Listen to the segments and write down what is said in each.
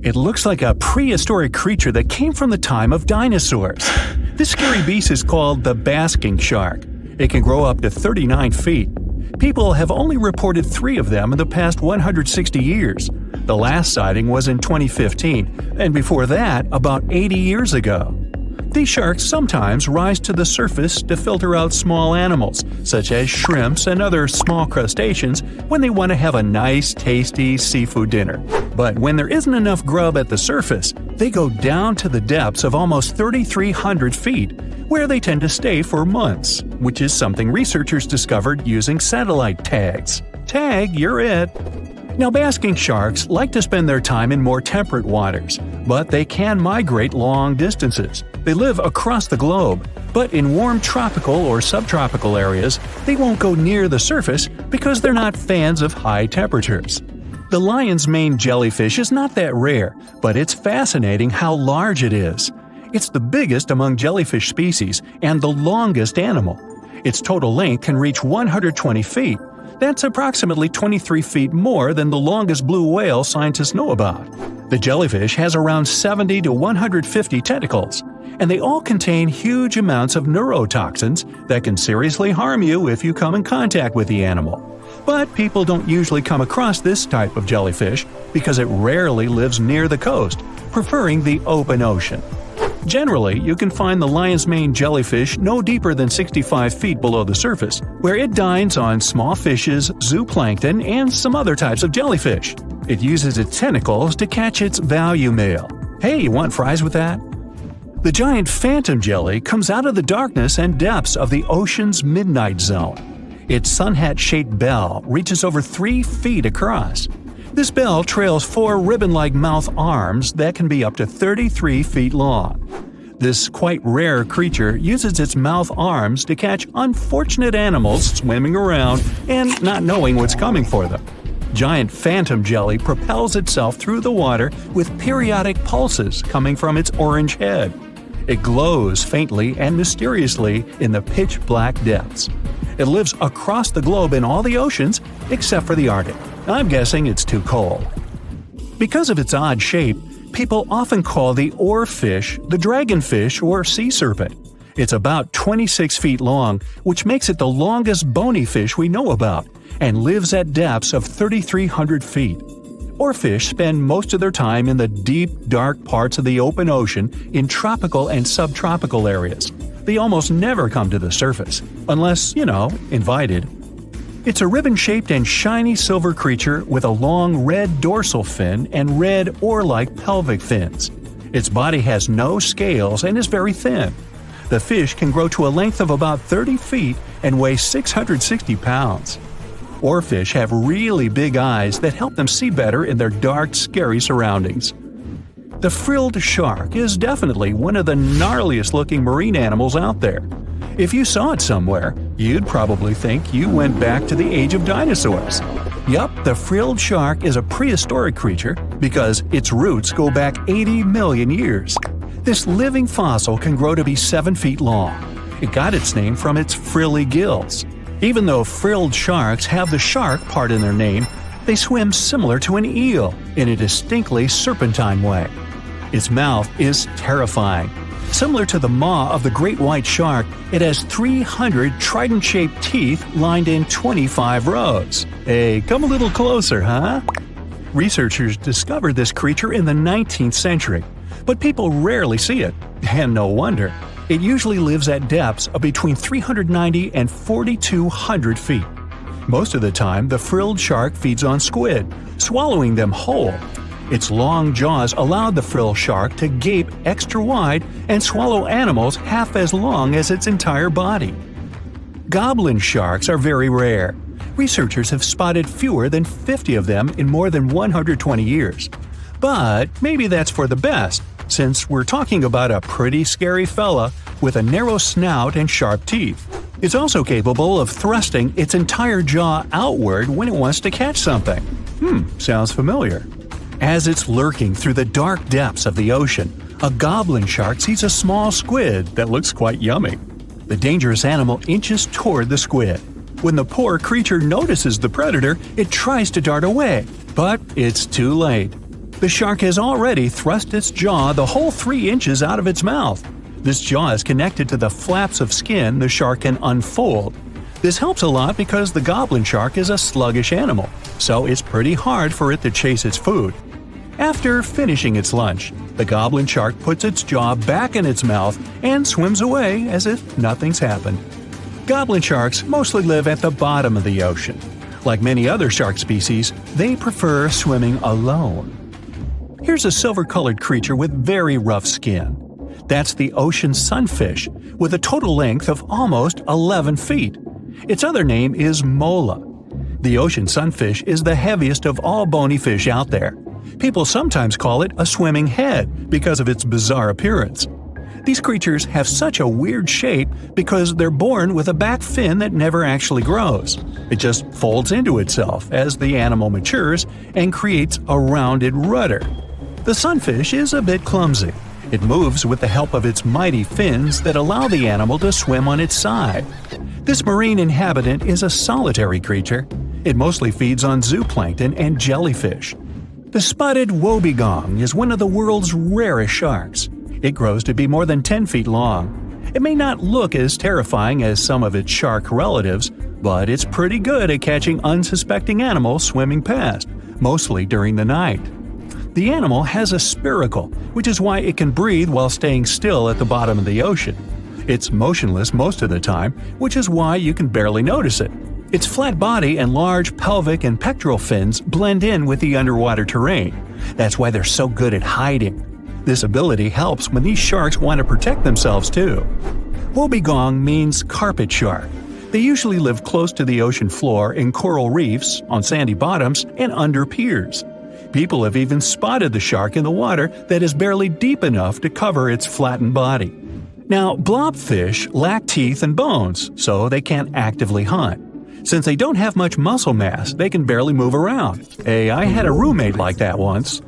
It looks like a prehistoric creature that came from the time of dinosaurs. This scary beast is called the basking shark. It can grow up to 39 feet. People have only reported 3 of them in the past 160 years. The last sighting was in 2015, and before that, about 80 years ago. These sharks sometimes rise to the surface to filter out small animals, such as shrimps and other small crustaceans, when they want to have a nice, tasty seafood dinner. But when there isn't enough grub at the surface, they go down to the depths of almost 3,300 feet, where they tend to stay for months, which is something researchers discovered using satellite tags. Tag, you're it! Now, basking sharks like to spend their time in more temperate waters, but they can migrate long distances. They live across the globe, but in warm tropical or subtropical areas, they won't go near the surface because they're not fans of high temperatures. The lion's mane jellyfish is not that rare, but it's fascinating how large it is. It's the biggest among jellyfish species and the longest animal. Its total length can reach 120 feet. That's approximately 23 feet more than the longest blue whale scientists know about. The jellyfish has around 70 to 150 tentacles, and they all contain huge amounts of neurotoxins that can seriously harm you if you come in contact with the animal. But people don't usually come across this type of jellyfish because it rarely lives near the coast, preferring the open ocean. Generally, you can find the lion's mane jellyfish no deeper than 65 feet below the surface, where it dines on small fishes, zooplankton, and some other types of jellyfish. It uses its tentacles to catch its value meal. Hey, you want fries with that? The giant phantom jelly comes out of the darkness and depths of the ocean's midnight zone. Its sun hat-shaped bell reaches over 3 feet across. This bell trails 4 ribbon-like mouth arms that can be up to 33 feet long. This quite rare creature uses its mouth arms to catch unfortunate animals swimming around and not knowing what's coming for them. Giant phantom jelly propels itself through the water with periodic pulses coming from its orange head. It glows faintly and mysteriously in the pitch-black depths. It lives across the globe in all the oceans except for the Arctic. I'm guessing it's too cold. Because of its odd shape, people often call the oarfish the dragonfish or sea serpent. It's about 26 feet long, which makes it the longest bony fish we know about, and lives at depths of 3,300 feet. Oarfish spend most of their time in the deep, dark parts of the open ocean in tropical and subtropical areas. They almost never come to the surface, unless, invited. It's a ribbon-shaped and shiny silver creature with a long red dorsal fin and red oar-like pelvic fins. Its body has no scales and is very thin. The fish can grow to a length of about 30 feet and weigh 660 pounds. Oarfish have really big eyes that help them see better in their dark, scary surroundings. The frilled shark is definitely one of the gnarliest-looking marine animals out there. If you saw it somewhere, you'd probably think you went back to the age of dinosaurs. Yup, the frilled shark is a prehistoric creature because its roots go back 80 million years. This living fossil can grow to be 7 feet long. It got its name from its frilly gills. Even though frilled sharks have the shark part in their name, they swim similar to an eel in a distinctly serpentine way. Its mouth is terrifying. Similar to the maw of the great white shark, it has 300 trident-shaped teeth lined in 25 rows. Hey, come a little closer, huh? Researchers discovered this creature in the 19th century, but people rarely see it, and no wonder. It usually lives at depths of between 390 and 4,200 feet. Most of the time, the frilled shark feeds on squid, swallowing them whole. Its long jaws allowed the frilled shark to gape extra wide and swallow animals half as long as its entire body. Goblin sharks are very rare. Researchers have spotted fewer than 50 of them in more than 120 years. But maybe that's for the best, since we're talking about a pretty scary fella with a narrow snout and sharp teeth. It's also capable of thrusting its entire jaw outward when it wants to catch something. Sounds familiar. As it's lurking through the dark depths of the ocean, a goblin shark sees a small squid that looks quite yummy. The dangerous animal inches toward the squid. When the poor creature notices the predator, it tries to dart away, but it's too late. The shark has already thrust its jaw the whole 3 inches out of its mouth. This jaw is connected to the flaps of skin the shark can unfold. This helps a lot because the goblin shark is a sluggish animal, so it's pretty hard for it to chase its food. After finishing its lunch, the goblin shark puts its jaw back in its mouth and swims away as if nothing's happened. Goblin sharks mostly live at the bottom of the ocean. Like many other shark species, they prefer swimming alone. Here's a silver-colored creature with very rough skin. That's the ocean sunfish, with a total length of almost 11 feet. Its other name is mola. The ocean sunfish is the heaviest of all bony fish out there. People sometimes call it a swimming head because of its bizarre appearance. These creatures have such a weird shape because they're born with a back fin that never actually grows. It just folds into itself as the animal matures and creates a rounded rudder. The sunfish is a bit clumsy. It moves with the help of its mighty fins that allow the animal to swim on its side. This marine inhabitant is a solitary creature. It mostly feeds on zooplankton and jellyfish. The spotted wobbegong is one of the world's rarest sharks. It grows to be more than 10 feet long. It may not look as terrifying as some of its shark relatives, but it's pretty good at catching unsuspecting animals swimming past, mostly during the night. The animal has a spiracle, which is why it can breathe while staying still at the bottom of the ocean. It's motionless most of the time, which is why you can barely notice it. Its flat body and large pelvic and pectoral fins blend in with the underwater terrain. That's why they're so good at hiding. This ability helps when these sharks want to protect themselves too. Wobbegong means carpet shark. They usually live close to the ocean floor in coral reefs, on sandy bottoms, and under piers. People have even spotted the shark in the water that is barely deep enough to cover its flattened body. Now, blobfish lack teeth and bones, so they can't actively hunt. Since they don't have much muscle mass, they can barely move around. Hey, I had a roommate like that once.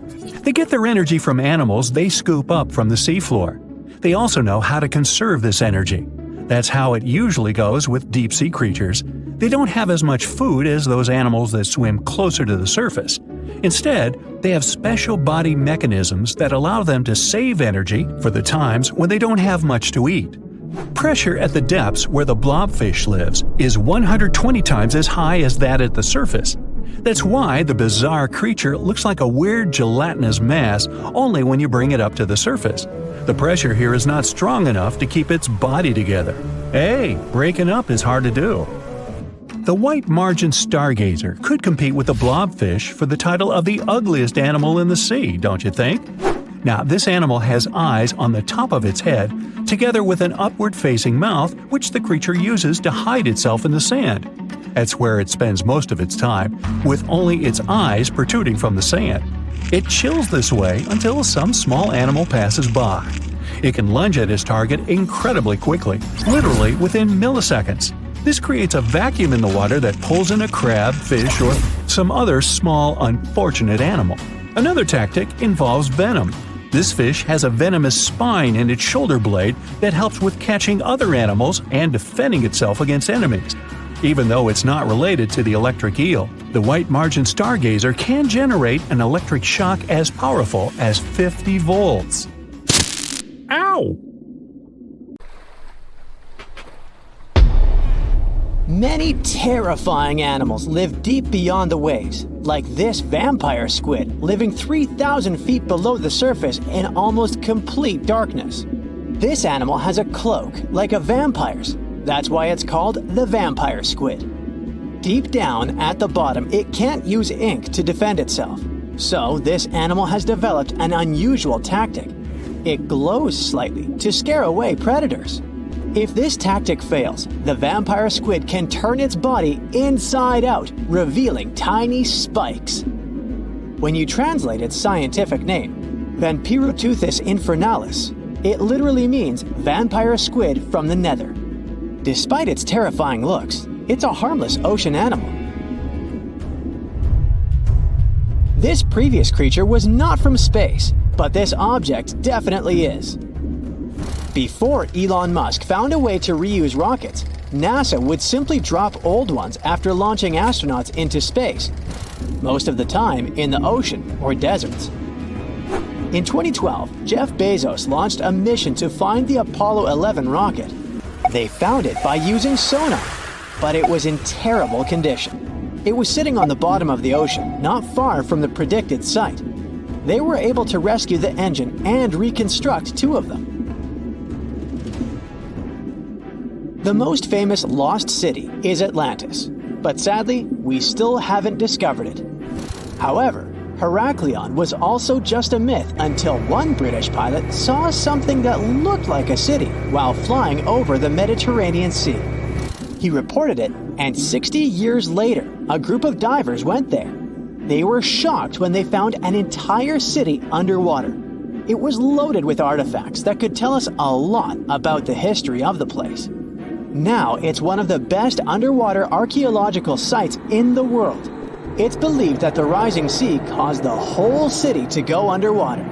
They get their energy from animals they scoop up from the seafloor. They also know how to conserve this energy. That's how it usually goes with deep-sea creatures. They don't have as much food as those animals that swim closer to the surface. Instead, they have special body mechanisms that allow them to save energy for the times when they don't have much to eat. Pressure at the depths where the blobfish lives is 120 times as high as that at the surface. That's why the bizarre creature looks like a weird gelatinous mass only when you bring it up to the surface. The pressure here is not strong enough to keep its body together. Hey, breaking up is hard to do. The white margin stargazer could compete with the blobfish for the title of the ugliest animal in the sea, don't you think? Now, this animal has eyes on the top of its head, together with an upward-facing mouth which the creature uses to hide itself in the sand. That's where it spends most of its time, with only its eyes protruding from the sand. It chills this way until some small animal passes by. It can lunge at its target incredibly quickly, literally within milliseconds. This creates a vacuum in the water that pulls in a crab, fish, or some other small, unfortunate animal. Another tactic involves venom. This fish has a venomous spine in its shoulder blade that helps with catching other animals and defending itself against enemies. Even though it's not related to the electric eel, the white margin stargazer can generate an electric shock as powerful as 50 volts. Ow! Many terrifying animals live deep beyond the waves, like this vampire squid living 3,000 feet below the surface in almost complete darkness. This animal has a cloak, like a vampire's. That's why it's called the vampire squid. Deep down at the bottom, it can't use ink to defend itself. So this animal has developed an unusual tactic. It glows slightly to scare away predators. If this tactic fails, the vampire squid can turn its body inside out, revealing tiny spikes. When you translate its scientific name, Vampiroteuthis infernalis, it literally means vampire squid from the nether. Despite its terrifying looks, it's a harmless ocean animal. This previous creature was not from space, but this object definitely is. Before Elon Musk found a way to reuse rockets, NASA would simply drop old ones after launching astronauts into space, most of the time in the ocean or deserts. In 2012, Jeff Bezos launched a mission to find the Apollo 11 rocket. They found it by using sonar, but it was in terrible condition. It was sitting on the bottom of the ocean, not far from the predicted site. They were able to rescue the engine and reconstruct 2 of them. The most famous lost city is Atlantis, but sadly, we still haven't discovered it. However, Heraklion was also just a myth until one British pilot saw something that looked like a city while flying over the Mediterranean Sea. He reported it, and 60 years later, a group of divers went there. They were shocked when they found an entire city underwater. It was loaded with artifacts that could tell us a lot about the history of the place. Now it's one of the best underwater archaeological sites in the world. It's believed that the rising sea caused the whole city to go underwater.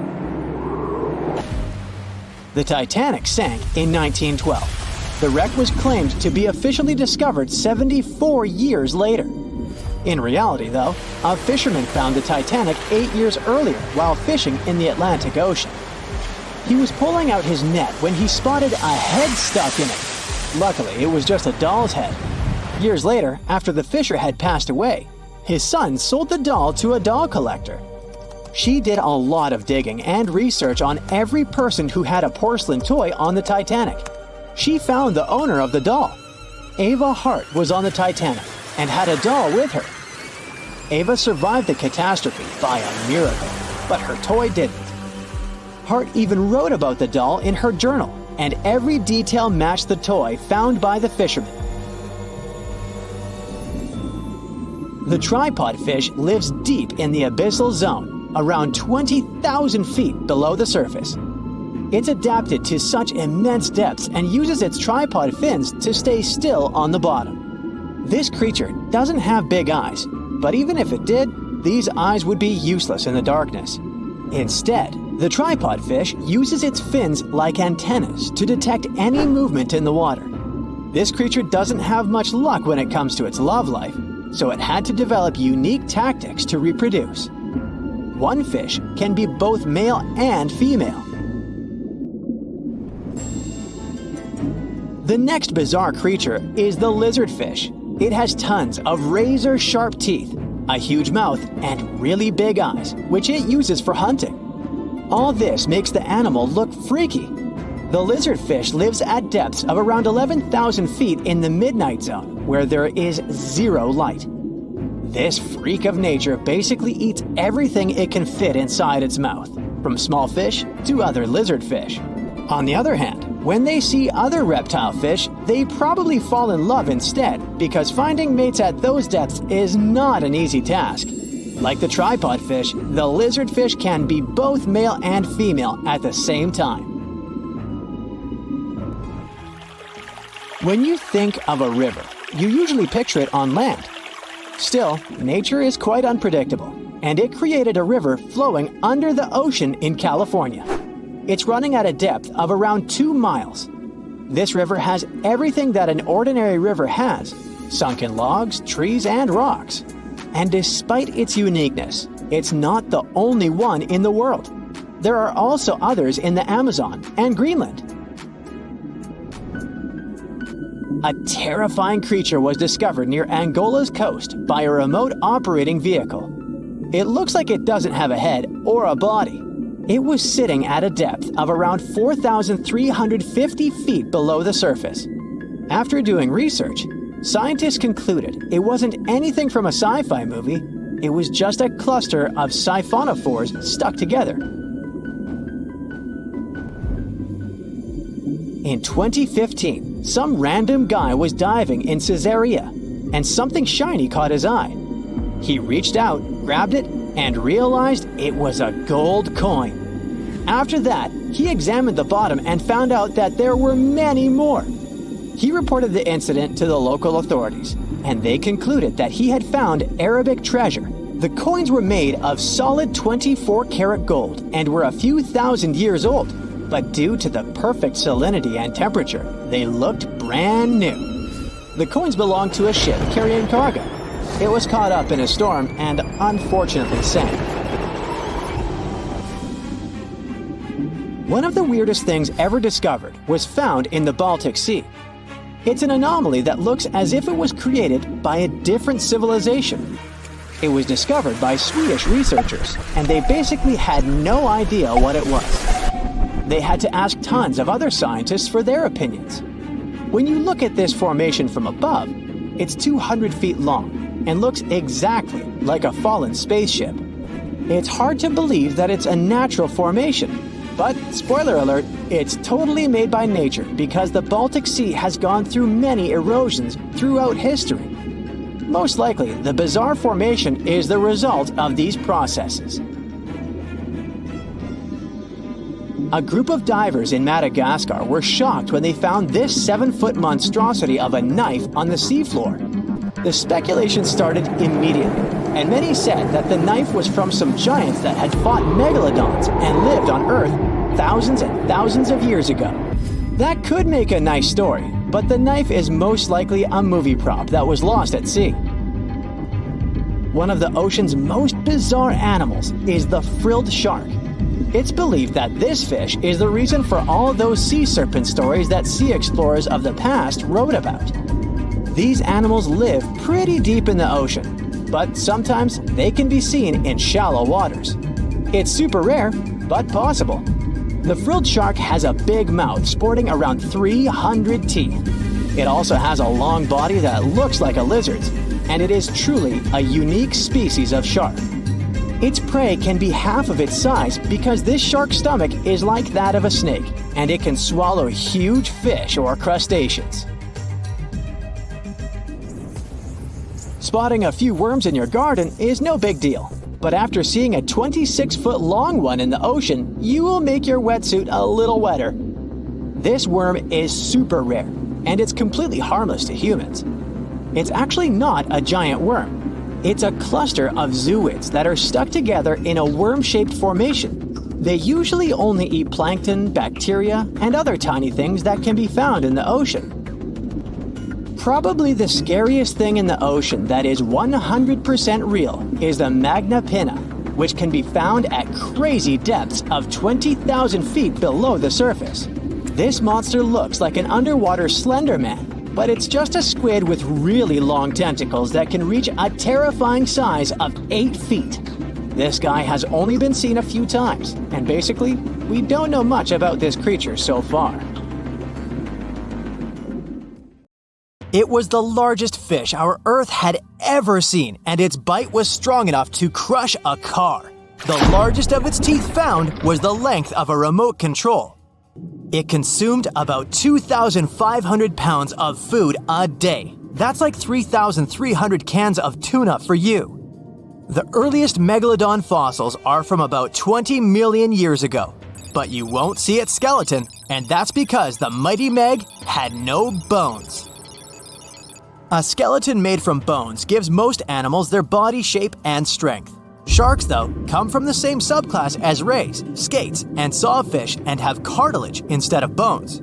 The Titanic sank in 1912. The wreck was claimed to be officially discovered 74 years later. In reality, though, a fisherman found the Titanic 8 years earlier while fishing in the Atlantic Ocean. He was pulling out his net when he spotted a head stuck in it. Luckily, it was just a doll's head. Years later, after the fisher had passed away, his son sold the doll to a doll collector. She did a lot of digging and research on every person who had a porcelain toy on the Titanic. She found the owner of the doll. Ava Hart was on the Titanic and had a doll with her. Ava survived the catastrophe by a miracle, but her toy didn't. Hart even wrote about the doll in her journal, and every detail matched the toy found by the fisherman. The tripod fish lives deep in the abyssal zone, around 20,000 feet below the surface. It's adapted to such immense depths and uses its tripod fins to stay still on the bottom. This creature doesn't have big eyes, but even if it did, these eyes would be useless in the darkness. Instead, the tripod fish uses its fins like antennas to detect any movement in the water. This creature doesn't have much luck when it comes to its love life, so it had to develop unique tactics to reproduce. One fish can be both male and female. The next bizarre creature is the lizardfish. It has tons of razor-sharp teeth, a huge mouth, and really big eyes, which it uses for hunting. All this makes the animal look freaky. The lizardfish lives at depths of around 11,000 feet in the midnight zone, where there is zero light. This freak of nature basically eats everything it can fit inside its mouth, from small fish to other lizardfish. On the other hand, when they see other reptile fish, they probably fall in love instead, because finding mates at those depths is not an easy task. Like the tripod fish, the lizardfish can be both male and female at the same time. When you think of a river, you usually picture it on land. Still, nature is quite unpredictable, and it created a river flowing under the ocean in California. It's running at a depth of around 2 miles. This river has everything that an ordinary river has: sunken logs, trees, and rocks. And despite its uniqueness, it's not the only one in the world. There are also others in the Amazon and Greenland. A terrifying creature was discovered near Angola's coast by a remote operating vehicle. It looks like it doesn't have a head or a body. It was sitting at a depth of around 4,350 feet below the surface. After doing research, scientists concluded it wasn't anything from a sci-fi movie. It was just a cluster of siphonophores stuck together. In 2015, some random guy was diving in Caesarea, and something shiny caught his eye. He reached out, grabbed it, and realized it was a gold coin. After that, he examined the bottom and found out that there were many more. He reported the incident to the local authorities, and they concluded that he had found Arabic treasure. The coins were made of solid 24-karat gold and were a few thousand years old, but due to the perfect salinity and temperature, they looked brand new. The coins belonged to a ship carrying cargo. It was caught up in a storm and unfortunately sank. One of the weirdest things ever discovered was found in the Baltic Sea. It's an anomaly that looks as if it was created by a different civilization. It was discovered by Swedish researchers, and they basically had no idea what it was. They had to ask tons of other scientists for their opinions. When you look at this formation from above, it's 200 feet long and looks exactly like a fallen spaceship. It's hard to believe that it's a natural formation, but spoiler alert, it's totally made by nature because the Baltic Sea has gone through many erosions throughout history. Most likely, the bizarre formation is the result of these processes. A group of divers in Madagascar were shocked when they found this 7-foot monstrosity of a knife on the seafloor. The speculation started immediately, and many said that the knife was from some giants that had fought megalodons and lived on Earth thousands and thousands of years ago. That could make a nice story, but the knife is most likely a movie prop that was lost at sea. One of the ocean's most bizarre animals is the frilled shark. It's believed that this fish is the reason for all those sea serpent stories that sea explorers of the past wrote about. These animals live pretty deep in the ocean, but sometimes they can be seen in shallow waters. It's super rare, but possible. The frilled shark has a big mouth sporting around 300 teeth. It also has a long body that looks like a lizard's, and it is truly a unique species of shark. Its prey can be half of its size because this shark's stomach is like that of a snake, and it can swallow huge fish or crustaceans. Spotting a few worms in your garden is no big deal. But after seeing a 26-foot long one in the ocean, you will make your wetsuit a little wetter. This worm is super rare, and it's completely harmless to humans. It's actually not a giant worm. It's a cluster of zooids that are stuck together in a worm-shaped formation. They usually only eat plankton, bacteria, and other tiny things that can be found in the ocean. Probably the scariest thing in the ocean that is 100% real is the magna pinna, which can be found at crazy depths of 20,000 feet below the surface. This monster looks like an underwater Slender Man, but it's just a squid with really long tentacles that can reach a terrifying size of 8 feet. This guy has only been seen a few times, and basically, we don't know much about this creature so far. It was the largest fish our Earth had ever seen, and its bite was strong enough to crush a car. The largest of its teeth found was the length of a remote control. It consumed about 2,500 pounds of food a day. That's like 3,300 cans of tuna for you. The earliest megalodon fossils are from about 20 million years ago, but you won't see its skeleton, and that's because the mighty Meg had no bones. A skeleton made from bones gives most animals their body shape and strength. Sharks, though, come from the same subclass as rays, skates, and sawfish and have cartilage instead of bones.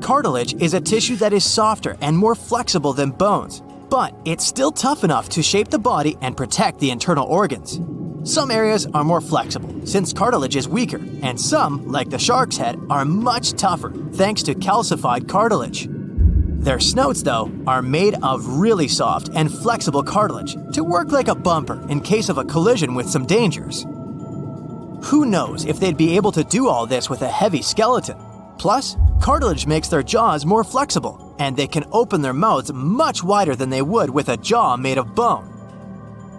Cartilage is a tissue that is softer and more flexible than bones, but it's still tough enough to shape the body and protect the internal organs. Some areas are more flexible, since cartilage is weaker, and some, like the shark's head, are much tougher thanks to calcified cartilage. Their snouts, though, are made of really soft and flexible cartilage to work like a bumper in case of a collision with some dangers. Who knows if they'd be able to do all this with a heavy skeleton? Plus, cartilage makes their jaws more flexible, and they can open their mouths much wider than they would with a jaw made of bone.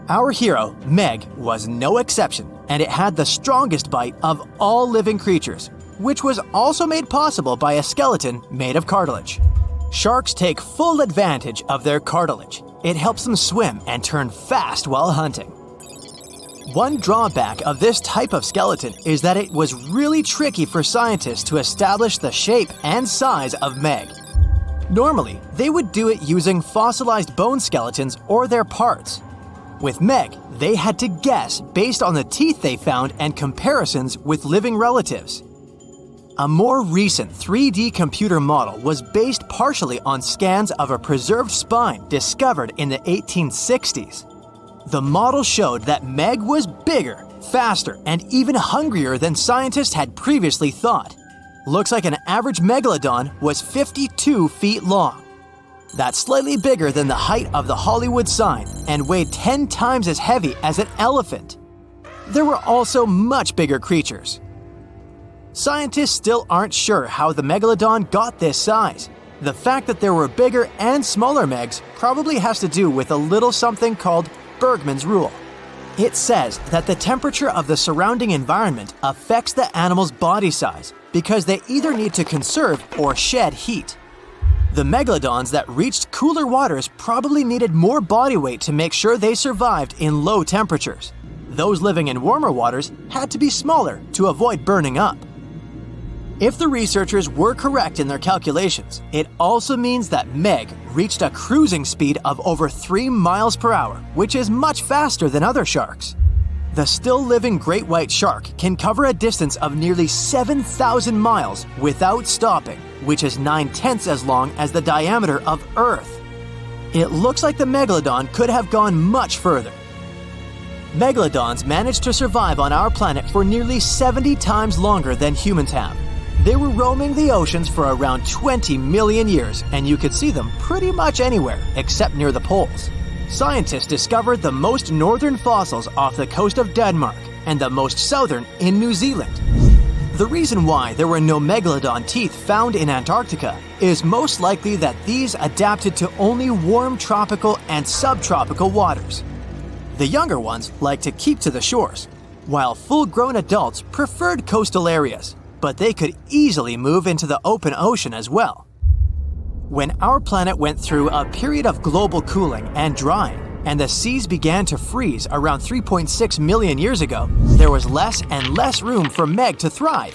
Our hero, Meg, was no exception, and it had the strongest bite of all living creatures, which was also made possible by a skeleton made of cartilage. Sharks take full advantage of their cartilage. It helps them swim and turn fast while hunting. One drawback of this type of skeleton is that it was really tricky for scientists to establish the shape and size of Meg. Normally, they would do it using fossilized bone skeletons or their parts. With Meg, they had to guess based on the teeth they found and comparisons with living relatives. A more recent 3D computer model was based partially on scans of a preserved spine discovered in the 1860s. The model showed that Meg was bigger, faster, and even hungrier than scientists had previously thought. Looks like an average megalodon was 52 feet long. That's slightly bigger than the height of the Hollywood sign and weighed 10 times as heavy as an elephant. There were also much bigger creatures. Scientists still aren't sure how the megalodon got this size. The fact that there were bigger and smaller megs probably has to do with a little something called Bergmann's rule. It says that the temperature of the surrounding environment affects the animal's body size because they either need to conserve or shed heat. The megalodons that reached cooler waters probably needed more body weight to make sure they survived in low temperatures. Those living in warmer waters had to be smaller to avoid burning up. If the researchers were correct in their calculations, it also means that Meg reached a cruising speed of over 3 miles per hour, which is much faster than other sharks. The still-living great white shark can cover a distance of nearly 7,000 miles without stopping, which is 9/10 as long as the diameter of Earth. It looks like the megalodon could have gone much further. Megalodons managed to survive on our planet for nearly 70 times longer than humans have. They were roaming the oceans for around 20 million years, and you could see them pretty much anywhere except near the poles. Scientists discovered the most northern fossils off the coast of Denmark and the most southern in New Zealand. The reason why there were no megalodon teeth found in Antarctica is most likely that these adapted to only warm tropical and subtropical waters. The younger ones like to keep to the shores, while full-grown adults preferred coastal areas, but they could easily move into the open ocean as well. When our planet went through a period of global cooling and drying, and the seas began to freeze around 3.6 million years ago, there was less and less room for Meg to thrive.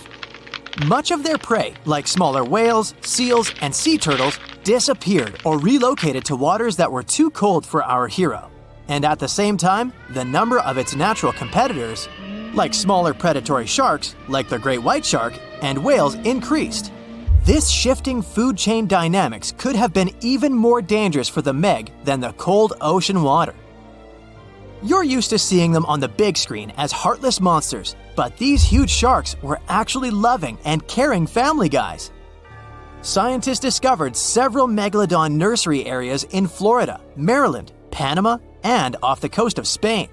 Much of their prey, like smaller whales, seals, and sea turtles, disappeared or relocated to waters that were too cold for our hero. And at the same time, the number of its natural competitors, like smaller predatory sharks, like the great white shark, and whales increased. This shifting food chain dynamics could have been even more dangerous for the Meg than the cold ocean water. You're used to seeing them on the big screen as heartless monsters, but these huge sharks were actually loving and caring family guys. Scientists discovered several megalodon nursery areas in Florida, Maryland, Panama, and off the coast of Spain.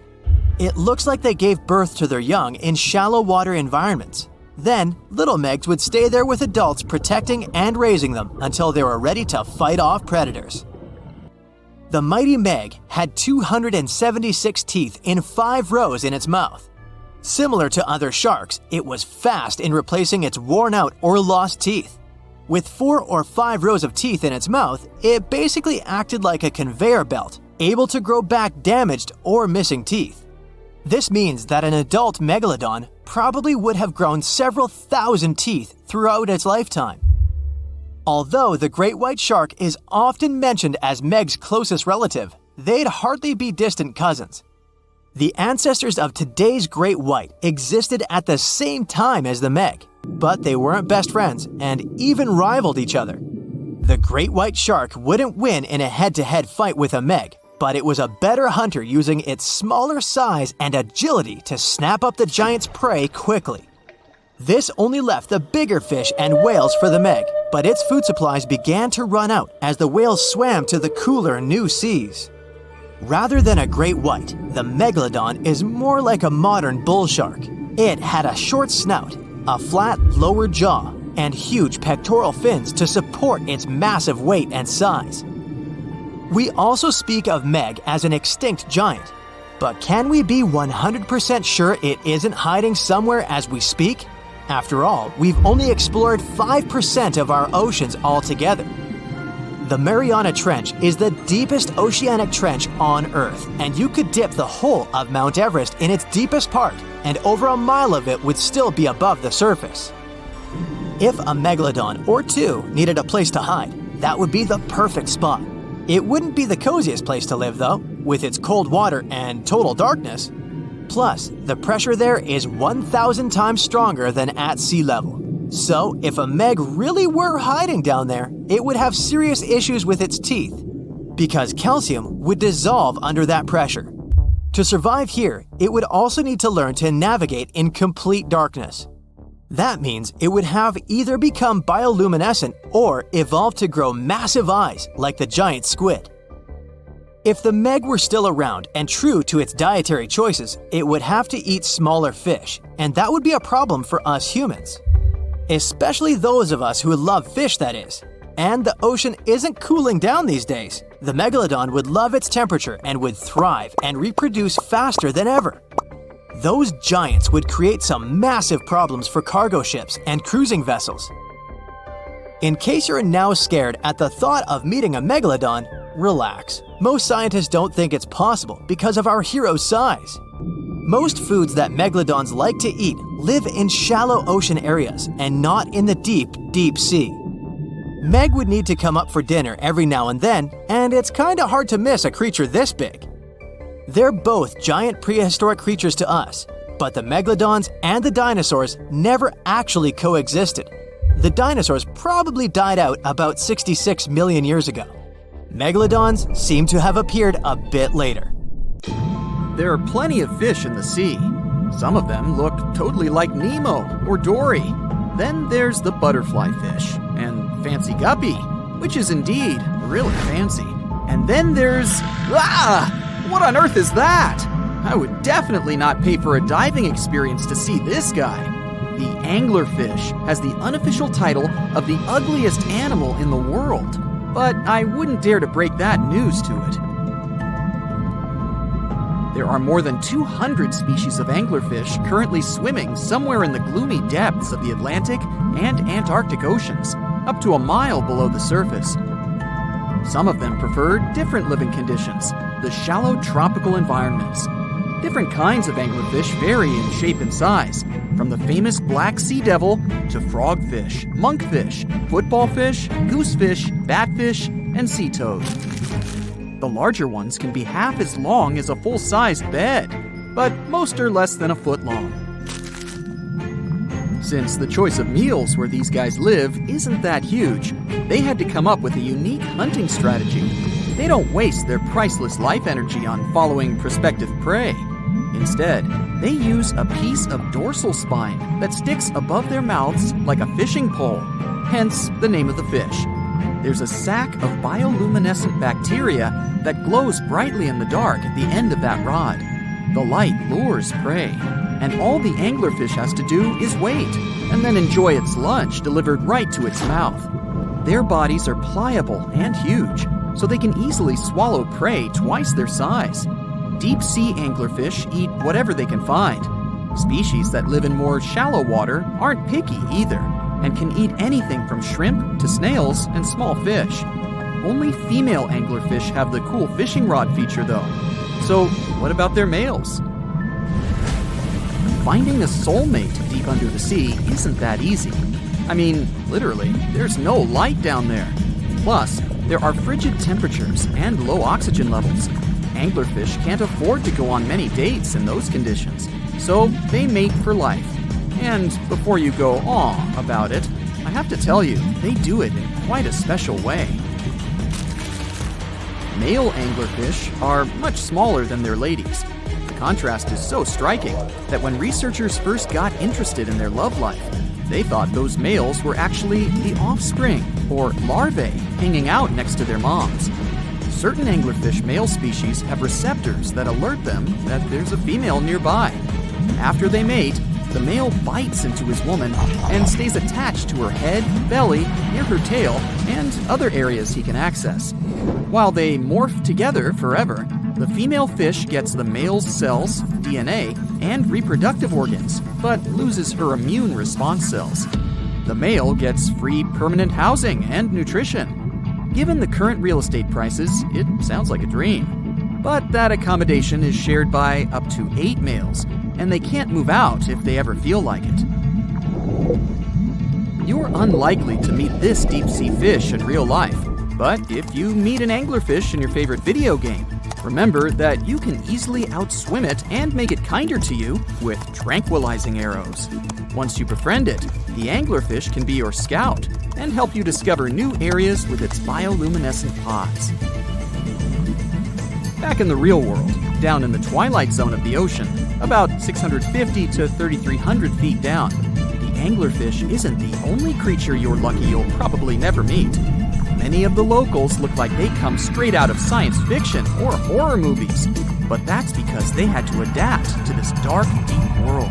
It looks like they gave birth to their young in shallow water environments. Then, little Megs would stay there with adults protecting and raising them until they were ready to fight off predators. The mighty Meg had 276 teeth in 5 rows in its mouth. Similar to other sharks, it was fast in replacing its worn-out or lost teeth. With 4 or 5 rows of teeth in its mouth, it basically acted like a conveyor belt, able to grow back damaged or missing teeth. This means that an adult megalodon probably would have grown several thousand teeth throughout its lifetime. Although the great white shark is often mentioned as Meg's closest relative, they'd hardly be distant cousins. The ancestors of today's great white existed at the same time as the Meg, but they weren't best friends and even rivaled each other. The great white shark wouldn't win in a head-to-head fight with a Meg, but it was a better hunter using its smaller size and agility to snap up the giant's prey quickly. This only left the bigger fish and whales for the Meg, but its food supplies began to run out as the whales swam to the cooler new seas. Rather than a great white, the megalodon is more like a modern bull shark. It had a short snout, a flat lower jaw, and huge pectoral fins to support its massive weight and size. We also speak of Meg as an extinct giant, but can we be 100% sure it isn't hiding somewhere as we speak? After all, we've only explored 5% of our oceans altogether. The Mariana Trench is the deepest oceanic trench on Earth, and you could dip the whole of Mount Everest in its deepest part, and over a mile of it would still be above the surface. If a megalodon or two needed a place to hide, that would be the perfect spot. It wouldn't be the coziest place to live, though, with its cold water and total darkness. Plus, the pressure there is 1,000 times stronger than at sea level. So, if a Meg really were hiding down there, it would have serious issues with its teeth, because calcium would dissolve under that pressure. To survive here, it would also need to learn to navigate in complete darkness. That means it would have either become bioluminescent or evolve to grow massive eyes like the giant squid. If the meg were still around and true to its dietary choices, it would have to eat smaller fish, and that would be a problem for us humans. Especially those of us who love fish, that is. And the ocean isn't cooling down these days. The megalodon would love its temperature and would thrive and reproduce faster than ever. Those giants would create some massive problems for cargo ships and cruising vessels. In case you're now scared at the thought of meeting a megalodon, relax. Most scientists don't think it's possible because of our hero's size. Most foods that megalodons like to eat live in shallow ocean areas and not in the deep, deep sea. Meg would need to come up for dinner every now and then, and it's kinda hard to miss a creature this big. They're both giant prehistoric creatures to us, but the megalodons and the dinosaurs never actually coexisted. The dinosaurs probably died out about 66 million years ago. Megalodons seem to have appeared a bit later. There are plenty of fish in the sea. Some of them look totally like Nemo or Dory. Then there's the butterfly fish and fancy guppy, which is indeed really fancy. And then there's... What on earth is that? I would definitely not pay for a diving experience to see this guy. The anglerfish has the unofficial title of the ugliest animal in the world, but I wouldn't dare to break that news to it. There are more than 200 species of anglerfish currently swimming somewhere in the gloomy depths of the Atlantic and Antarctic Oceans, up to a mile below the surface. Some of them prefer different living conditions, the shallow tropical environments. Different kinds of anglerfish vary in shape and size, from the famous black sea devil to frogfish, monkfish, footballfish, goosefish, batfish, and sea toad. The larger ones can be half as long as a full-sized bed, but most are less than a foot long. Since the choice of meals where these guys live isn't that huge, they had to come up with a unique hunting strategy. They don't waste their priceless life energy on following prospective prey. Instead, they use a piece of dorsal spine that sticks above their mouths like a fishing pole, hence the name of the fish. There's a sac of bioluminescent bacteria that glows brightly in the dark at the end of that rod. The light lures prey, and all the anglerfish has to do is wait, and then enjoy its lunch delivered right to its mouth. Their bodies are pliable and huge, so they can easily swallow prey twice their size. Deep-sea anglerfish eat whatever they can find. Species that live in more shallow water aren't picky either, and can eat anything from shrimp to snails and small fish. Only female anglerfish have the cool fishing rod feature though. So what about their males? Finding a soulmate deep under the sea isn't that easy. I mean, literally, there's no light down there. Plus, there are frigid temperatures and low oxygen levels. Anglerfish can't afford to go on many dates in those conditions, so they mate for life. And before you go aw about it, I have to tell you, they do it in quite a special way. Male anglerfish are much smaller than their ladies. The contrast is so striking that when researchers first got interested in their love life, they thought those males were actually the offspring, or larvae, hanging out next to their moms. Certain anglerfish male species have receptors that alert them that there's a female nearby. After they mate, the male bites into his woman and stays attached to her head, belly, near her tail, and other areas he can access. While they morph together forever, the female fish gets the male's cells, DNA, and reproductive organs, but loses her immune response cells. The male gets free permanent housing and nutrition. Given the current real estate prices, it sounds like a dream. But that accommodation is shared by up to 8 males, and they can't move out if they ever feel like it. You're unlikely to meet this deep-sea fish in real life, but if you meet an anglerfish in your favorite video game, remember that you can easily outswim it and make it kinder to you with tranquilizing arrows. Once you befriend it, the anglerfish can be your scout and help you discover new areas with its bioluminescent pods. Back in the real world, down in the twilight zone of the ocean, about 650 to 3,300 feet down, the anglerfish isn't the only creature you're lucky you'll probably never meet. Many of the locals look like they come straight out of science fiction or horror movies, but that's because they had to adapt to this dark, deep world.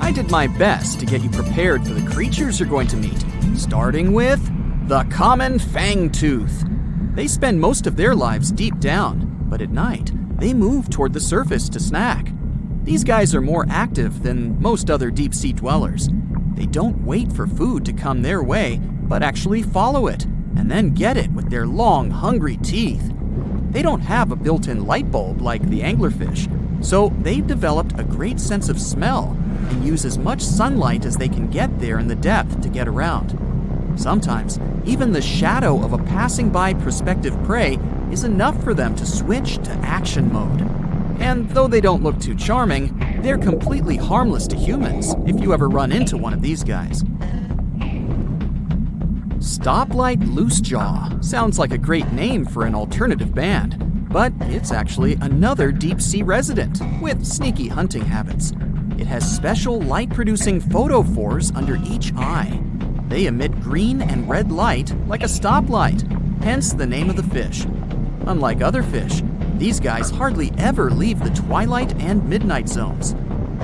I did my best to get you prepared for the creatures you're going to meet, starting with the common fangtooth. They spend most of their lives deep down, but at night, they move toward the surface to snack. These guys are more active than most other deep-sea dwellers. They don't wait for food to come their way, but actually follow it, and then get it with their long, hungry teeth. They don't have a built-in light bulb like the anglerfish, so they've developed a great sense of smell and use as much sunlight as they can get there in the depth to get around. Sometimes, even the shadow of a passing by prospective prey is enough for them to switch to action mode. And though they don't look too charming, they're completely harmless to humans if you ever run into one of these guys. Stoplight Loosejaw sounds like a great name for an alternative band, but it's actually another deep-sea resident with sneaky hunting habits. It has special light-producing photophores under each eye. They emit green and red light like a stoplight, hence the name of the fish. Unlike other fish, these guys hardly ever leave the twilight and midnight zones.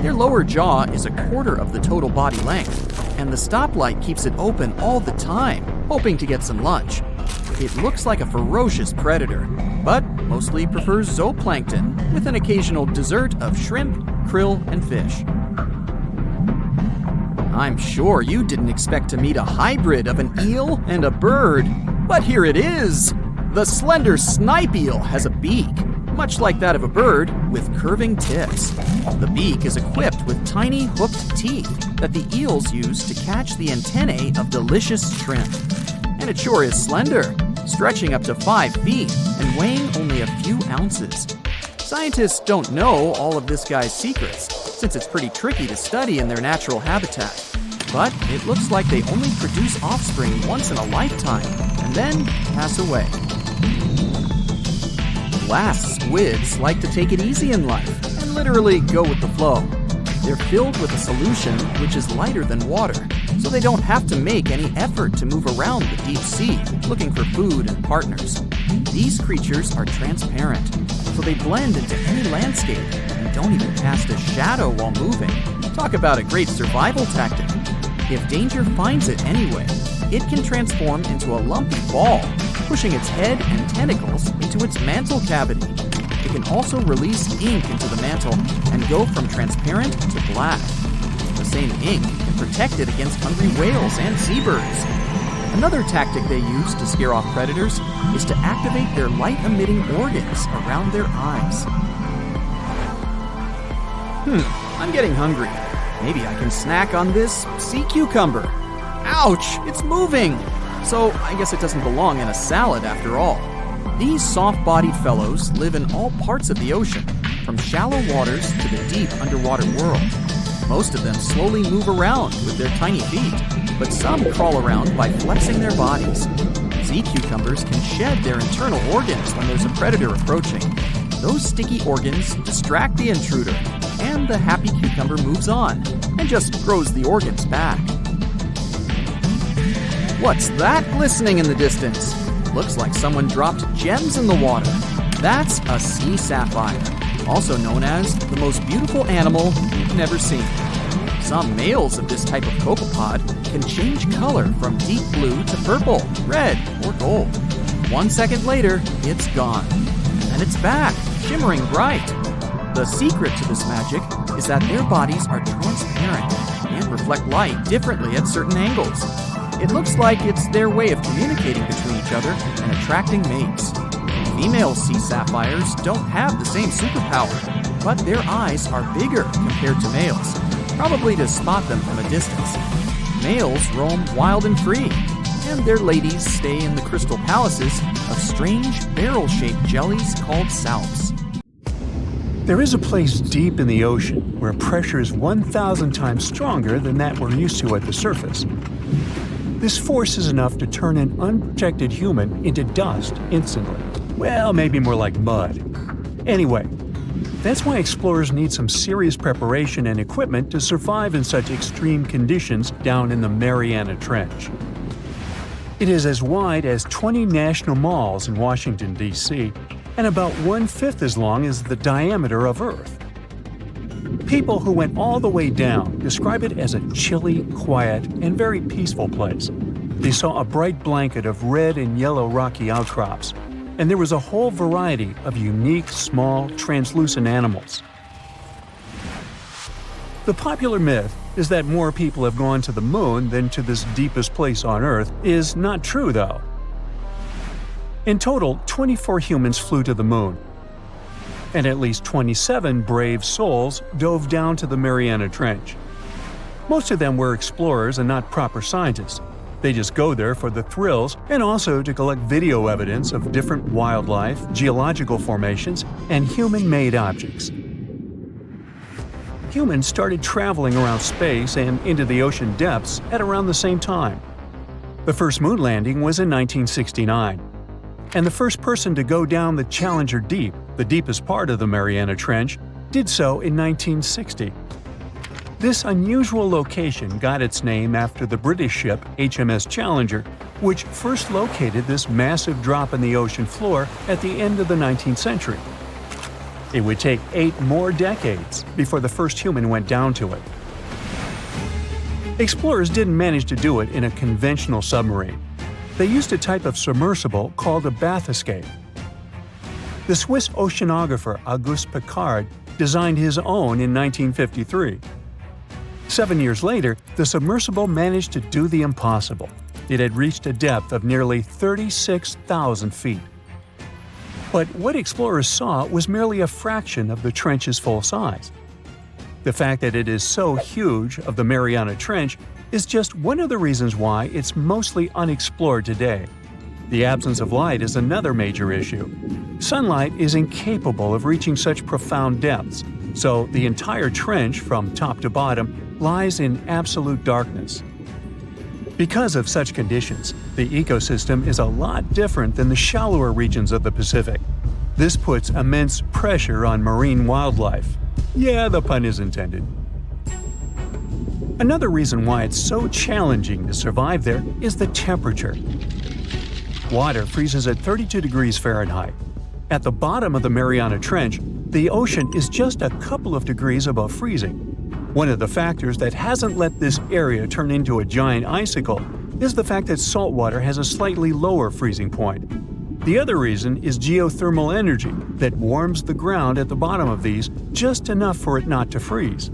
Their lower jaw is a quarter of the total body length, and the stoplight keeps it open all the time, hoping to get some lunch. It looks like a ferocious predator, but mostly prefers zooplankton with an occasional dessert of shrimp, krill, and fish. I'm sure you didn't expect to meet a hybrid of an eel and a bird, but here it is! The slender snipe eel has a beak, much like that of a bird, with curving tips. The beak is equipped with tiny hooked teeth that the eels use to catch the antennae of delicious shrimp. And it sure is slender, stretching up to 5 feet and weighing only a few ounces. Scientists don't know all of this guy's secrets, since it's pretty tricky to study in their natural habitat. But it looks like they only produce offspring once in a lifetime, and then pass away. Glass squids like to take it easy in life, and literally go with the flow. They're filled with a solution which is lighter than water, so they don't have to make any effort to move around the deep sea, looking for food and partners. These creatures are transparent, so they blend into any landscape and don't even cast a shadow while moving. Talk about a great survival tactic. If danger finds it anyway, it can transform into a lumpy ball, pushing its head and tentacles into its mantle cavity. It can also release ink into the mantle and go from transparent to black. The same ink can protect it against hungry whales and seabirds. Another tactic they use to scare off predators is to activate their light-emitting organs around their eyes. I'm getting hungry. Maybe I can snack on this sea cucumber. Ouch, it's moving! So I guess it doesn't belong in a salad after all. These soft-bodied fellows live in all parts of the ocean, from shallow waters to the deep underwater world. Most of them slowly move around with their tiny feet, but some crawl around by flexing their bodies. Sea cucumbers can shed their internal organs when there's a predator approaching. Those sticky organs distract the intruder, and the happy cucumber moves on and just grows the organs back. What's that glistening in the distance? Looks like someone dropped gems in the water. That's a sea sapphire, also known as the most beautiful animal you've never seen. Some males of this type of copepod can change color from deep blue to purple, red, or gold. 1 second later, it's gone. And it's back, shimmering bright. The secret to this magic is that their bodies are transparent and reflect light differently at certain angles. It looks like it's their way of communicating between each other and attracting mates. Female sea sapphires don't have the same superpower, but their eyes are bigger compared to males, probably to spot them from a distance. Males roam wild and free, and their ladies stay in the crystal palaces of strange barrel-shaped jellies called salps. There is a place deep in the ocean where pressure is 1,000 times stronger than that we're used to at the surface. This force is enough to turn an unprotected human into dust instantly. Well, maybe more like mud. Anyway, that's why explorers need some serious preparation and equipment to survive in such extreme conditions down in the Mariana Trench. It is as wide as 20 national malls in Washington, D.C., and about 1/5 as long as the diameter of Earth. People who went all the way down describe it as a chilly, quiet, and very peaceful place. They saw a bright blanket of red and yellow rocky outcrops, and there was a whole variety of unique, small, translucent animals. The popular myth is that more people have gone to the moon than to this deepest place on Earth is not true, though. In total, 24 humans flew to the moon, and at least 27 brave souls dove down to the Mariana Trench. Most of them were explorers and not proper scientists. They just go there for the thrills and also to collect video evidence of different wildlife, geological formations, and human-made objects. Humans started traveling around space and into the ocean depths at around the same time. The first moon landing was in 1969, and the first person to go down the Challenger Deep, the deepest part of the Mariana Trench, did so in 1960. This unusual location got its name after the British ship HMS Challenger, which first located this massive drop in the ocean floor at the end of the 19th century. It would take 8 more decades before the first human went down to it. Explorers didn't manage to do it in a conventional submarine. They used a type of submersible called a bathyscaphe. The Swiss oceanographer Auguste Piccard designed his own in 1953. 7 years later, the submersible managed to do the impossible. It had reached a depth of nearly 36,000 feet. But what explorers saw was merely a fraction of the trench's full size. The fact that it is so huge of the Mariana Trench is just one of the reasons why it's mostly unexplored today. The absence of light is another major issue. Sunlight is incapable of reaching such profound depths, so the entire trench from top to bottom lies in absolute darkness. Because of such conditions, the ecosystem is a lot different than the shallower regions of the Pacific. This puts immense pressure on marine wildlife. Yeah, the pun is intended. Another reason why it's so challenging to survive there is the temperature. Water freezes at 32 degrees Fahrenheit. At the bottom of the Mariana Trench, the ocean is just a couple of degrees above freezing. One of the factors that hasn't let this area turn into a giant icicle is the fact that salt water has a slightly lower freezing point. The other reason is geothermal energy that warms the ground at the bottom of these just enough for it not to freeze.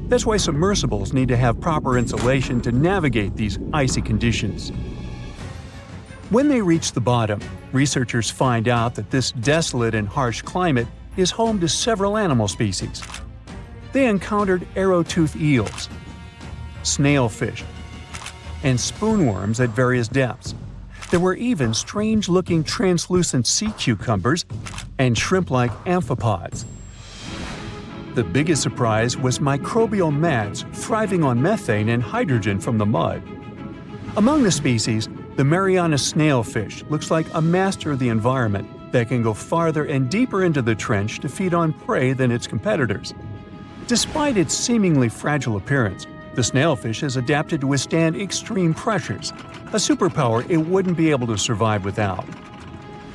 That's why submersibles need to have proper insulation to navigate these icy conditions. When they reach the bottom, researchers find out that this desolate and harsh climate is home to several animal species. They encountered arrow-toothed eels, snailfish, and spoonworms at various depths. There were even strange-looking translucent sea cucumbers and shrimp-like amphipods. The biggest surprise was microbial mats thriving on methane and hydrogen from the mud. Among the species, the Mariana snailfish looks like a master of the environment that can go farther and deeper into the trench to feed on prey than its competitors. Despite its seemingly fragile appearance, the snailfish has adapted to withstand extreme pressures, a superpower it wouldn't be able to survive without.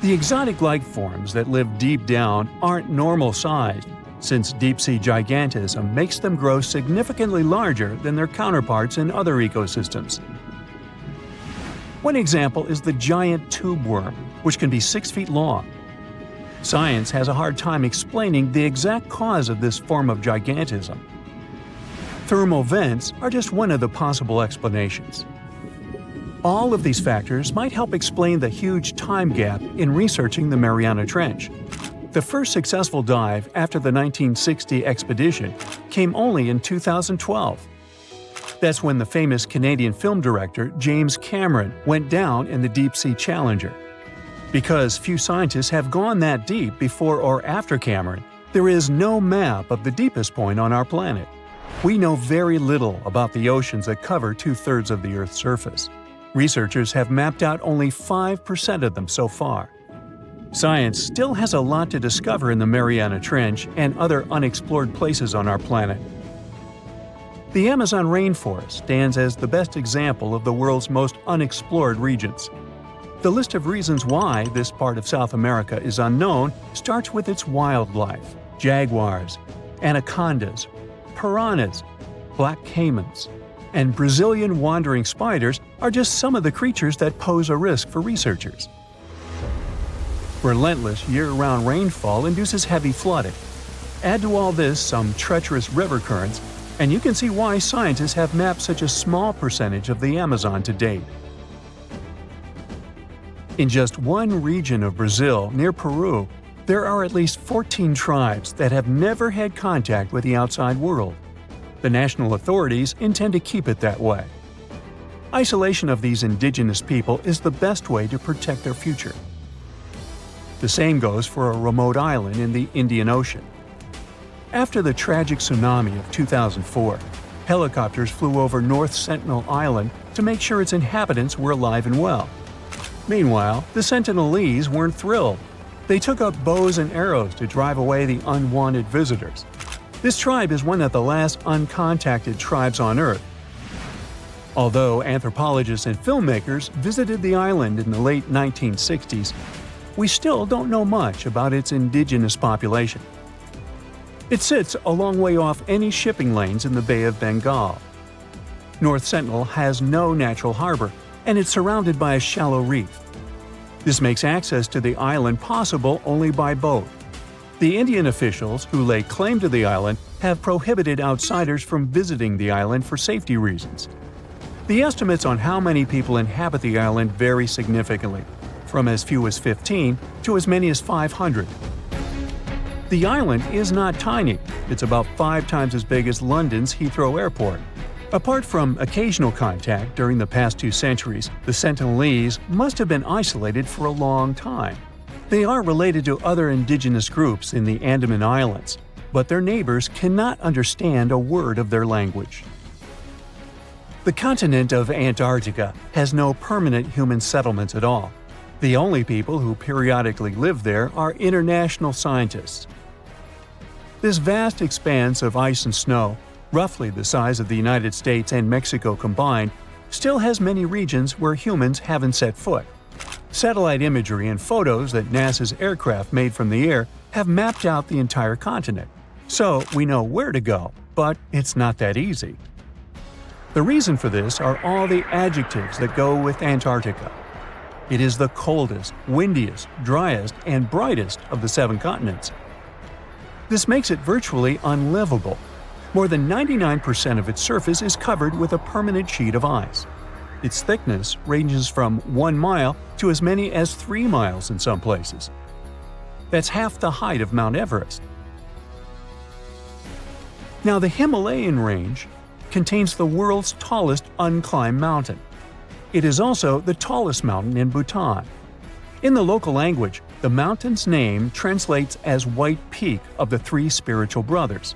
The exotic life forms that live deep down aren't normal-sized, since deep-sea gigantism makes them grow significantly larger than their counterparts in other ecosystems. One example is the giant tube worm, which can be 6 feet long. Science has a hard time explaining the exact cause of this form of gigantism. Thermal vents are just one of the possible explanations. All of these factors might help explain the huge time gap in researching the Mariana Trench. The first successful dive after the 1960 expedition came only in 2012. That's when the famous Canadian film director James Cameron went down in the deep-sea Challenger. Because few scientists have gone that deep before or after Cameron, there is no map of the deepest point on our planet. We know very little about the oceans that cover 2/3 of the Earth's surface. Researchers have mapped out only 5% of them so far. Science still has a lot to discover in the Mariana Trench and other unexplored places on our planet. The Amazon rainforest stands as the best example of the world's most unexplored regions. The list of reasons why this part of South America is unknown starts with its wildlife: jaguars, anacondas, piranhas, black caimans, and Brazilian wandering spiders are just some of the creatures that pose a risk for researchers. Relentless year-round rainfall induces heavy flooding. Add to all this some treacherous river currents, and you can see why scientists have mapped such a small percentage of the Amazon to date. In just one region of Brazil, near Peru, there are at least 14 tribes that have never had contact with the outside world. The national authorities intend to keep it that way. Isolation of these indigenous people is the best way to protect their future. The same goes for a remote island in the Indian Ocean. After the tragic tsunami of 2004, helicopters flew over North Sentinel Island to make sure its inhabitants were alive and well. Meanwhile, the Sentinelese weren't thrilled. They took up bows and arrows to drive away the unwanted visitors. This tribe is one of the last uncontacted tribes on Earth. Although anthropologists and filmmakers visited the island in the late 1960s, we still don't know much about its indigenous population. It sits a long way off any shipping lanes in the Bay of Bengal. North Sentinel has no natural harbor, and it's surrounded by a shallow reef. This makes access to the island possible only by boat. The Indian officials who lay claim to the island have prohibited outsiders from visiting the island for safety reasons. The estimates on how many people inhabit the island vary significantly, from as few as 15 to as many as 500. The island is not tiny. It's about 5 times as big as London's Heathrow Airport. Apart from occasional contact during the past 2 centuries, the Sentinelese must have been isolated for a long time. They are related to other indigenous groups in the Andaman Islands, but their neighbors cannot understand a word of their language. The continent of Antarctica has no permanent human settlements at all. The only people who periodically live there are international scientists. This vast expanse of ice and snow, roughly the size of the United States and Mexico combined, still has many regions where humans haven't set foot. Satellite imagery and photos that NASA's aircraft made from the air have mapped out the entire continent. So we know where to go, but it's not that easy. The reason for this are all the adjectives that go with Antarctica. It is the coldest, windiest, driest, and brightest of the 7 continents. This makes it virtually unlivable. More than 99% of its surface is covered with a permanent sheet of ice. Its thickness ranges from 1 mile to as many as 3 miles in some places. That's half the height of Mount Everest. Now, the Himalayan range contains the world's tallest unclimbed mountain. It is also the tallest mountain in Bhutan. In the local language, the mountain's name translates as White Peak of the 3 spiritual brothers.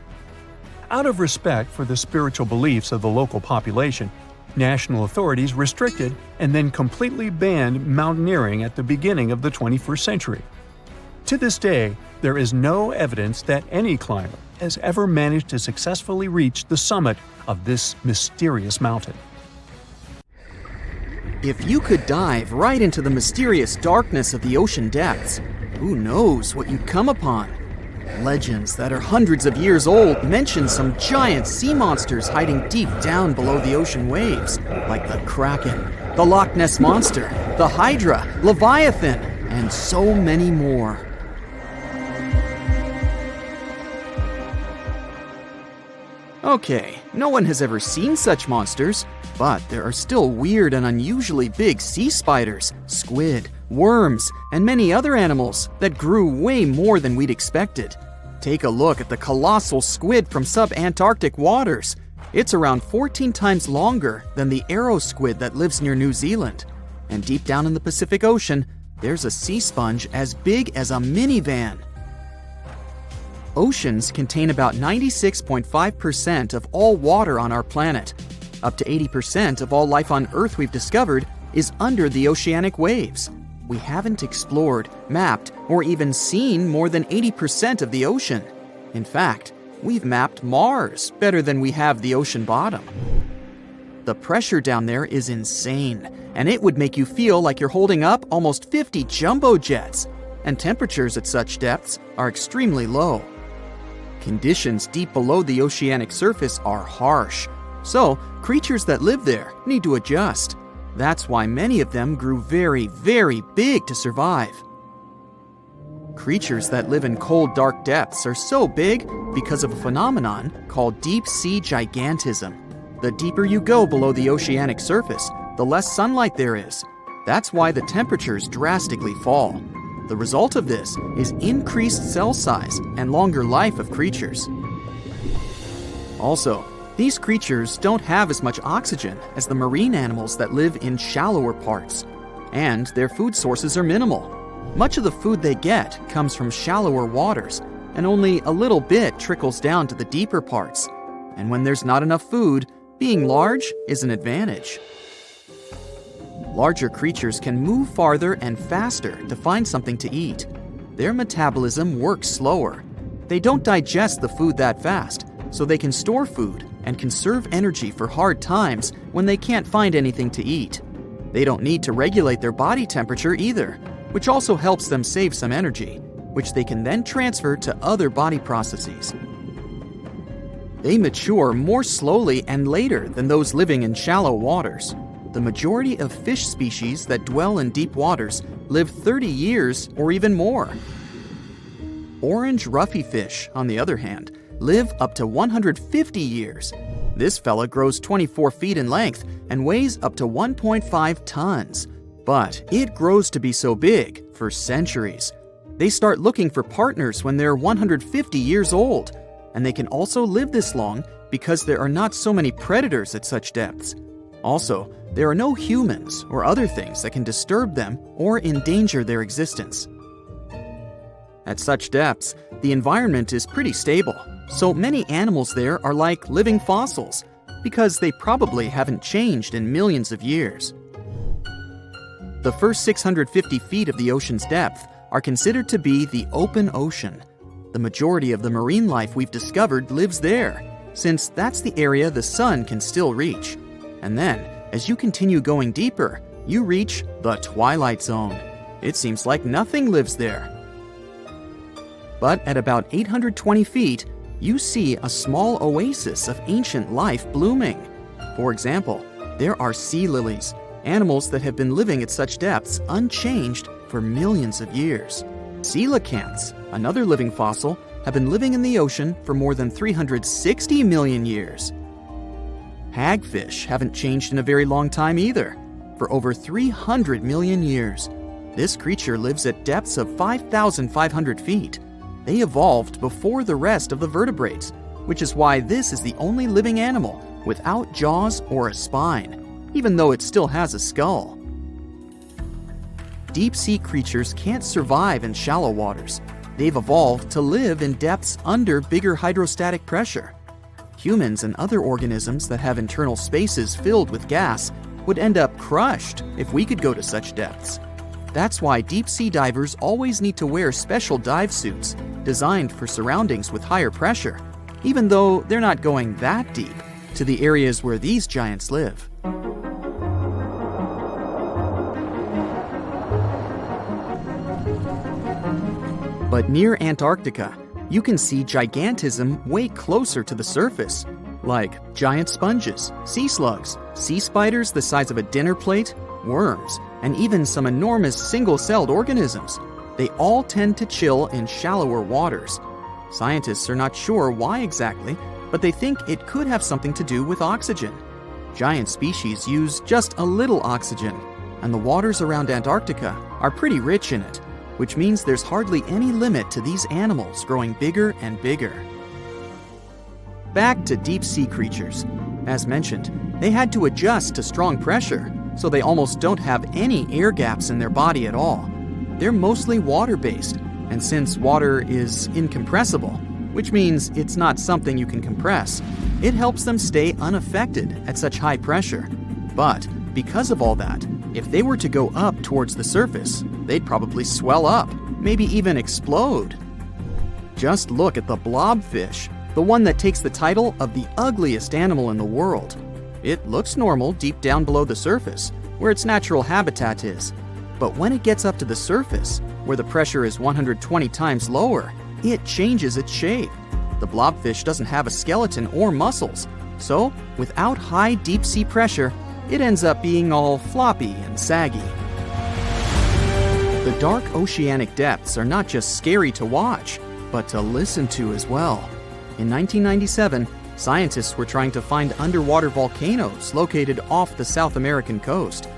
Out of respect for the spiritual beliefs of the local population, national authorities restricted and then completely banned mountaineering at the beginning of the 21st century. To this day, there is no evidence that any climber has ever managed to successfully reach the summit of this mysterious mountain. If you could dive right into the mysterious darkness of the ocean depths, who knows what you'd come upon? Legends that are hundreds of years old mention some giant sea monsters hiding deep down below the ocean waves, like the Kraken, the Loch Ness Monster, the Hydra, Leviathan, and so many more. Okay, no one has ever seen such monsters, but there are still weird and unusually big sea spiders, squid, worms, and many other animals that grew way more than we'd expected. Take a look at the colossal squid from sub-Antarctic waters. It's around 14 times longer than the arrow squid that lives near New Zealand. And deep down in the Pacific Ocean, there's a sea sponge as big as a minivan. Oceans contain about 96.5% of all water on our planet. Up to 80% of all life on Earth we've discovered is under the oceanic waves. we haven't explored, mapped, or even seen more than 80% of the ocean. In fact, we've mapped Mars better than we have the ocean bottom. The pressure down there is insane, and it would make you feel like you're holding up almost 50 jumbo jets, and temperatures at such depths are extremely low. Conditions deep below the oceanic surface are harsh, so creatures that live there need to adjust. That's why many of them grew very, very big to survive. Creatures that live in cold, dark depths are so big because of a phenomenon called deep-sea gigantism. The deeper you go below the oceanic surface, the less sunlight there is. That's why the temperatures drastically fall. The result of this is increased cell size and longer life of creatures. Also, these creatures don't have as much oxygen as the marine animals that live in shallower parts, and their food sources are minimal. Much of the food they get comes from shallower waters, and only a little bit trickles down to the deeper parts. And when there's not enough food, being large is an advantage. Larger creatures can move farther and faster to find something to eat. Their metabolism works slower. They don't digest the food that fast, so they can store food and conserve energy for hard times when they can't find anything to eat. They don't need to regulate their body temperature either, which also helps them save some energy, which they can then transfer to other body processes. They mature more slowly and later than those living in shallow waters. The majority of fish species that dwell in deep waters live 30 years or even more. Orange ruffy fish, on the other hand, live up to 150 years. This fella grows 24 feet in length and weighs up to 1.5 tons. But it grows to be so big for centuries. They start looking for partners when they're 150 years old, and they can also live this long because there are not so many predators at such depths. Also, there are no humans or other things that can disturb them or endanger their existence. At such depths, the environment is pretty stable, so many animals there are like living fossils, because they probably haven't changed in millions of years. The first 650 feet of the ocean's depth are considered to be the open ocean. The majority of the marine life we've discovered lives there, since that's the area the sun can still reach. And then, as you continue going deeper, you reach the twilight zone. It seems like nothing lives there. But at about 820 feet, you see a small oasis of ancient life blooming. For example, there are sea lilies, animals that have been living at such depths unchanged for millions of years. Coelacanths, another living fossil, have been living in the ocean for more than 360 million years. Hagfish haven't changed in a very long time either, for over 300 million years. This creature lives at depths of 5,500 feet. They evolved before the rest of the vertebrates, which is why this is the only living animal without jaws or a spine, even though it still has a skull. Deep-sea creatures can't survive in shallow waters. They've evolved to live in depths under bigger hydrostatic pressure. Humans and other organisms that have internal spaces filled with gas would end up crushed if we could go to such depths. That's why deep-sea divers always need to wear special dive suits designed for surroundings with higher pressure, even though they're not going that deep to the areas where these giants live. But near Antarctica, you can see gigantism way closer to the surface, like giant sponges, sea slugs, sea spiders the size of a dinner plate, worms, and even some enormous single-celled organisms. They all tend to chill in shallower waters. Scientists are not sure why exactly, but they think it could have something to do with oxygen. Giant species use just a little oxygen, and the waters around Antarctica are pretty rich in it, which means there's hardly any limit to these animals growing bigger and bigger. Back to deep-sea creatures. As mentioned, they had to adjust to strong pressure, so they almost don't have any air gaps in their body at all. They're mostly water-based, and since water is incompressible, which means it's not something you can compress, it helps them stay unaffected at such high pressure. But Because of all that, if they were to go up towards the surface, they'd probably swell up, maybe even explode. Just look at the blobfish, the one that takes the title of the ugliest animal in the world. It looks normal deep down below the surface, where its natural habitat is. But when it gets up to the surface, where the pressure is 120 times lower, it changes its shape. The blobfish doesn't have a skeleton or muscles, so without high deep sea pressure, it ends up being all floppy and saggy. The dark oceanic depths are not just scary to watch, but to listen to as well. In 1997, scientists were trying to find underwater volcanoes located off the South American coast.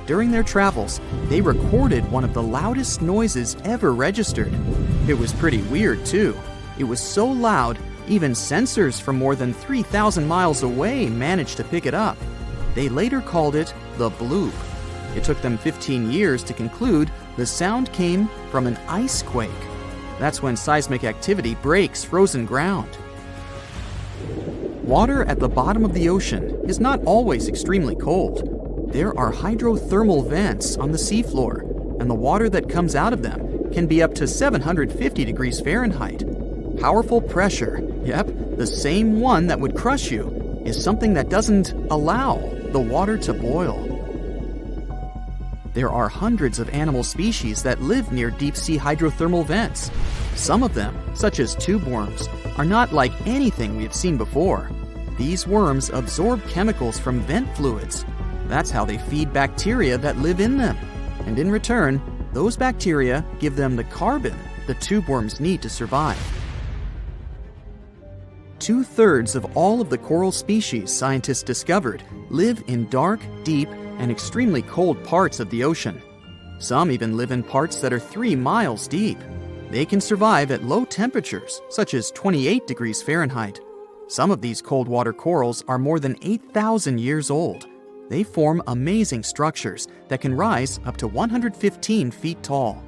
During their travels, they recorded one of the loudest noises ever registered. It was pretty weird, too. It was so loud, even sensors from more than 3,000 miles away managed to pick it up. They later called it the bloop. It took them 15 years to conclude the sound came from an ice quake. That's when seismic activity breaks frozen ground. Water at the bottom of the ocean is not always extremely cold. There are hydrothermal vents on the seafloor, and the water that comes out of them can be up to 750 degrees Fahrenheit. Powerful pressure, yep, the same one that would crush you, is something that doesn't allow the water to boil. There are hundreds of animal species that live near deep-sea hydrothermal vents. Some of them, such as tube worms, are not like anything we have seen before. These worms absorb chemicals from vent fluids. That's how they feed bacteria that live in them. And in return, those bacteria give them the carbon the tube worms need to survive. 2/3 of all of the coral species scientists discovered live in dark, deep, and extremely cold parts of the ocean. Some even live in parts that are 3 miles deep. They can survive at low temperatures, such as 28 degrees Fahrenheit. Some of these cold water corals are more than 8,000 years old. They form amazing structures that can rise up to 115 feet tall.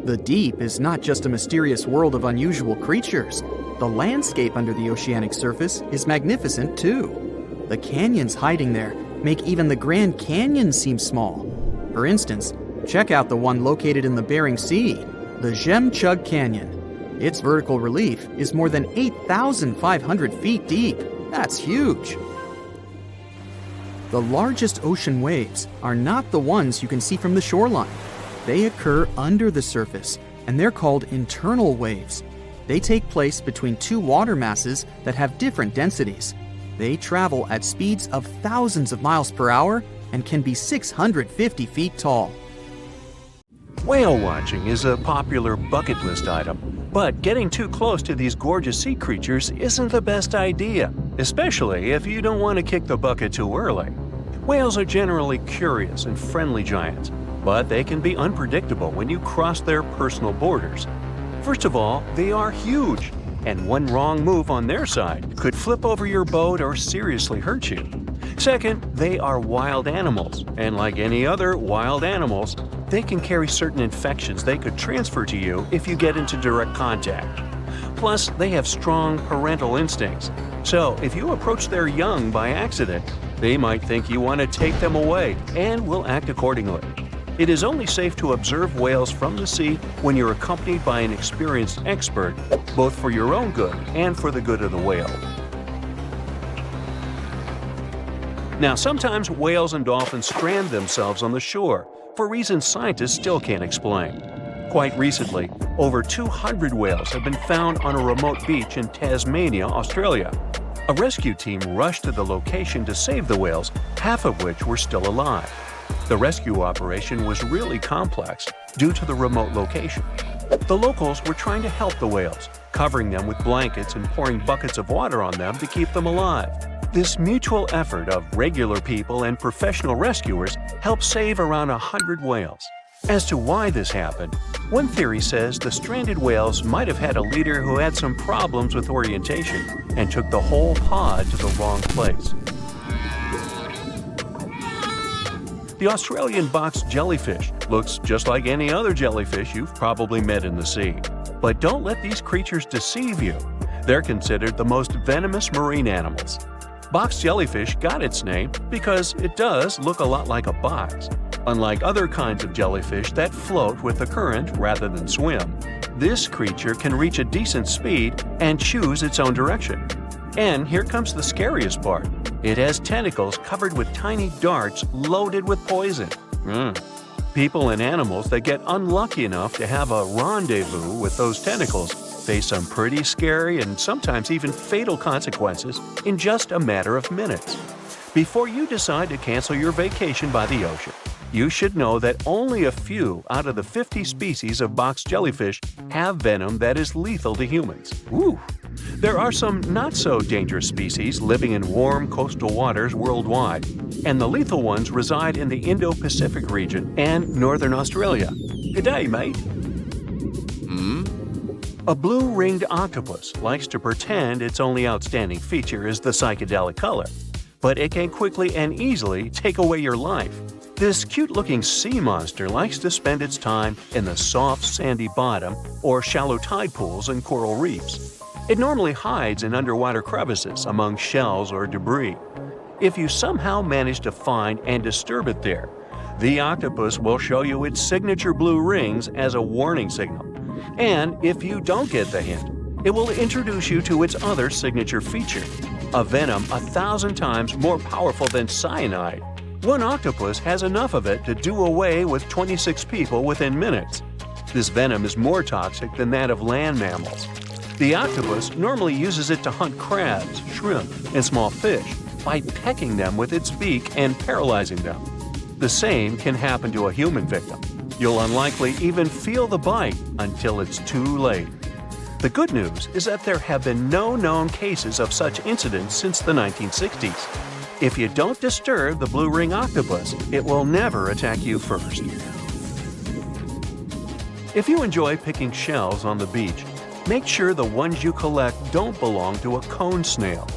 The deep is not just a mysterious world of unusual creatures. The landscape under the oceanic surface is magnificent too. The canyons hiding there make even the Grand Canyon seem small. For instance, check out the one located in the Bering Sea, the Jemchug Canyon. Its vertical relief is more than 8,500 feet deep. That's huge. The largest ocean waves are not the ones you can see from the shoreline. They occur under the surface, and they're called internal waves. They take place between two water masses that have different densities. They travel at speeds of thousands of miles per hour and can be 650 feet tall. Whale watching is a popular bucket list item, but getting too close to these gorgeous sea creatures isn't the best idea, especially if you don't want to kick the bucket too early. Whales are generally curious and friendly giants, but they can be unpredictable when you cross their personal borders. First of all, they are huge, and one wrong move on their side could flip over your boat or seriously hurt you. Second, they are wild animals, and like any other wild animals, they can carry certain infections they could transfer to you if you get into direct contact. Plus, they have strong parental instincts, so if you approach their young by accident, they might think you want to take them away and will act accordingly. It is only safe to observe whales from the sea when you're accompanied by an experienced expert, both for your own good and for the good of the whale. Now, sometimes whales and dolphins strand themselves on the shore for reasons scientists still can't explain. Quite recently, over 200 whales have been found on a remote beach in Tasmania, Australia. A rescue team rushed to the location to save the whales, half of which were still alive. The rescue operation was really complex due to the remote location. The locals were trying to help the whales, covering them with blankets and pouring buckets of water on them to keep them alive. This mutual effort of regular people and professional rescuers helped save around 100 whales. As to why this happened, one theory says the stranded whales might have had a leader who had some problems with orientation and took the whole pod to the wrong place. The Australian box jellyfish looks just like any other jellyfish you've probably met in the sea. But don't let these creatures deceive you. They're considered the most venomous marine animals. Box jellyfish got its name because it does look a lot like a box. Unlike other kinds of jellyfish that float with the current rather than swim, this creature can reach a decent speed and choose its own direction. And here comes the scariest part. It has tentacles covered with tiny darts loaded with poison. People and animals that get unlucky enough to have a rendezvous with those tentacles face some pretty scary and sometimes even fatal consequences in just a matter of minutes. Before you decide to cancel your vacation by the ocean, you should know that only a few out of the 50 species of box jellyfish have venom that is lethal to humans. Ooh. There are some not-so-dangerous species living in warm coastal waters worldwide, and the lethal ones reside in the Indo-Pacific region and northern Australia. Good day, mate. A blue-ringed octopus likes to pretend its only outstanding feature is the psychedelic color, but it can quickly and easily take away your life. This cute-looking sea monster likes to spend its time in the soft, sandy bottom or shallow tide pools and coral reefs. It normally hides in underwater crevices among shells or debris. If you somehow manage to find and disturb it there, the octopus will show you its signature blue rings as a warning signal. And if you don't get the hint, it will introduce you to its other signature feature, a venom 1,000 times more powerful than cyanide. One octopus has enough of it to do away with 26 people within minutes. This venom is more toxic than that of land mammals. The octopus normally uses it to hunt crabs, shrimp, and small fish by pecking them with its beak and paralyzing them. The same can happen to a human victim. You'll unlikely even feel the bite until it's too late. The good news is that there have been no known cases of such incidents since the 1960s. If you don't disturb the blue ring octopus, it will never attack you first. If you enjoy picking shells on the beach, make sure the ones you collect don't belong to a cone snail.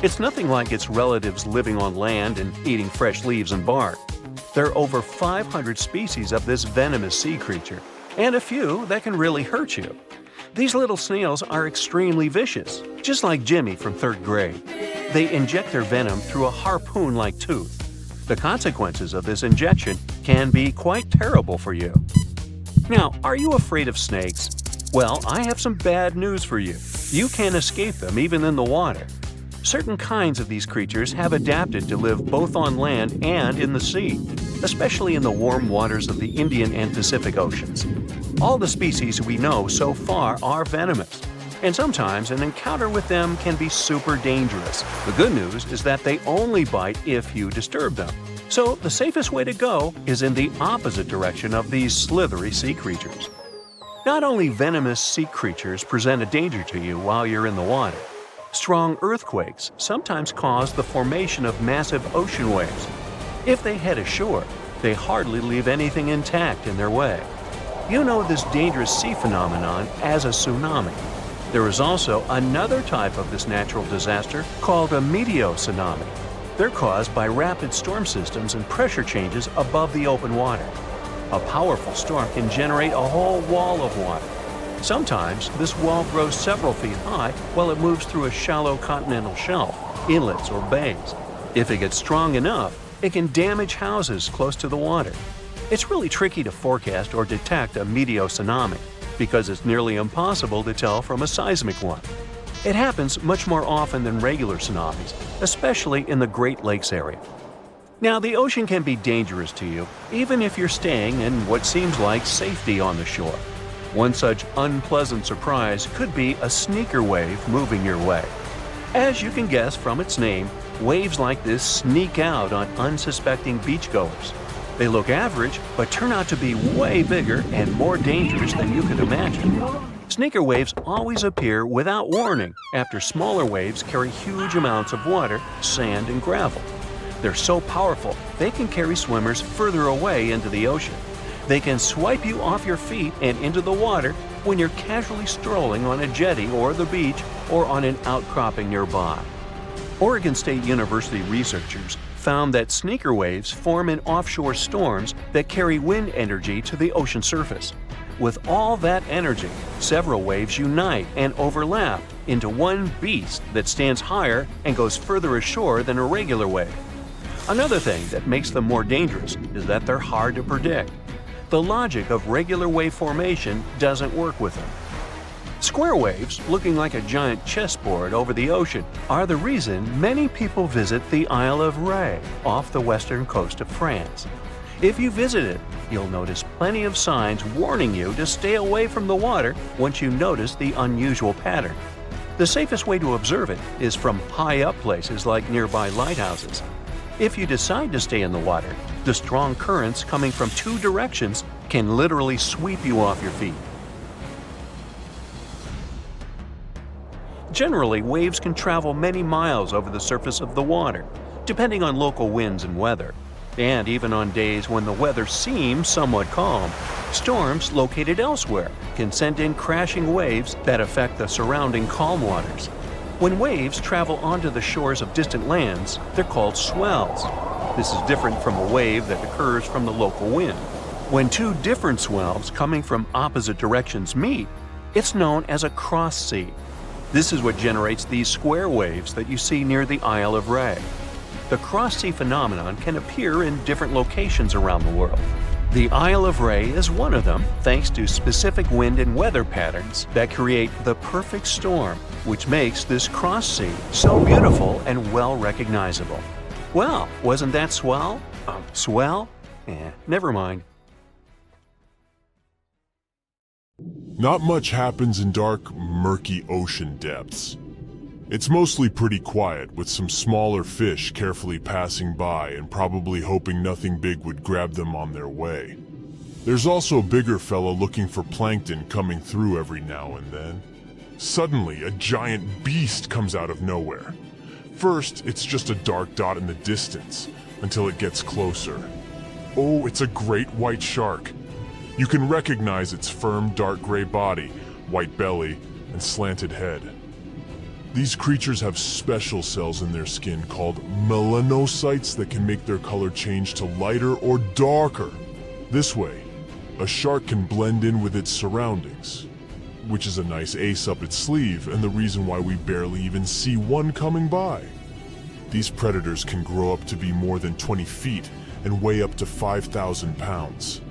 It's nothing like its relatives living on land and eating fresh leaves and bark. There are over 500 species of this venomous sea creature, and a few that can really hurt you. These little snails are extremely vicious, just like Jimmy from 3rd grade. They inject their venom through a harpoon-like tooth. The consequences of this injection can be quite terrible for you. Now, are you afraid of snakes? Well, I have some bad news for you. You can't escape them even in the water. Certain kinds of these creatures have adapted to live both on land and in the sea, especially in the warm waters of the Indian and Pacific Oceans. All the species we know so far are venomous, and sometimes an encounter with them can be super dangerous. The good news is that they only bite if you disturb them. So the safest way to go is in the opposite direction of these slithery sea creatures. Not only venomous sea creatures present a danger to you while you're in the water, strong earthquakes sometimes cause the formation of massive ocean waves. If they head ashore, they hardly leave anything intact in their way. You know this dangerous sea phenomenon as a tsunami. There is also another type of this natural disaster called a meteotsunami. They're caused by rapid storm systems and pressure changes above the open water. A powerful storm can generate a whole wall of water. Sometimes this wall grows several feet high while it moves through a shallow continental shelf, inlets, or bays. If it gets strong enough, it can damage houses close to the water. It's really tricky to forecast or detect a meteotsunami because it's nearly impossible to tell from a seismic one. It happens much more often than regular tsunamis, especially in the Great Lakes area. Now, the ocean can be dangerous to you, even if you're staying in what seems like safety on the shore. One such unpleasant surprise could be a sneaker wave moving your way. As you can guess from its name, waves like this sneak out on unsuspecting beachgoers. They look average, but turn out to be way bigger and more dangerous than you could imagine. Sneaker waves always appear without warning after smaller waves carry huge amounts of water, sand, and gravel. They're so powerful, they can carry swimmers further away into the ocean. They can swipe you off your feet and into the water when you're casually strolling on a jetty or the beach or on an outcropping nearby. Oregon State University researchers found that sneaker waves form in offshore storms that carry wind energy to the ocean surface. With all that energy, several waves unite and overlap into one beast that stands higher and goes further ashore than a regular wave. Another thing that makes them more dangerous is that they're hard to predict. The logic of regular wave formation doesn't work with them. Square waves, looking like a giant chessboard over the ocean, are the reason many people visit the Isle of Ré off the western coast of France. If you visit it, you'll notice plenty of signs warning you to stay away from the water once you notice the unusual pattern. The safest way to observe it is from high up places like nearby lighthouses. If you decide to stay in the water, the strong currents coming from two directions can literally sweep you off your feet. Generally, waves can travel many miles over the surface of the water, depending on local winds and weather. And even on days when the weather seems somewhat calm, storms located elsewhere can send in crashing waves that affect the surrounding calm waters. When waves travel onto the shores of distant lands, they're called swells. This is different from a wave that occurs from the local wind. When two different swells coming from opposite directions meet, it's known as a cross sea. This is what generates these square waves that you see near the Isle of Ré. The cross-sea phenomenon can appear in different locations around the world. The Isle of Ré is one of them, thanks to specific wind and weather patterns that create the perfect storm, which makes this cross-sea so beautiful and well recognizable. Well, wasn't that swell? Swell? Never mind. Not much happens in dark, murky ocean depths. It's mostly pretty quiet, with some smaller fish carefully passing by and probably hoping nothing big would grab them on their way. There's also a bigger fella looking for plankton coming through every now and then. Suddenly, a giant beast comes out of nowhere. First, it's just a dark dot in the distance, until it gets closer. Oh, it's a great white shark. You can recognize its firm, dark gray body, white belly, and slanted head. These creatures have special cells in their skin called melanocytes that can make their color change to lighter or darker. This way, a shark can blend in with its surroundings, which is a nice ace up its sleeve and the reason why we barely even see one coming by. These predators can grow up to be more than 20 feet and weigh up to 5,000 pounds.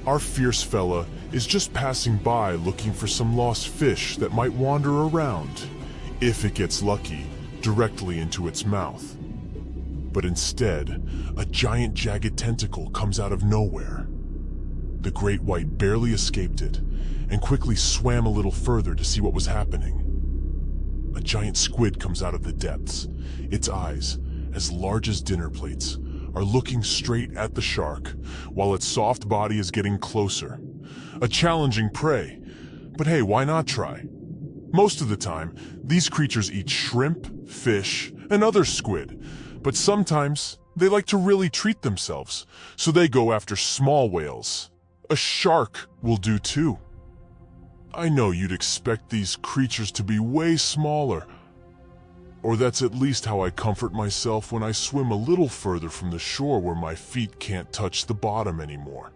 Our fierce fella is just passing by looking for some lost fish that might wander around, if it gets lucky, directly into its mouth. But instead, a giant jagged tentacle comes out of nowhere. The great white barely escaped it, and quickly swam a little further to see what was happening. A giant squid comes out of the depths. Its eyes, as large as dinner plates, are looking straight at the shark, while its soft body is getting closer. A challenging prey, but hey, why not try? Most of the time, these creatures eat shrimp, fish, and other squid, but sometimes they like to really treat themselves, so they go after small whales. A shark will do too. I know you'd expect these creatures to be way smaller, or that's at least how I comfort myself when I swim a little further from the shore where my feet can't touch the bottom anymore.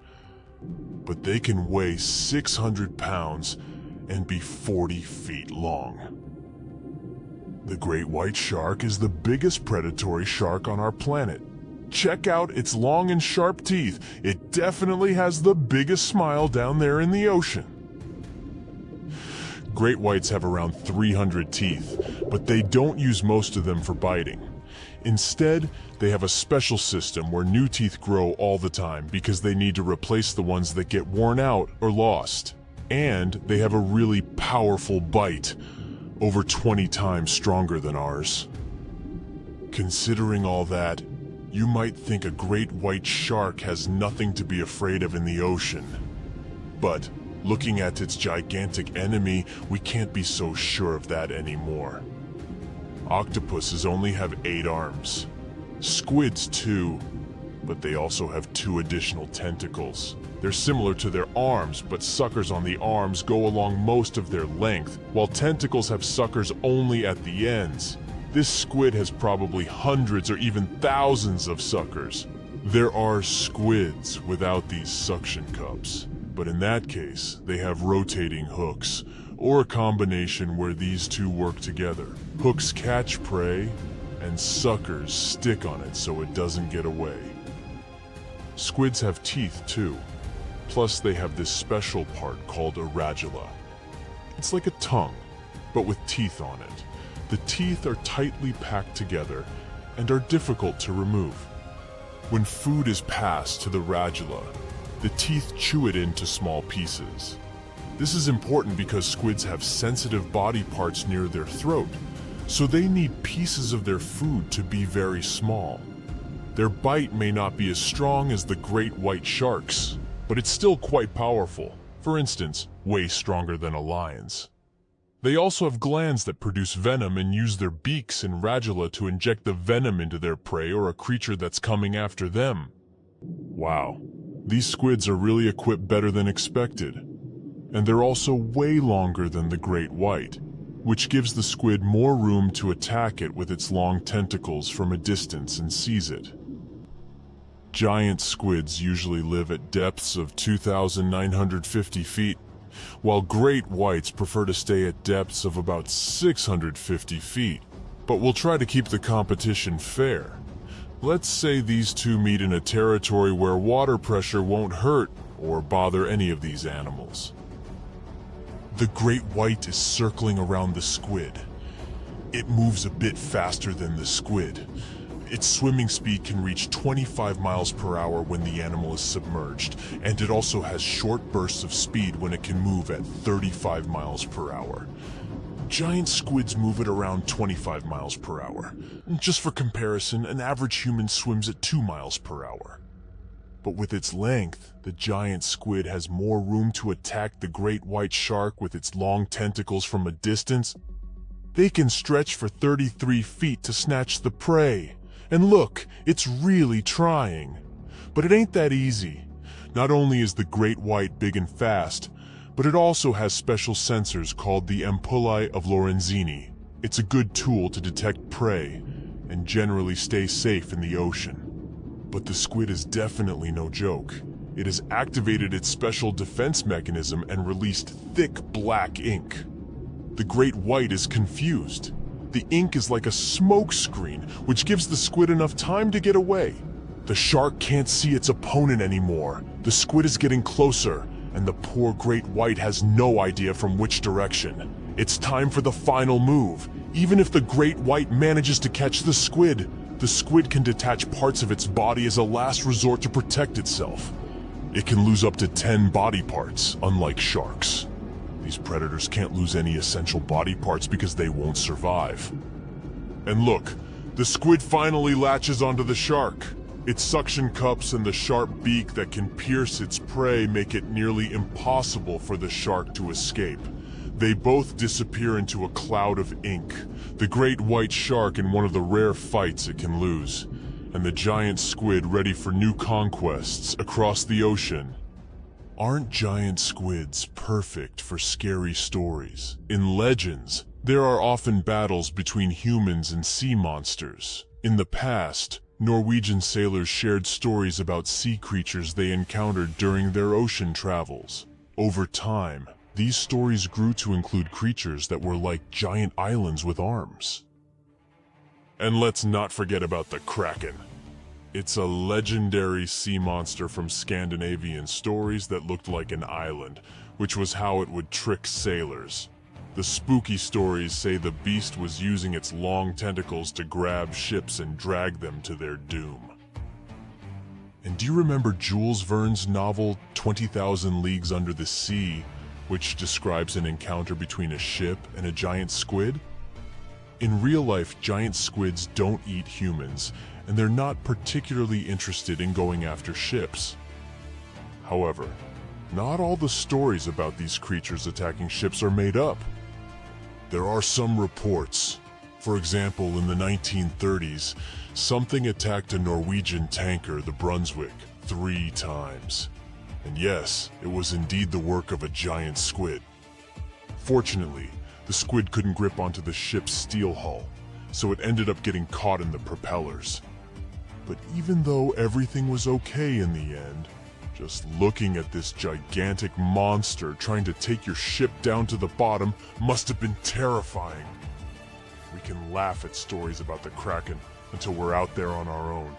But they can weigh 600 pounds and be 40 feet long. The great white shark is the biggest predatory shark on our planet. Check out its long and sharp teeth. It definitely has the biggest smile down there in the ocean. Great whites have around 300 teeth, but they don't use most of them for biting. Instead, they have a special system where new teeth grow all the time because they need to replace the ones that get worn out or lost. And they have a really powerful bite, over 20 times stronger than ours. Considering all that, you might think a great white shark has nothing to be afraid of in the ocean. But looking at its gigantic enemy, we can't be so sure of that anymore. Octopuses only have 8 arms. Squids too, but they also have 2 additional tentacles. They're similar to their arms, but suckers on the arms go along most of their length, while tentacles have suckers only at the ends. This squid has probably hundreds or even thousands of suckers. There are squids without these suction cups. But in that case, they have rotating hooks, or a combination where these two work together. Hooks catch prey, and suckers stick on it so it doesn't get away. Squids have teeth too. Plus they have this special part called a radula. It's like a tongue, but with teeth on it. The teeth are tightly packed together and are difficult to remove. When food is passed to the radula, the teeth chew it into small pieces. This is important because squids have sensitive body parts near their throat, so they need pieces of their food to be very small. Their bite may not be as strong as the great white sharks, but it's still quite powerful. For instance, way stronger than a lion's. They also have glands that produce venom and use their beaks and radula to inject the venom into their prey or a creature that's coming after them. Wow, these squids are really equipped better than expected. And they're also way longer than the great white, which gives the squid more room to attack it with its long tentacles from a distance and seize it. Giant squids usually live at depths of 2,950 feet, while great whites prefer to stay at depths of about 650 feet. But we'll try to keep the competition fair. Let's say these two meet in a territory where water pressure won't hurt or bother any of these animals. The great white is circling around the squid. It moves a bit faster than the squid. Its swimming speed can reach 25 miles per hour when the animal is submerged, and it also has short bursts of speed when it can move at 35 miles per hour. Giant squids move at around 25 miles per hour. Just for comparison, an average human swims at 2 miles per hour. But with its length, the giant squid has more room to attack the great white shark with its long tentacles from a distance. They can stretch for 33 feet to snatch the prey. And look, it's really trying. But it ain't that easy. Not only is the great white big and fast, but it also has special sensors called the ampullae of Lorenzini. It's a good tool to detect prey and generally stay safe in the ocean. But the squid is definitely no joke. It has activated its special defense mechanism and released thick black ink. The great white is confused. The ink is like a smoke screen, which gives the squid enough time to get away. The shark can't see its opponent anymore. The squid is getting closer, and the poor great white has no idea from which direction. It's time for the final move. Even if the great white manages to catch the squid can detach parts of its body as a last resort to protect itself. It can lose up to 10 body parts, unlike sharks. These predators can't lose any essential body parts because they won't survive. And look, the squid finally latches onto the shark. Its suction cups and the sharp beak that can pierce its prey make it nearly impossible for the shark to escape. They both disappear into a cloud of ink, the great white shark in one of the rare fights it can lose, and the giant squid ready for new conquests across the ocean. Aren't giant squids perfect for scary stories? In legends, there are often battles between humans and sea monsters. In the past, Norwegian sailors shared stories about sea creatures they encountered during their ocean travels. Over time, these stories grew to include creatures that were like giant islands with arms. And let's not forget about the Kraken. It's a legendary sea monster from Scandinavian stories that looked like an island, which was how it would trick sailors. The spooky stories say the beast was using its long tentacles to grab ships and drag them to their doom. And do you remember Jules Verne's novel 20,000 Leagues Under the Sea, which describes an encounter between a ship and a giant squid? In real life, giant squids don't eat humans, and they're not particularly interested in going after ships. However, not all the stories about these creatures attacking ships are made up. There are some reports. For example, in the 1930s, something attacked a Norwegian tanker, the Brunswick, 3 times. And yes, it was indeed the work of a giant squid. Fortunately, the squid couldn't grip onto the ship's steel hull, so it ended up getting caught in the propellers. But even though everything was okay in the end, Just looking at this gigantic monster trying to take your ship down to the bottom must have been terrifying. We can laugh at stories about the Kraken until we're out there on our own.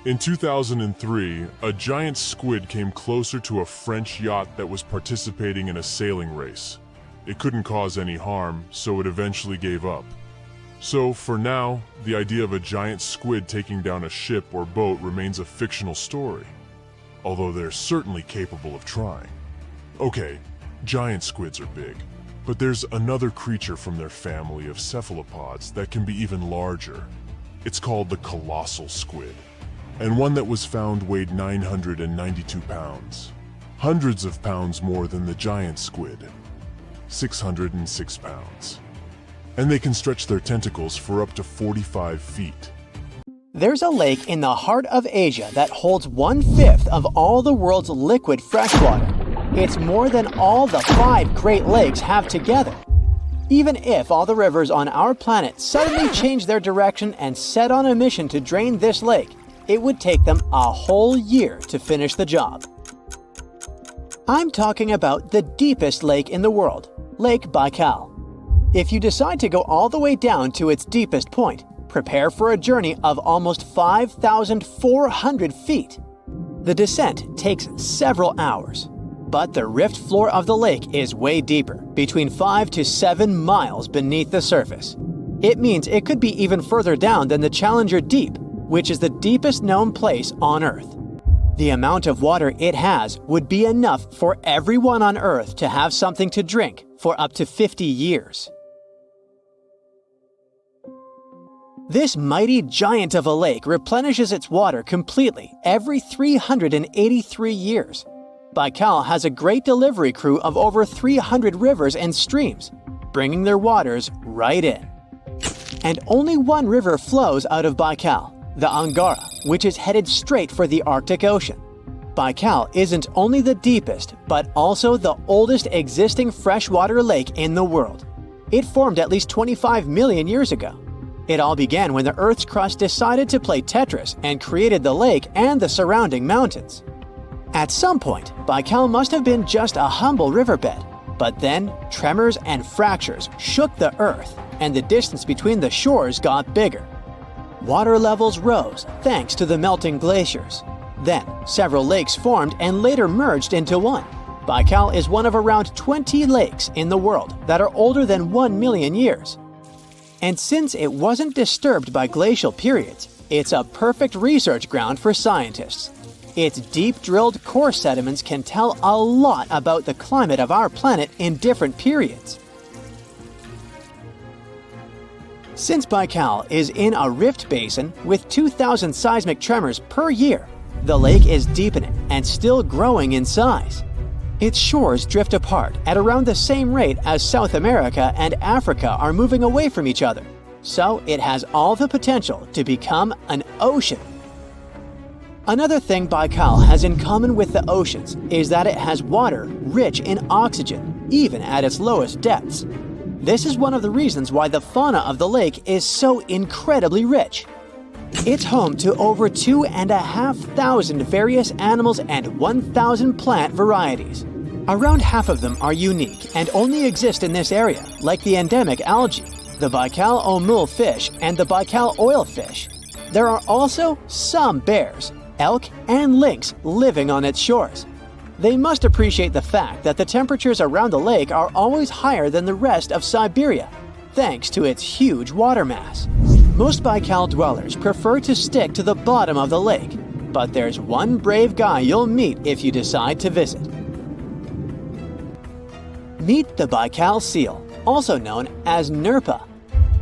In 2003, a giant squid came closer to a French yacht that was participating in a sailing race. It couldn't cause any harm, so it eventually gave up. So, for now, the idea of a giant squid taking down a ship or boat remains a fictional story, although they're certainly capable of trying. Okay, giant squids are big, but there's another creature from their family of cephalopods that can be even larger. It's called the colossal squid, and one that was found weighed 992 pounds, hundreds of pounds more than the giant squid, 606 pounds. And they can stretch their tentacles for up to 45 feet. There's a lake in the heart of Asia that holds 1/5 of all the world's liquid freshwater. It's more than all the 5 Great Lakes have together. Even if all the rivers on our planet suddenly change their direction and set on a mission to drain this lake, it would take them a whole year to finish the job. I'm talking about the deepest lake in the world, Lake Baikal. If you decide to go all the way down to its deepest point, prepare for a journey of almost 5,400 feet. The descent takes several hours, but the rift floor of the lake is way deeper, between 5 to 7 miles beneath the surface. It means it could be even further down than the Challenger Deep, which is the deepest known place on Earth. The amount of water it has would be enough for everyone on Earth to have something to drink for up to 50 years. This mighty giant of a lake replenishes its water completely every 383 years. Baikal has a great delivery crew of over 300 rivers and streams, bringing their waters right in. And only one river flows out of Baikal, the Angara, which is headed straight for the Arctic Ocean. Baikal isn't only the deepest, but also the oldest existing freshwater lake in the world. It formed at least 25 million years ago. It all began when the Earth's crust decided to play Tetris and created the lake and the surrounding mountains. At some point, Baikal must have been just a humble riverbed, but then tremors and fractures shook the Earth, and the distance between the shores got bigger. Water levels rose thanks to the melting glaciers. Then, several lakes formed and later merged into one. Baikal is one of around 20 lakes in the world that are older than 1 million years. And since it wasn't disturbed by glacial periods, it's a perfect research ground for scientists. Its deep-drilled core sediments can tell a lot about the climate of our planet in different periods. Since Baikal is in a rift basin with 2,000 seismic tremors per year, the lake is deepening and still growing in size. Its shores drift apart at around the same rate as South America and Africa are moving away from each other, so it has all the potential to become an ocean. Another thing Baikal has in common with the oceans is that it has water rich in oxygen, even at its lowest depths. This is one of the reasons why the fauna of the lake is so incredibly rich. It's home to over 2,500 various animals and 1,000 plant varieties. Around half of them are unique and only exist in this area, like the endemic algae, the Baikal omul fish, and the Baikal oilfish. There are also some bears, elk, and lynx living on its shores. They must appreciate the fact that the temperatures around the lake are always higher than the rest of Siberia, thanks to its huge water mass. Most Baikal dwellers prefer to stick to the bottom of the lake, but there's one brave guy you'll meet if you decide to visit. Meet the Baikal seal, also known as Nerpa.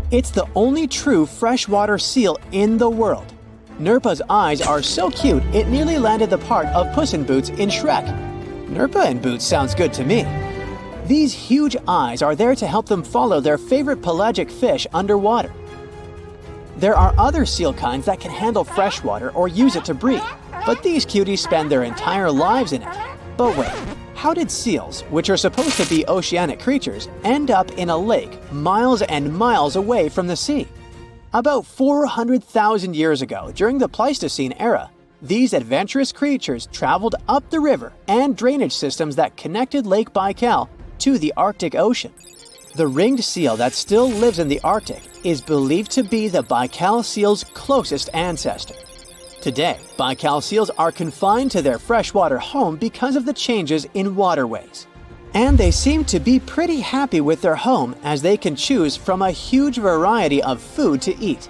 It's the only true freshwater seal in the world. Nerpa's eyes are so cute it nearly landed the part of Puss in Boots in Shrek. Nerpa in Boots sounds good to me. These huge eyes are there to help them follow their favorite pelagic fish underwater. There are other seal kinds that can handle freshwater or use it to breathe, but these cuties spend their entire lives in it. But wait, how did seals, which are supposed to be oceanic creatures, end up in a lake miles and miles away from the sea? About 400,000 years ago, during the Pleistocene era, These adventurous creatures traveled up the river and drainage systems that connected Lake Baikal to the Arctic Ocean. The ringed seal that still lives in the Arctic is believed to be the Baikal seal's closest ancestor. Today, Baikal seals are confined to their freshwater home because of the changes in waterways. And they seem to be pretty happy with their home as they can choose from a huge variety of food to eat.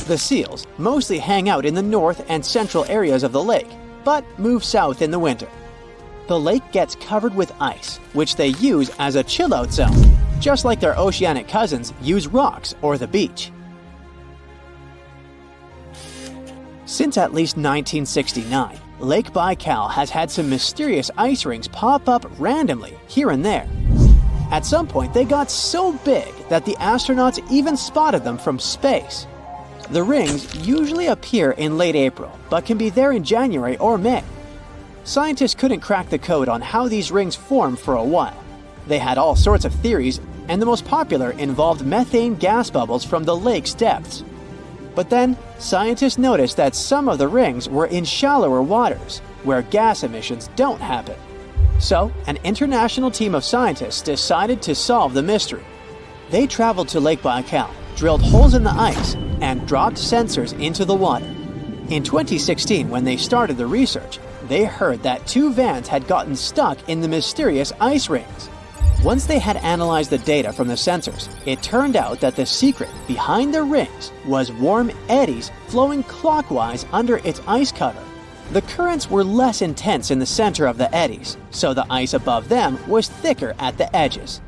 The seals mostly hang out in the north and central areas of the lake, but move south in the winter. The lake gets covered with ice, which they use as a chill-out zone, just like their oceanic cousins use rocks or the beach. Since at least 1969, Lake Baikal has had some mysterious ice rings pop up randomly here and there. At some point, they got so big that the astronauts even spotted them from space. The rings usually appear in late April, but can be there in January or May. Scientists couldn't crack the code on how these rings form for a while. They had all sorts of theories, and the most popular involved methane gas bubbles from the lake's depths. But then, scientists noticed that some of the rings were in shallower waters, where gas emissions don't happen. So, an international team of scientists decided to solve the mystery. They traveled to Lake Baikal, drilled holes in the ice, and dropped sensors into the water. In 2016, when they started the research, they heard that 2 vans had gotten stuck in the mysterious ice rings. Once they had analyzed the data from the sensors, it turned out that the secret behind the rings was warm eddies flowing clockwise under its ice cover. The currents were less intense in the center of the eddies, so the ice above them was thicker at the edges.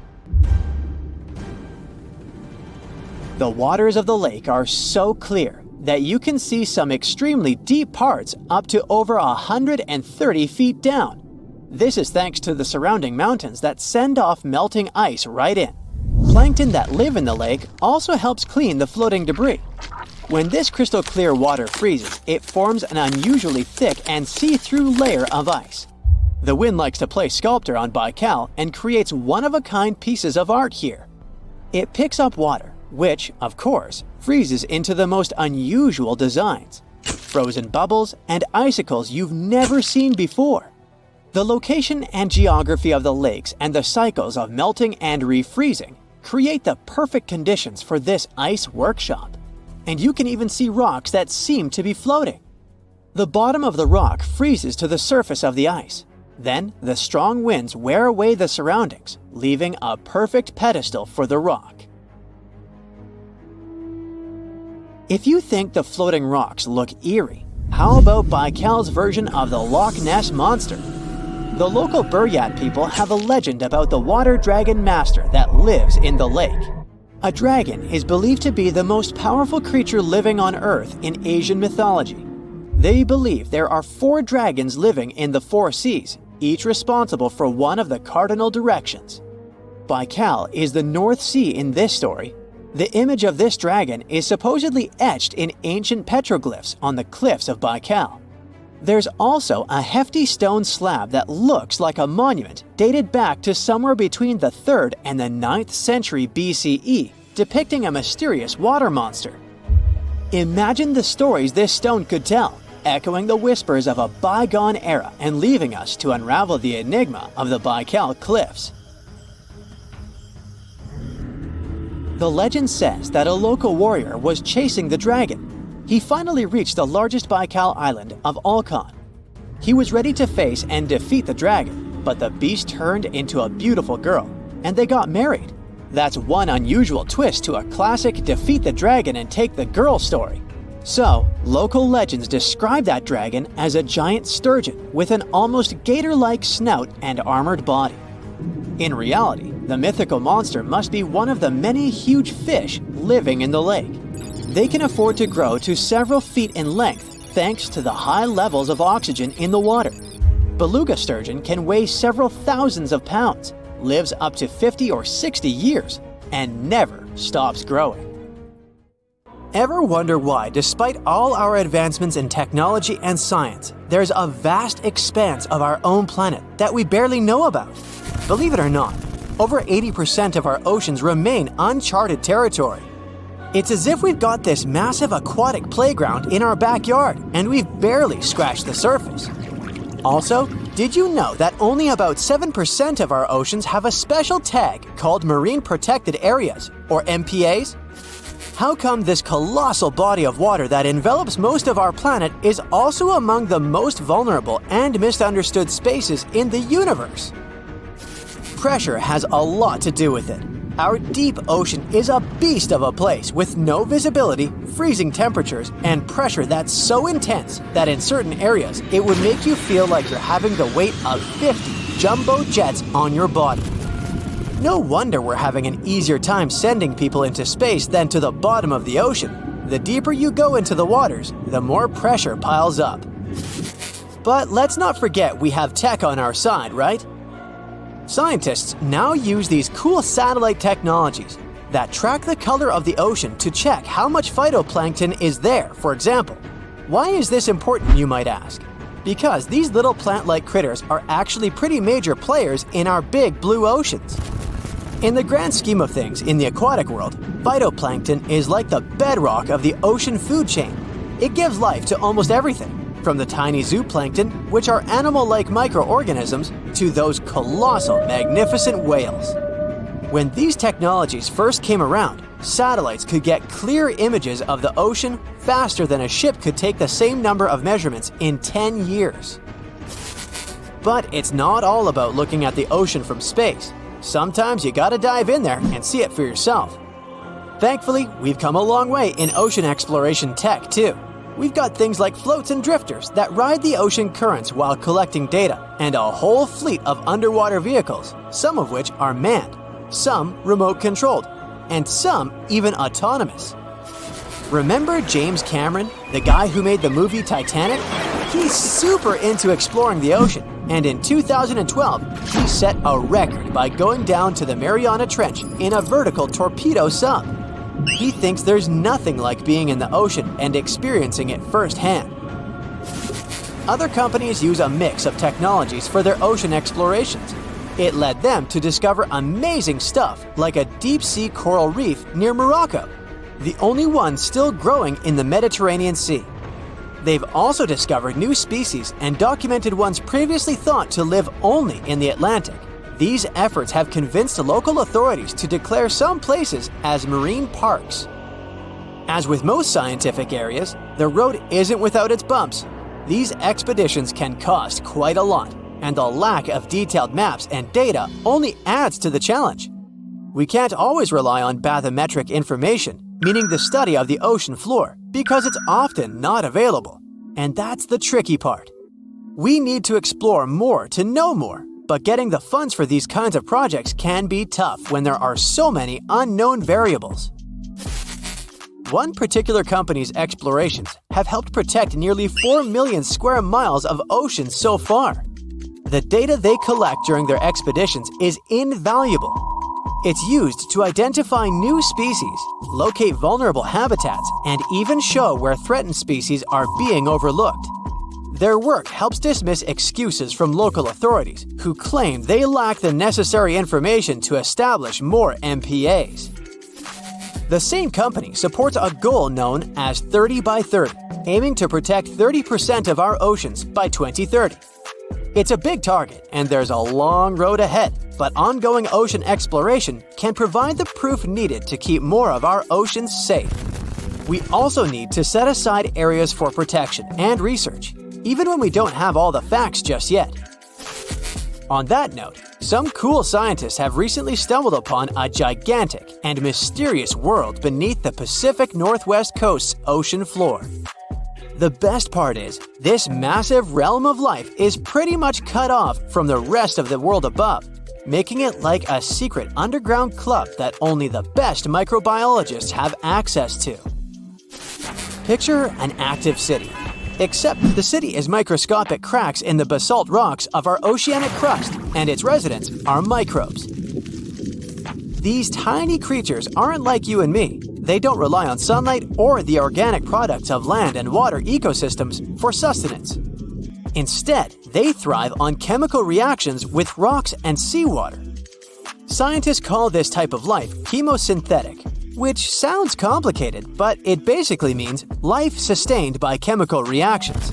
The waters of the lake are so clear that you can see some extremely deep parts up to over 130 feet down. This is thanks to the surrounding mountains that send off melting ice right in. Plankton that live in the lake also helps clean the floating debris. When this crystal clear water freezes, it forms an unusually thick and see-through layer of ice. The wind likes to play sculptor on Baikal and creates one-of-a-kind pieces of art here. It picks up water, which, of course, freezes into the most unusual designs. Frozen bubbles and icicles you've never seen before. The location and geography of the lakes and the cycles of melting and refreezing create the perfect conditions for this ice workshop. And you can even see rocks that seem to be floating. The bottom of the rock freezes to the surface of the ice. Then, the strong winds wear away the surroundings, leaving a perfect pedestal for the rock. If you think the floating rocks look eerie, how about Baikal's version of the Loch Ness Monster? The local Buryat people have a legend about the water dragon master that lives in the lake. A dragon is believed to be the most powerful creature living on Earth in Asian mythology. They believe there are 4 dragons living in the 4 seas, each responsible for one of the cardinal directions. Baikal is the North Sea in this story. The image of this dragon is supposedly etched in ancient petroglyphs on the cliffs of Baikal. There's also a hefty stone slab that looks like a monument dated back to somewhere between the 3rd and the 9th century BCE, depicting a mysterious water monster. Imagine the stories this stone could tell, echoing the whispers of a bygone era and leaving us to unravel the enigma of the Baikal cliffs. The legend says that a local warrior was chasing the dragon. He finally reached the largest Baikal island of Alkan. He was ready to face and defeat the dragon, but the beast turned into a beautiful girl, and they got married. That's one unusual twist to a classic defeat the dragon and take the girl story. So, local legends describe that dragon as a giant sturgeon with an almost gator-like snout and armored body. In reality, the mythical monster must be one of the many huge fish living in the lake. They can afford to grow to several feet in length thanks to the high levels of oxygen in the water. Beluga sturgeon can weigh several thousands of pounds, lives up to 50 or 60 years, and never stops growing. Ever wonder why, despite all our advancements in technology and science, there's a vast expanse of our own planet that we barely know about? Believe it or not, over 80% of our oceans remain uncharted territory. It's as if we've got this massive aquatic playground in our backyard, and we've barely scratched the surface. Also, did you know that only about 7% of our oceans have a special tag called Marine Protected Areas, or MPAs? How come this colossal body of water that envelops most of our planet is also among the most vulnerable and misunderstood spaces in the universe? Pressure has a lot to do with it. Our deep ocean is a beast of a place with no visibility, freezing temperatures, and pressure that's so intense that in certain areas it would make you feel like you're having the weight of 50 jumbo jets on your body. No wonder we're having an easier time sending people into space than to the bottom of the ocean. The deeper you go into the waters, the more pressure piles up. But let's not forget we have tech on our side, right? Scientists now use these cool satellite technologies that track the color of the ocean to check how much phytoplankton is there, for example. Why is this important, you might ask? Because these little plant-like critters are actually pretty major players in our big blue oceans. In the grand scheme of things in the aquatic world, phytoplankton is like the bedrock of the ocean food chain. It gives life to almost everything, from the tiny zooplankton, which are animal-like microorganisms, to those colossal, magnificent whales. When these technologies first came around, satellites could get clear images of the ocean faster than a ship could take the same number of measurements in 10 years. But it's not all about looking at the ocean from space. Sometimes you gotta dive in there and see it for yourself. Thankfully, we've come a long way in ocean exploration tech, too. We've got things like floats and drifters that ride the ocean currents while collecting data, and a whole fleet of underwater vehicles, some of which are manned, some remote-controlled, and some even autonomous. Remember James Cameron, the guy who made the movie Titanic? He's super into exploring the ocean, and in 2012, he set a record by going down to the Mariana Trench in a vertical torpedo sub. He thinks there's nothing like being in the ocean and experiencing it firsthand. Other companies use a mix of technologies for their ocean explorations. It led them to discover amazing stuff like a deep-sea coral reef near Morocco, the only one still growing in the Mediterranean Sea. They've also discovered new species and documented ones previously thought to live only in the Atlantic. These efforts have convinced local authorities to declare some places as marine parks. As with most scientific areas, the road isn't without its bumps. These expeditions can cost quite a lot, and the lack of detailed maps and data only adds to the challenge. We can't always rely on bathymetric information, meaning the study of the ocean floor, because it's often not available. And that's the tricky part. We need to explore more to know more. But getting the funds for these kinds of projects can be tough when there are so many unknown variables. One particular company's explorations have helped protect nearly 4 million square miles of ocean so far. The data they collect during their expeditions is invaluable. It's used to identify new species, locate vulnerable habitats, and even show where threatened species are being overlooked. Their work helps dismiss excuses from local authorities who claim they lack the necessary information to establish more MPAs. The same company supports a goal known as 30 by 30, aiming to protect 30% of our oceans by 2030. It's a big target, and there's a long road ahead, but ongoing ocean exploration can provide the proof needed to keep more of our oceans safe. We also need to set aside areas for protection and research, even when we don't have all the facts just yet. On that note, some cool scientists have recently stumbled upon a gigantic and mysterious world beneath the Pacific Northwest coast's ocean floor. The best part is, this massive realm of life is pretty much cut off from the rest of the world above, making it like a secret underground club that only the best microbiologists have access to. Picture an active city. Except the city is microscopic cracks in the basalt rocks of our oceanic crust, and its residents are microbes. These tiny creatures aren't like you and me. They don't rely on sunlight or the organic products of land and water ecosystems for sustenance. Instead, they thrive on chemical reactions with rocks and seawater. Scientists call this type of life chemosynthetic. which sounds complicated, but it basically means life sustained by chemical reactions.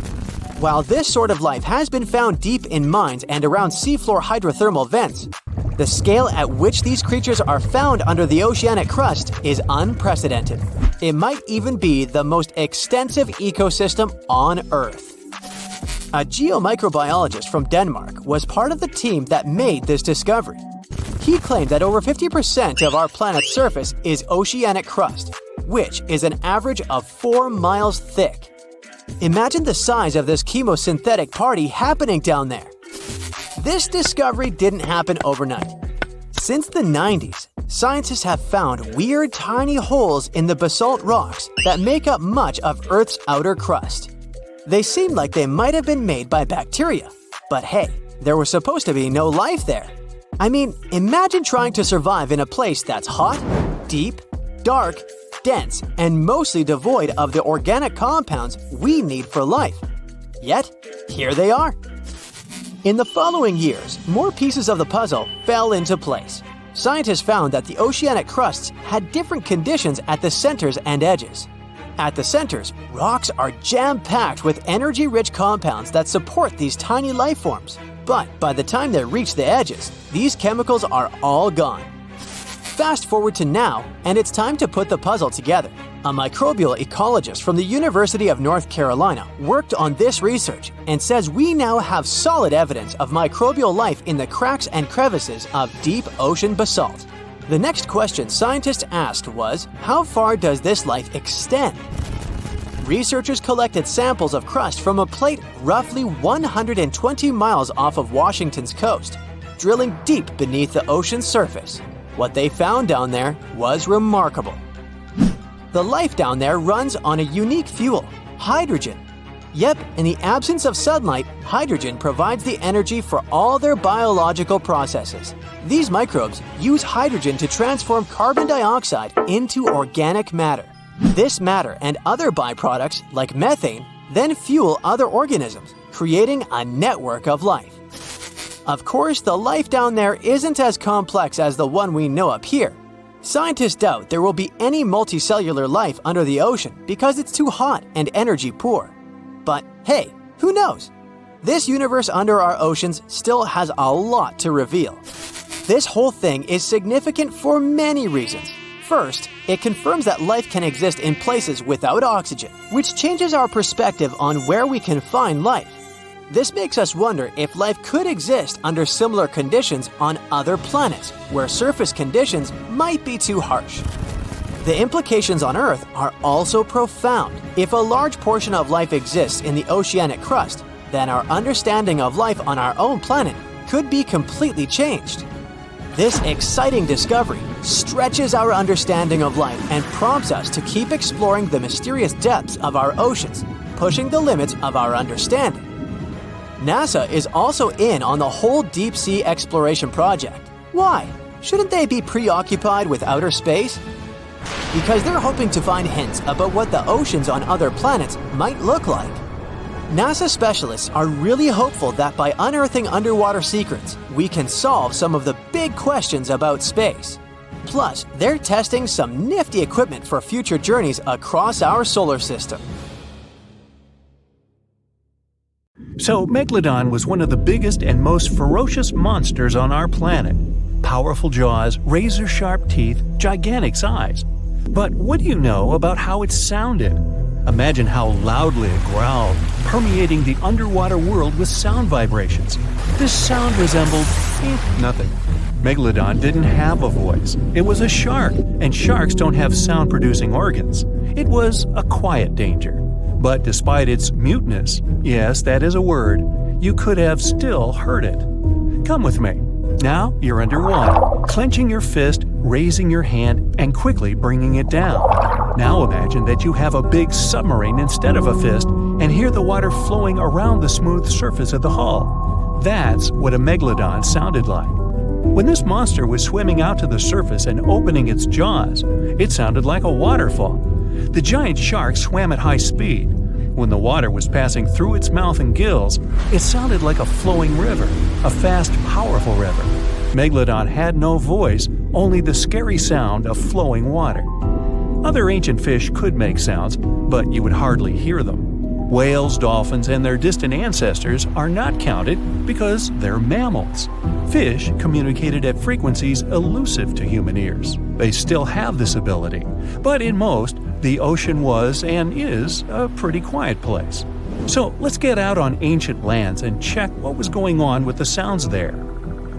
While this sort of life has been found deep in mines and around seafloor hydrothermal vents, the scale at which these creatures are found under the oceanic crust is unprecedented. It might even be the most extensive ecosystem on Earth. A geomicrobiologist from Denmark was part of the team that made this discovery. He claimed that over 50% of our planet's surface is oceanic crust, which is an average of 4 miles thick. Imagine the size of this chemosynthetic party happening down there. This discovery didn't happen overnight. Since the 90s, scientists have found weird tiny holes in the basalt rocks that make up much of Earth's outer crust. They seem like they might have been made by bacteria, but hey, there was supposed to be no life there. I mean, imagine trying to survive in a place that's hot, deep, dark, dense, and mostly devoid of the organic compounds we need for life. Yet, here they are. In the following years, more pieces of the puzzle fell into place. Scientists found that the oceanic crusts had different conditions at the centers and edges. At the centers, rocks are jam-packed with energy-rich compounds that support these tiny life forms. But by the time they reach the edges, these chemicals are all gone. Fast forward to now, and it's time to put the puzzle together. A microbial ecologist from the University of North Carolina worked on this research and says we now have solid evidence of microbial life in the cracks and crevices of deep ocean basalt. The next question scientists asked was, how far does this life extend? Researchers collected samples of crust from a plate roughly 120 miles off of Washington's coast, drilling deep beneath the ocean's surface. What they found down there was remarkable. The life down there runs on a unique fuel, hydrogen. Yep, in the absence of sunlight, hydrogen provides the energy for all their biological processes. These microbes use hydrogen to transform carbon dioxide into organic matter. This matter and other byproducts, like methane, then fuel other organisms, creating a network of life. Of course, the life down there isn't as complex as the one we know up here. Scientists doubt there will be any multicellular life under the ocean because it's too hot and energy poor. But hey, who knows? This universe under our oceans still has a lot to reveal. This whole thing is significant for many reasons. First, it confirms that life can exist in places without oxygen, which changes our perspective on where we can find life. This makes us wonder if life could exist under similar conditions on other planets, where surface conditions might be too harsh. The implications on Earth are also profound. If a large portion of life exists in the oceanic crust, then our understanding of life on our own planet could be completely changed. This exciting discovery stretches our understanding of life and prompts us to keep exploring the mysterious depths of our oceans, pushing the limits of our understanding. NASA is also in on the whole deep sea exploration project. Why? Shouldn't they be preoccupied with outer space? Because they're hoping to find hints about what the oceans on other planets might look like. NASA specialists are really hopeful that by unearthing underwater secrets, we can solve some of the big questions about space. Plus, they're testing some nifty equipment for future journeys across our solar system. So, Megalodon was one of the biggest and most ferocious monsters on our planet. Powerful jaws, razor-sharp teeth, gigantic size. But what do you know about how it sounded? Imagine how loudly it growled, permeating the underwater world with sound vibrations. This sound resembled nothing. Megalodon didn't have a voice. It was a shark, and sharks don't have sound-producing organs. It was a quiet danger. But despite its muteness, yes, that is a word, you could have still heard it. Come with me. Now you're underwater, clenching your fist, raising your hand, and quickly bringing it down. Now imagine that you have a big submarine instead of a fist and hear the water flowing around the smooth surface of the hull. That's what a megalodon sounded like. When this monster was swimming out to the surface and opening its jaws, it sounded like a waterfall. The giant shark swam at high speed. When the water was passing through its mouth and gills, it sounded like a flowing river, a fast, powerful river. Megalodon had no voice, only the scary sound of flowing water. Other ancient fish could make sounds, but you would hardly hear them. Whales, dolphins, and their distant ancestors are not counted because they're mammals. Fish communicated at frequencies elusive to human ears. They still have this ability, but in most, the ocean was and is a pretty quiet place. So let's get out on ancient lands and check what was going on with the sounds there.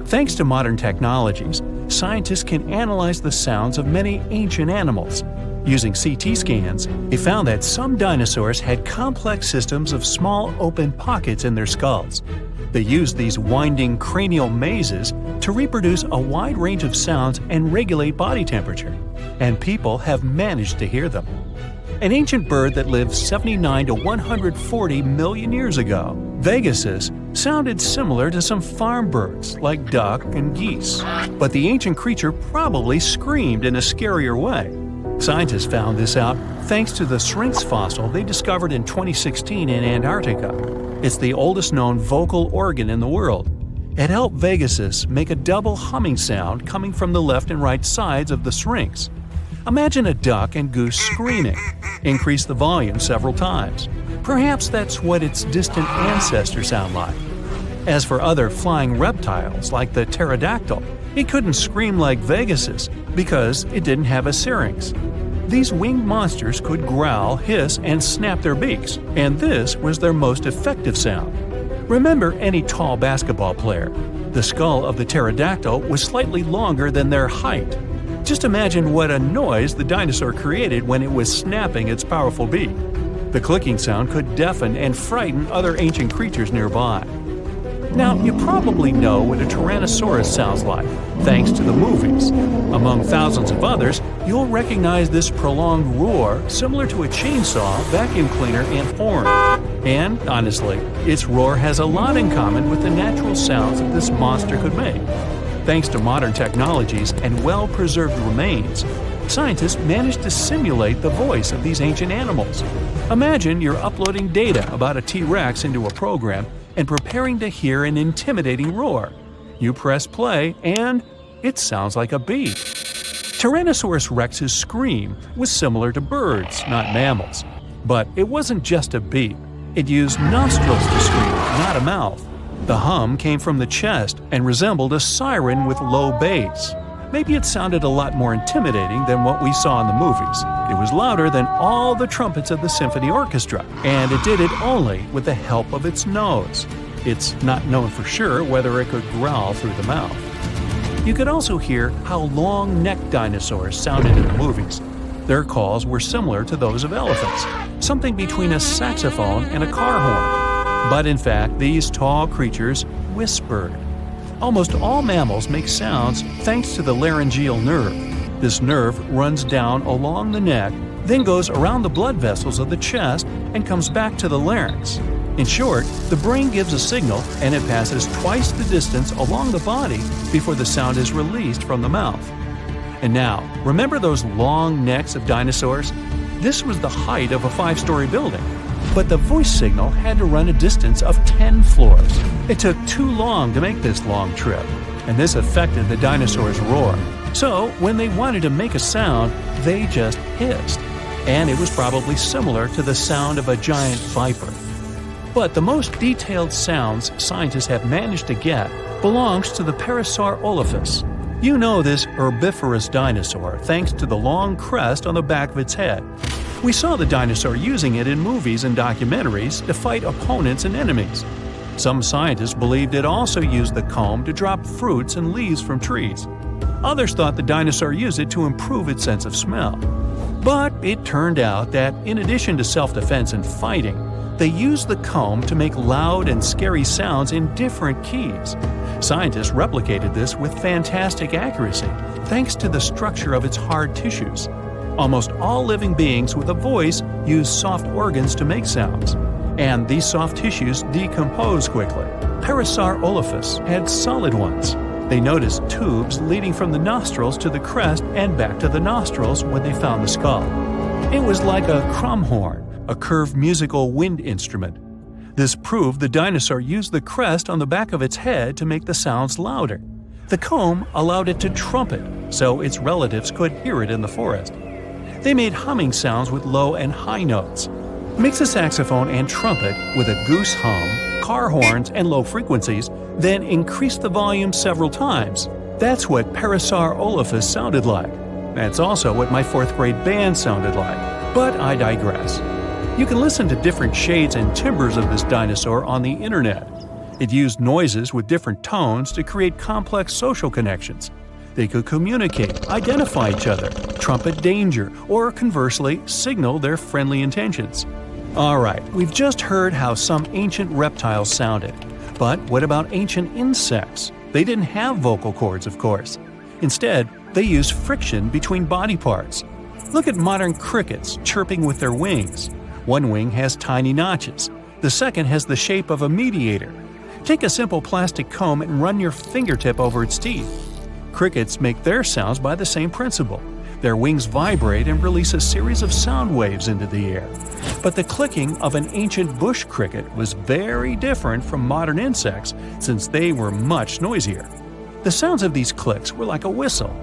Thanks to modern technologies, scientists can analyze the sounds of many ancient animals. Using CT scans, they found that some dinosaurs had complex systems of small open pockets in their skulls. They used these winding cranial mazes to reproduce a wide range of sounds and regulate body temperature, and people have managed to hear them. An ancient bird that lived 79 to 140 million years ago, Pegasus, sounded similar to some farm birds like duck and geese. But the ancient creature probably screamed in a scarier way. Scientists found this out thanks to the Syrinx fossil they discovered in 2016 in Antarctica. It's the oldest known vocal organ in the world. It helped Pegasus make a double humming sound coming from the left and right sides of the Syrinx. Imagine a duck and goose screaming. Increase the volume several times. Perhaps that's what its distant ancestors sound like. As for other flying reptiles like the pterodactyl, it couldn't scream like Pegasus because it didn't have a syrinx. These winged monsters could growl, hiss, and snap their beaks, and this was their most effective sound. Remember any tall basketball player. The skull of the pterodactyl was slightly longer than their height. Just imagine what a noise the dinosaur created when it was snapping its powerful beak. The clicking sound could deafen and frighten other ancient creatures nearby. Now, you probably know what a Tyrannosaurus sounds like, thanks to the movies. Among thousands of others, you'll recognize this prolonged roar similar to a chainsaw, vacuum cleaner, and horn. And, honestly, its roar has a lot in common with the natural sounds that this monster could make. Thanks to modern technologies and well-preserved remains, scientists managed to simulate the voice of these ancient animals. Imagine you're uploading data about a T-Rex into a program and preparing to hear an intimidating roar. You press play, and it sounds like a bee. Tyrannosaurus rex's scream was similar to birds, not mammals. But it wasn't just a beat. It used nostrils to scream, not a mouth. The hum came from the chest and resembled a siren with low bass. Maybe it sounded a lot more intimidating than what we saw in the movies. It was louder than all the trumpets of the symphony orchestra, and it did it only with the help of its nose. It's not known for sure whether it could growl through the mouth. You could also hear how long-necked dinosaurs sounded in the movies. Their calls were similar to those of elephants, something between a saxophone and a car horn. But in fact, these tall creatures whispered. Almost all mammals make sounds thanks to the laryngeal nerve. This nerve runs down along the neck, then goes around the blood vessels of the chest and comes back to the larynx. In short, the brain gives a signal and it passes twice the distance along the body before the sound is released from the mouth. And now, remember those long necks of dinosaurs? This was the height of a 5-story building. But the voice signal had to run a distance of 10 floors. It took too long to make this long trip, and this affected the dinosaurs' roar. So, when they wanted to make a sound, they just hissed. And it was probably similar to the sound of a giant viper. But the most detailed sounds scientists have managed to get belongs to the Parasaurolophus. You know this herbivorous dinosaur thanks to the long crest on the back of its head. We saw the dinosaur using it in movies and documentaries to fight opponents and enemies. Some scientists believed it also used the comb to drop fruits and leaves from trees. Others thought the dinosaur used it to improve its sense of smell. But it turned out that in addition to self-defense and fighting, they used the comb to make loud and scary sounds in different keys. Scientists replicated this with fantastic accuracy thanks to the structure of its hard tissues. Almost all living beings with a voice use soft organs to make sounds, and these soft tissues decompose quickly. Parasaurolophus had solid ones. They noticed tubes leading from the nostrils to the crest and back to the nostrils when they found the skull. It was like a crumhorn, a curved musical wind instrument. This proved the dinosaur used the crest on the back of its head to make the sounds louder. The comb allowed it to trumpet, so its relatives could hear it in the forest. They made humming sounds with low and high notes. Mix a saxophone and trumpet with a goose hum, car horns, and low frequencies, then increase the volume several times. That's what Parasaurolophus sounded like. That's also what my 4th grade band sounded like. But I digress. You can listen to different shades and timbres of this dinosaur on the internet. It used noises with different tones to create complex social connections. They could communicate, identify each other, trumpet danger, or conversely, signal their friendly intentions. Alright, we've just heard how some ancient reptiles sounded. But what about ancient insects? They didn't have vocal cords, of course. Instead, they used friction between body parts. Look at modern crickets chirping with their wings. One wing has tiny notches. The second has the shape of a mediator. Take a simple plastic comb and run your fingertip over its teeth. Crickets make their sounds by the same principle. Their wings vibrate and release a series of sound waves into the air. But the clicking of an ancient bush cricket was very different from modern insects since they were much noisier. The sounds of these clicks were like a whistle.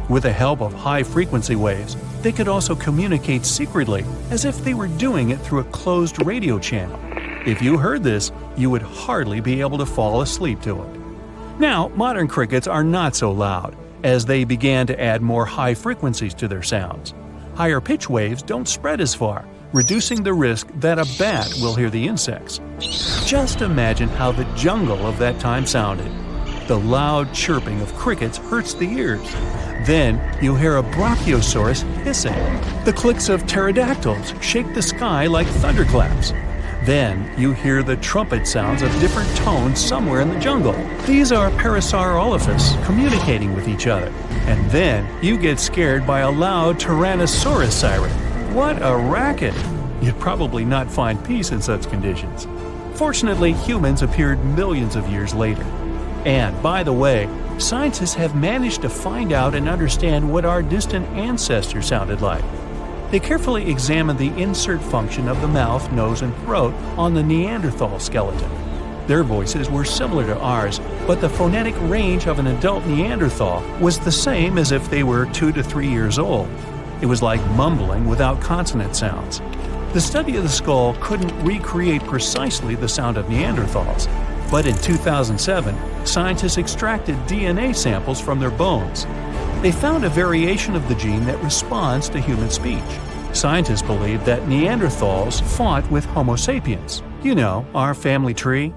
With the help of high-frequency waves, they could also communicate secretly as if they were doing it through a closed radio channel. If you heard this, you would hardly be able to fall asleep to it. Now, modern crickets are not so loud, as they began to add more high frequencies to their sounds. Higher pitch waves don't spread as far, reducing the risk that a bat will hear the insects. Just imagine how the jungle of that time sounded. The loud chirping of crickets hurts the ears. Then you hear a brachiosaurus hissing. The clicks of pterodactyls shake the sky like thunderclaps. Then you hear the trumpet sounds of different tones somewhere in the jungle. These are Parasaurolophus communicating with each other. And then you get scared by a loud Tyrannosaurus siren. What a racket! You'd probably not find peace in such conditions. Fortunately, humans appeared millions of years later. And, by the way, scientists have managed to find out and understand what our distant ancestors sounded like. They carefully examined the insert function of the mouth, nose, and throat on the Neanderthal skeleton. Their voices were similar to ours, but the phonetic range of an adult Neanderthal was the same as if they were 2 to 3 years old. It was like mumbling without consonant sounds. The study of the skull couldn't recreate precisely the sound of Neanderthals, but in 2007, scientists extracted DNA samples from their bones. They found a variation of the gene that responds to human speech. Scientists believe that Neanderthals fought with Homo sapiens, our family tree.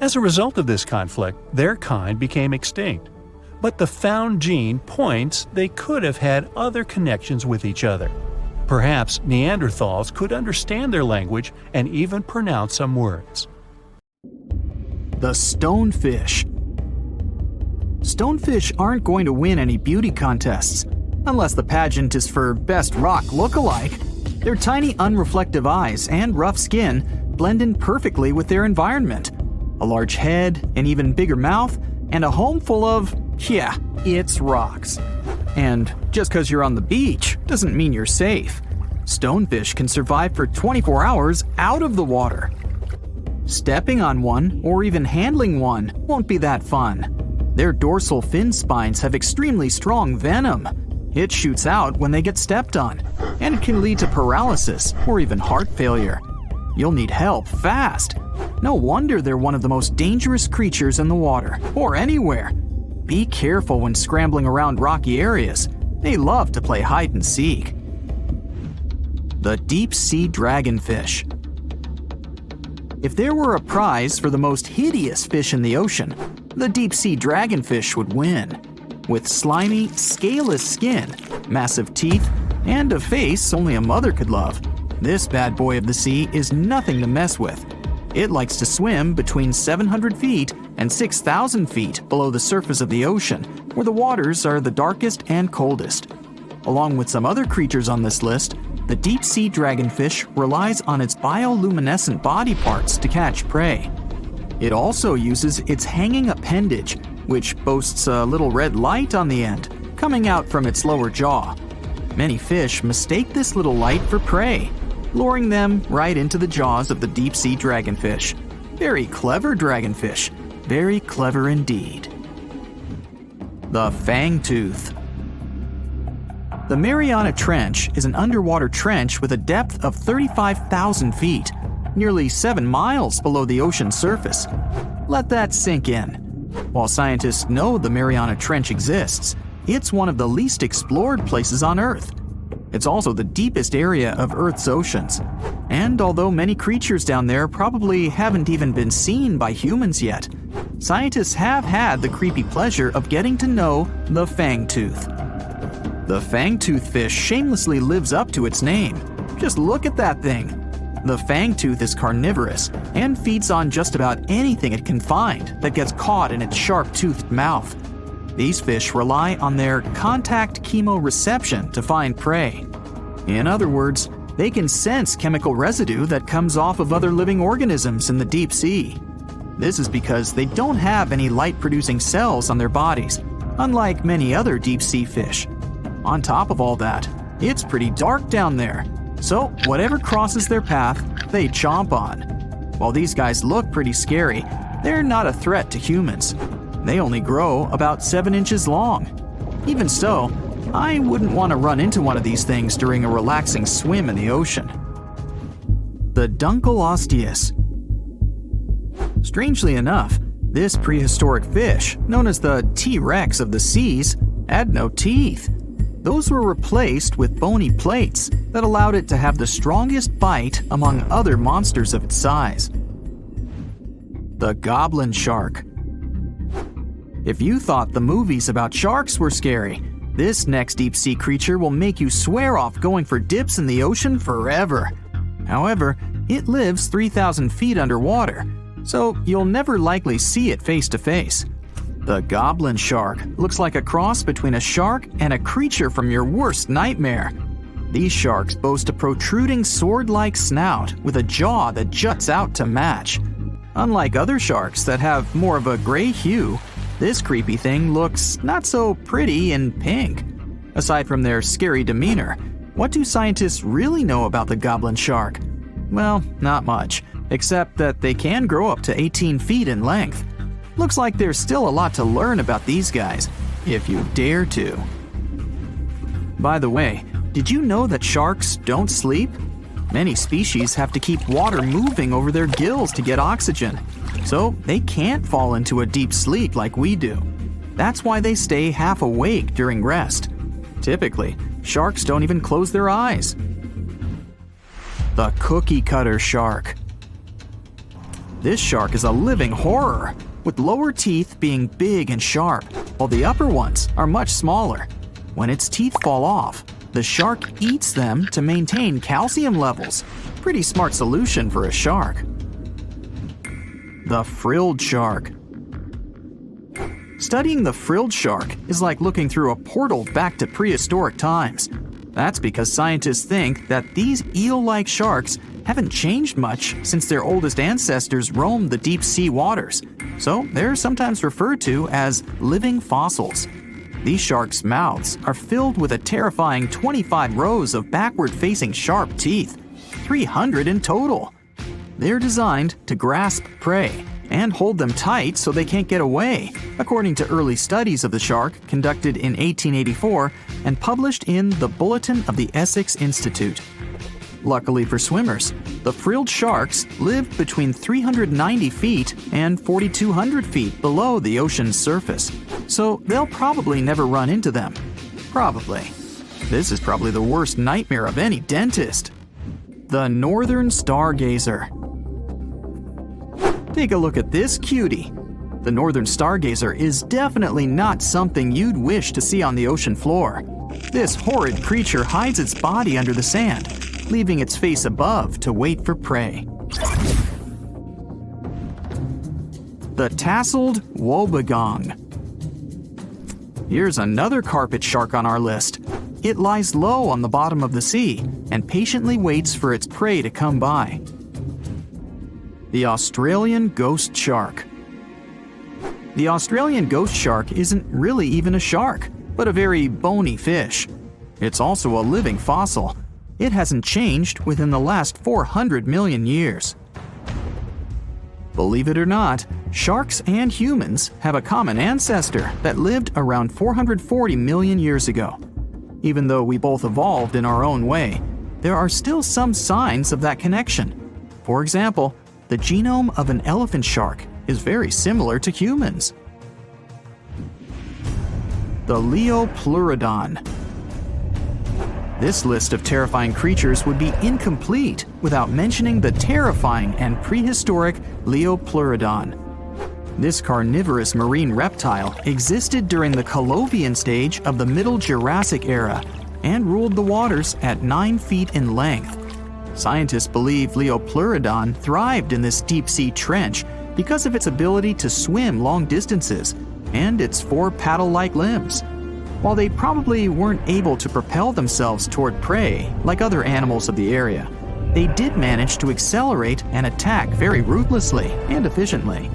As a result of this conflict, their kind became extinct. But the found gene points they could have had other connections with each other. Perhaps Neanderthals could understand their language and even pronounce some words. The stonefish. Stonefish aren't going to win any beauty contests, unless the pageant is for best rock look-alike. Their tiny unreflective eyes and rough skin blend in perfectly with their environment. A large head, an even bigger mouth, and a home full of, it's rocks. And just because you're on the beach doesn't mean you're safe. Stonefish can survive for 24 hours out of the water. Stepping on one or even handling one won't be that fun. Their dorsal fin spines have extremely strong venom. It shoots out when they get stepped on, and it can lead to paralysis or even heart failure. You'll need help fast. No wonder they're one of the most dangerous creatures in the water, or anywhere. Be careful when scrambling around rocky areas. They love to play hide and seek. The deep-sea dragonfish. If there were a prize for the most hideous fish in the ocean, the deep-sea dragonfish would win. With slimy, scaleless skin, massive teeth, and a face only a mother could love, this bad boy of the sea is nothing to mess with. It likes to swim between 700 feet and 6,000 feet below the surface of the ocean, where the waters are the darkest and coldest. Along with some other creatures on this list, the deep-sea dragonfish relies on its bioluminescent body parts to catch prey. It also uses its hanging appendage, which boasts a little red light on the end, coming out from its lower jaw. Many fish mistake this little light for prey, luring them right into the jaws of the deep-sea dragonfish. Very clever dragonfish, very clever indeed. The fangtooth. The Mariana Trench is an underwater trench with a depth of 35,000 feet, nearly 7 miles below the ocean's surface. Let that sink in. While scientists know the Mariana Trench exists, it's one of the least explored places on Earth. It's also the deepest area of Earth's oceans. And although many creatures down there probably haven't even been seen by humans yet, scientists have had the creepy pleasure of getting to know the fangtooth. The fangtooth fish shamelessly lives up to its name. Just look at that thing. The fangtooth is carnivorous and feeds on just about anything it can find that gets caught in its sharp-toothed mouth. These fish rely on their contact chemoreception to find prey. In other words, they can sense chemical residue that comes off of other living organisms in the deep sea. This is because they don't have any light-producing cells on their bodies, unlike many other deep-sea fish. On top of all that, it's pretty dark down there, so whatever crosses their path, they chomp on. While these guys look pretty scary, they're not a threat to humans. They only grow about 7 inches long. Even so, I wouldn't want to run into one of these things during a relaxing swim in the ocean. The Dunkleosteus. Strangely enough, this prehistoric fish, known as the T-Rex of the seas, had no teeth. Those were replaced with bony plates that allowed it to have the strongest bite among other monsters of its size. The goblin shark. If you thought the movies about sharks were scary, this next deep-sea creature will make you swear off going for dips in the ocean forever. However, it lives 3,000 feet underwater, so you'll never likely see it face to face. The goblin shark looks like a cross between a shark and a creature from your worst nightmare. These sharks boast a protruding sword-like snout with a jaw that juts out to match. Unlike other sharks that have more of a gray hue, this creepy thing looks not so pretty and pink. Aside from their scary demeanor, what do scientists really know about the goblin shark? Well, not much, except that they can grow up to 18 feet in length. Looks like there's still a lot to learn about these guys, if you dare to. By the way, did you know that sharks don't sleep? Many species have to keep water moving over their gills to get oxygen, so they can't fall into a deep sleep like we do. That's why they stay half awake during rest. Typically, sharks don't even close their eyes. The cookie cutter shark. This shark is a living horror, with lower teeth being big and sharp, while the upper ones are much smaller. When its teeth fall off, the shark eats them to maintain calcium levels. Pretty smart solution for a shark. The frilled shark. Studying the frilled shark is like looking through a portal back to prehistoric times. That's because scientists think that these eel-like sharks haven't changed much since their oldest ancestors roamed the deep sea waters, so they're sometimes referred to as living fossils. These sharks' mouths are filled with a terrifying 25 rows of backward-facing sharp teeth, 300 in total. They're designed to grasp prey and hold them tight so they can't get away, according to early studies of the shark conducted in 1884 and published in the Bulletin of the Essex Institute. Luckily for swimmers, the frilled sharks live between 390 feet and 4,200 feet below the ocean's surface, so they'll probably never run into them. Probably. This is probably the worst nightmare of any dentist. The northern stargazer. Take a look at this cutie. The northern stargazer is definitely not something you'd wish to see on the ocean floor. This horrid creature hides its body under the sand, leaving its face above to wait for prey. The tasseled wobbegong. Here's another carpet shark on our list. It lies low on the bottom of the sea and patiently waits for its prey to come by. The Australian ghost shark. The Australian ghost shark isn't really even a shark, but a very bony fish. It's also a living fossil. It hasn't changed within the last 400 million years. Believe it or not, sharks and humans have a common ancestor that lived around 440 million years ago. Even though we both evolved in our own way, there are still some signs of that connection. For example, the genome of an elephant shark is very similar to humans. The Leopleurodon. This list of terrifying creatures would be incomplete without mentioning the terrifying and prehistoric Leopleurodon. This carnivorous marine reptile existed during the Colovian stage of the Middle Jurassic era and ruled the waters at 9 feet in length. Scientists believe Leopleurodon thrived in this deep-sea trench because of its ability to swim long distances and its 4 paddle-like limbs. While they probably weren't able to propel themselves toward prey like other animals of the area, they did manage to accelerate and attack very ruthlessly and efficiently.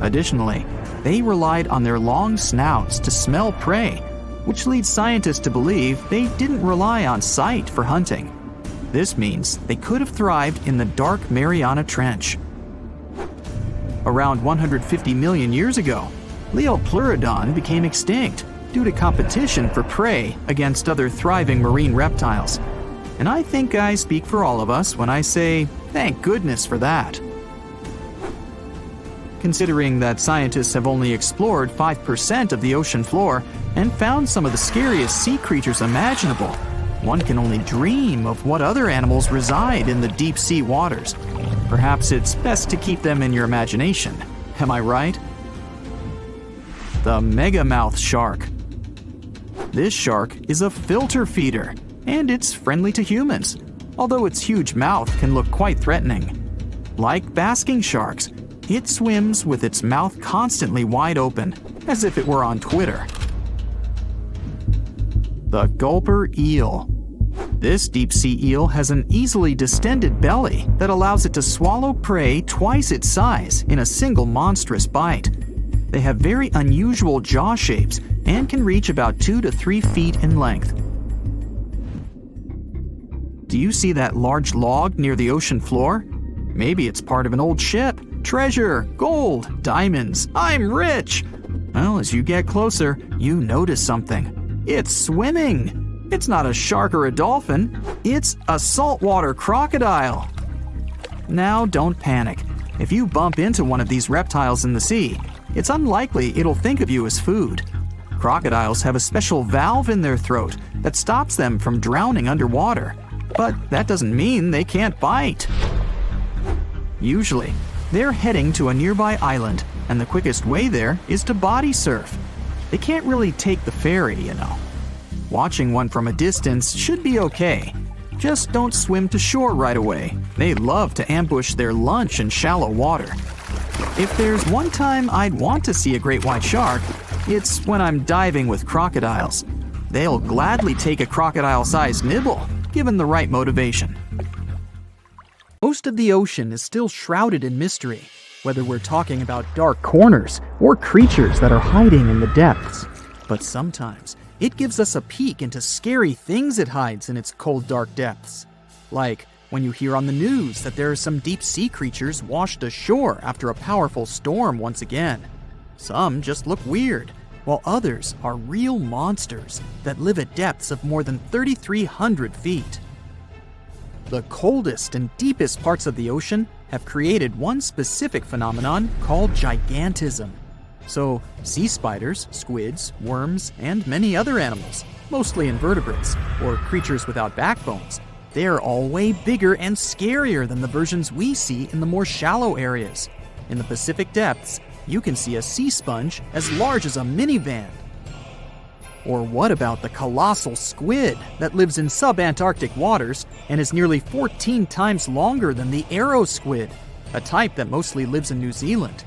Additionally, they relied on their long snouts to smell prey, which leads scientists to believe they didn't rely on sight for hunting. This means they could have thrived in the dark Mariana Trench. Around 150 million years ago, Leopleurodon became extinct due to competition for prey against other thriving marine reptiles. And I think I speak for all of us when I say, thank goodness for that. Considering that scientists have only explored 5% of the ocean floor and found some of the scariest sea creatures imaginable, one can only dream of what other animals reside in the deep sea waters. Perhaps it's best to keep them in your imagination. Am I right? The megamouth shark. This shark is a filter feeder, and it's friendly to humans, although its huge mouth can look quite threatening. Like basking sharks, it swims with its mouth constantly wide open, as if it were on Twitter. The gulper eel. This deep-sea eel has an easily distended belly that allows it to swallow prey twice its size in a single monstrous bite. They have very unusual jaw shapes and can reach about 2 to 3 feet in length. Do you see that large log near the ocean floor? Maybe it's part of an old ship. Treasure, gold, diamonds, I'm rich! Well, as you get closer, you notice something. It's swimming! It's not a shark or a dolphin, it's a saltwater crocodile! Now don't panic. If you bump into one of these reptiles in the sea, it's unlikely it'll think of you as food. Crocodiles have a special valve in their throat that stops them from drowning underwater, but that doesn't mean they can't bite. Usually, they're heading to a nearby island, and the quickest way there is to body surf. They can't really take the ferry, you know. Watching one from a distance should be okay. Just don't swim to shore right away. They love to ambush their lunch in shallow water. If there's one time I'd want to see a great white shark, it's when I'm diving with crocodiles. They'll gladly take a crocodile-sized nibble, given the right motivation. Most of the ocean is still shrouded in mystery, whether we're talking about dark corners or creatures that are hiding in the depths. But sometimes, it gives us a peek into scary things it hides in its cold, dark depths. Like when you hear on the news that there are some deep-sea creatures washed ashore after a powerful storm once again. Some just look weird, while others are real monsters that live at depths of more than 3,300 feet. The coldest and deepest parts of the ocean have created one specific phenomenon called gigantism. So, sea spiders, squids, worms, and many other animals, mostly invertebrates, or creatures without backbones, they're all way bigger and scarier than the versions we see in the more shallow areas. In the Pacific depths, you can see a sea sponge as large as a minivan. Or what about the colossal squid that lives in subantarctic waters and is nearly 14 times longer than the arrow squid, a type that mostly lives in New Zealand?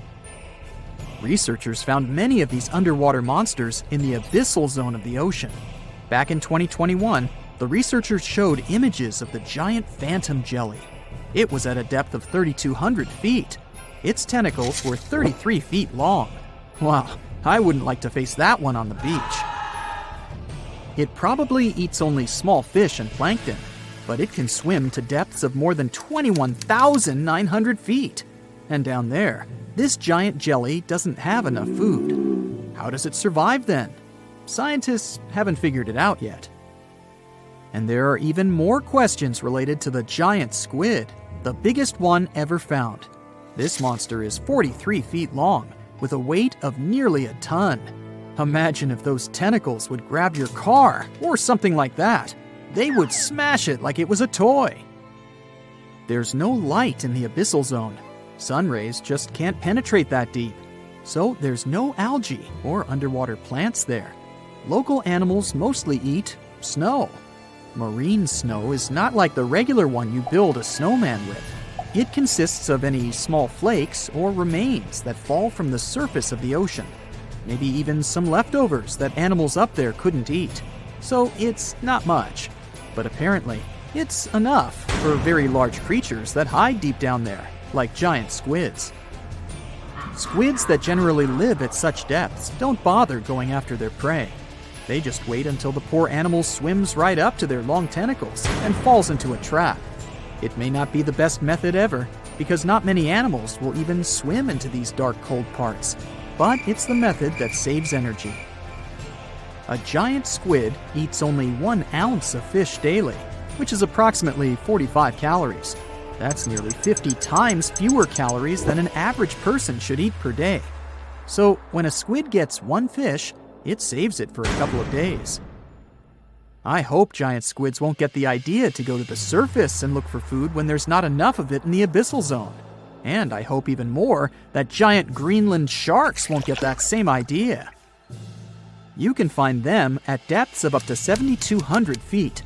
Researchers found many of these underwater monsters in the abyssal zone of the ocean. Back in 2021, the researchers showed images of the giant phantom jelly. It was at a depth of 3,200 feet. Its tentacles were 33 feet long. Wow, I wouldn't like to face that one on the beach. It probably eats only small fish and plankton, but it can swim to depths of more than 21,900 feet. And down there, this giant jelly doesn't have enough food. How does it survive then? Scientists haven't figured it out yet. And there are even more questions related to the giant squid, the biggest one ever found. This monster is 43 feet long, with a weight of nearly a ton. Imagine if those tentacles would grab your car, or something like that. They would smash it like it was a toy. There's no light in the abyssal zone. Sun rays just can't penetrate that deep. So there's no algae or underwater plants there. Local animals mostly eat snow. Marine snow is not like the regular one you build a snowman with. It consists of any small flakes or remains that fall from the surface of the ocean. Maybe even some leftovers that animals up there couldn't eat. So it's not much. But apparently, it's enough for very large creatures that hide deep down there, like giant squids. Squids that generally live at such depths don't bother going after their prey. They just wait until the poor animal swims right up to their long tentacles and falls into a trap. It may not be the best method ever, because not many animals will even swim into these dark, cold parts. But it's the method that saves energy. A giant squid eats only 1 ounce of fish daily, which is approximately 45 calories. That's nearly 50 times fewer calories than an average person should eat per day. So when a squid gets 1 fish, it saves it for a couple of days. I hope giant squids won't get the idea to go to the surface and look for food when there's not enough of it in the abyssal zone. And I hope even more that giant Greenland sharks won't get that same idea. You can find them at depths of up to 7,200 feet.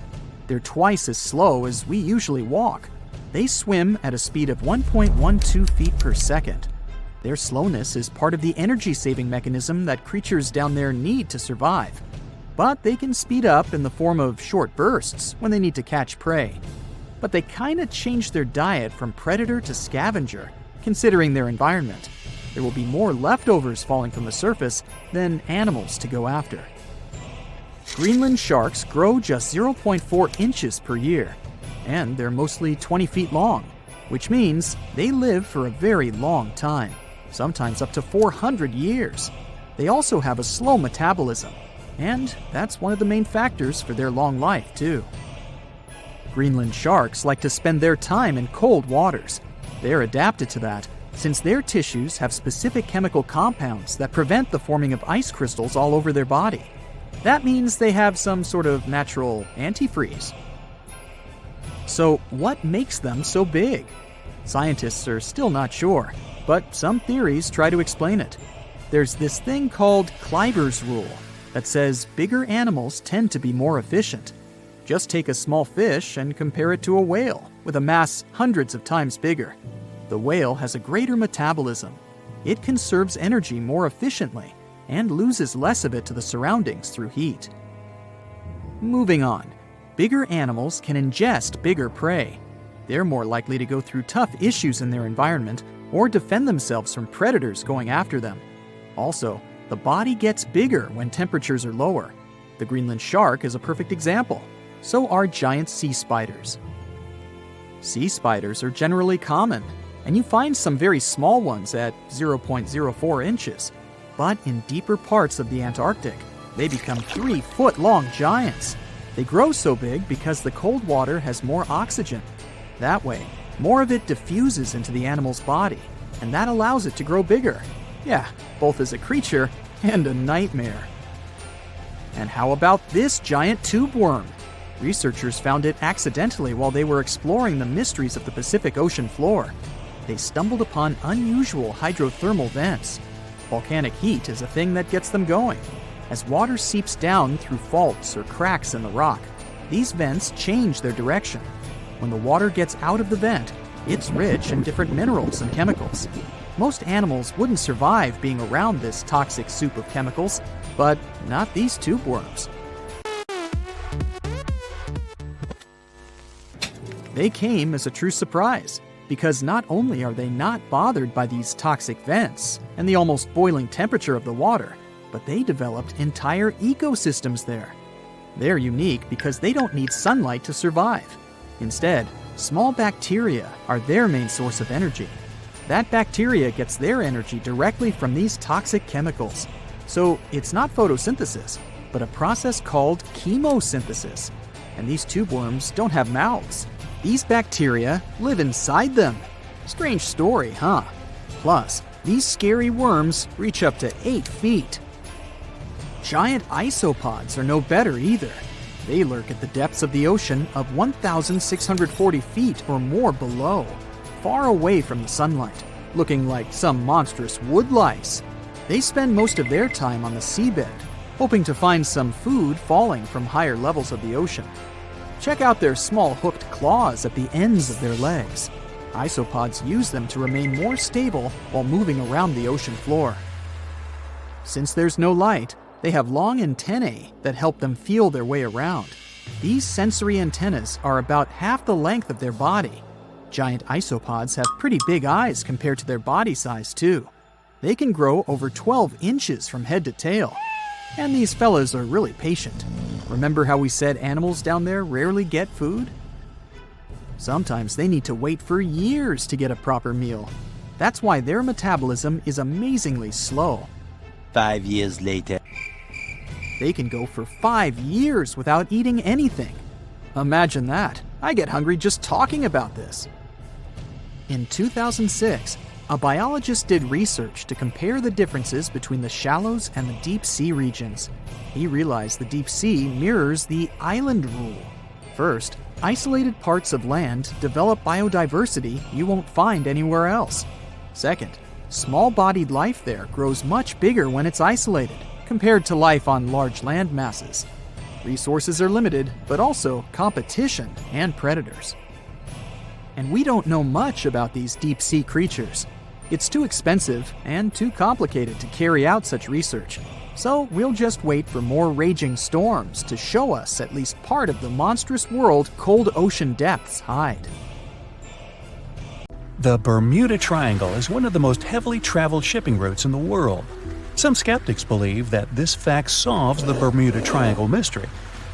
They're twice as slow as we usually walk. They swim at a speed of 1.12 feet per second. Their slowness is part of the energy-saving mechanism that creatures down there need to survive. But they can speed up in the form of short bursts when they need to catch prey. But they kinda change their diet from predator to scavenger, considering their environment. There will be more leftovers falling from the surface than animals to go after. Greenland sharks grow just 0.4 inches per year, and they're mostly 20 feet long, which means they live for a very long time, sometimes up to 400 years. They also have a slow metabolism, and that's one of the main factors for their long life, too. Greenland sharks like to spend their time in cold waters. They're adapted to that, since their tissues have specific chemical compounds that prevent the forming of ice crystals all over their body. That means they have some sort of natural antifreeze. So what makes them so big? Scientists are still not sure, but some theories try to explain it. There's this thing called Kleiber's rule that says bigger animals tend to be more efficient. Just take a small fish and compare it to a whale with a mass hundreds of times bigger. The whale has a greater metabolism. It conserves energy more efficiently and loses less of it to the surroundings through heat. Moving on, bigger animals can ingest bigger prey. They're more likely to go through tough issues in their environment or defend themselves from predators going after them. Also, the body gets bigger when temperatures are lower. The Greenland shark is a perfect example. So are giant sea spiders. Sea spiders are generally common, and you find some very small ones at 0.04 inches. But in deeper parts of the Antarctic, they become 3-foot-long giants. They grow so big because the cold water has more oxygen. That way, more of it diffuses into the animal's body, and that allows it to grow bigger. Yeah, both as a creature and a nightmare. And how about this giant tube worm? Researchers found it accidentally while they were exploring the mysteries of the Pacific Ocean floor. They stumbled upon unusual hydrothermal vents. Volcanic heat is a thing that gets them going. As water seeps down through faults or cracks in the rock, these vents change their direction. When the water gets out of the vent, it's rich in different minerals and chemicals. Most animals wouldn't survive being around this toxic soup of chemicals, but not these tube worms. They came as a true surprise, because not only are they not bothered by these toxic vents and the almost boiling temperature of the water, but they developed entire ecosystems there. They're unique because they don't need sunlight to survive. Instead, small bacteria are their main source of energy. That bacteria gets their energy directly from these toxic chemicals. So it's not photosynthesis, but a process called chemosynthesis. And these tube worms don't have mouths. These bacteria live inside them. Strange story, huh? Plus, these scary worms reach up to 8 feet. Giant isopods are no better either. They lurk at the depths of the ocean of 1,640 feet or more below, far away from the sunlight, looking like some monstrous wood lice. They spend most of their time on the seabed, hoping to find some food falling from higher levels of the ocean. Check out their small hooked claws at the ends of their legs. Isopods use them to remain more stable while moving around the ocean floor. Since there's no light, they have long antennae that help them feel their way around. These sensory antennas are about half the length of their body. Giant isopods have pretty big eyes compared to their body size, too. They can grow over 12 inches from head to tail. And these fellas are really patient. Remember how we said animals down there rarely get food? Sometimes they need to wait for years to get a proper meal. That's why their metabolism is amazingly slow. 5 years later. They can go for 5 years without eating anything. Imagine that. I get hungry just talking about this. In 2006, a biologist did research to compare the differences between the shallows and the deep sea regions. He realized the deep sea mirrors the island rule. First, isolated parts of land develop biodiversity you won't find anywhere else. Second, small-bodied life there grows much bigger when it's isolated, compared to life on large land masses. Resources are limited, but also competition and predators. And we don't know much about these deep-sea creatures. It's too expensive and too complicated to carry out such research. So we'll just wait for more raging storms to show us at least part of the monstrous world cold ocean depths hide. The Bermuda Triangle is one of the most heavily traveled shipping routes in the world. Some skeptics believe that this fact solves the Bermuda Triangle mystery.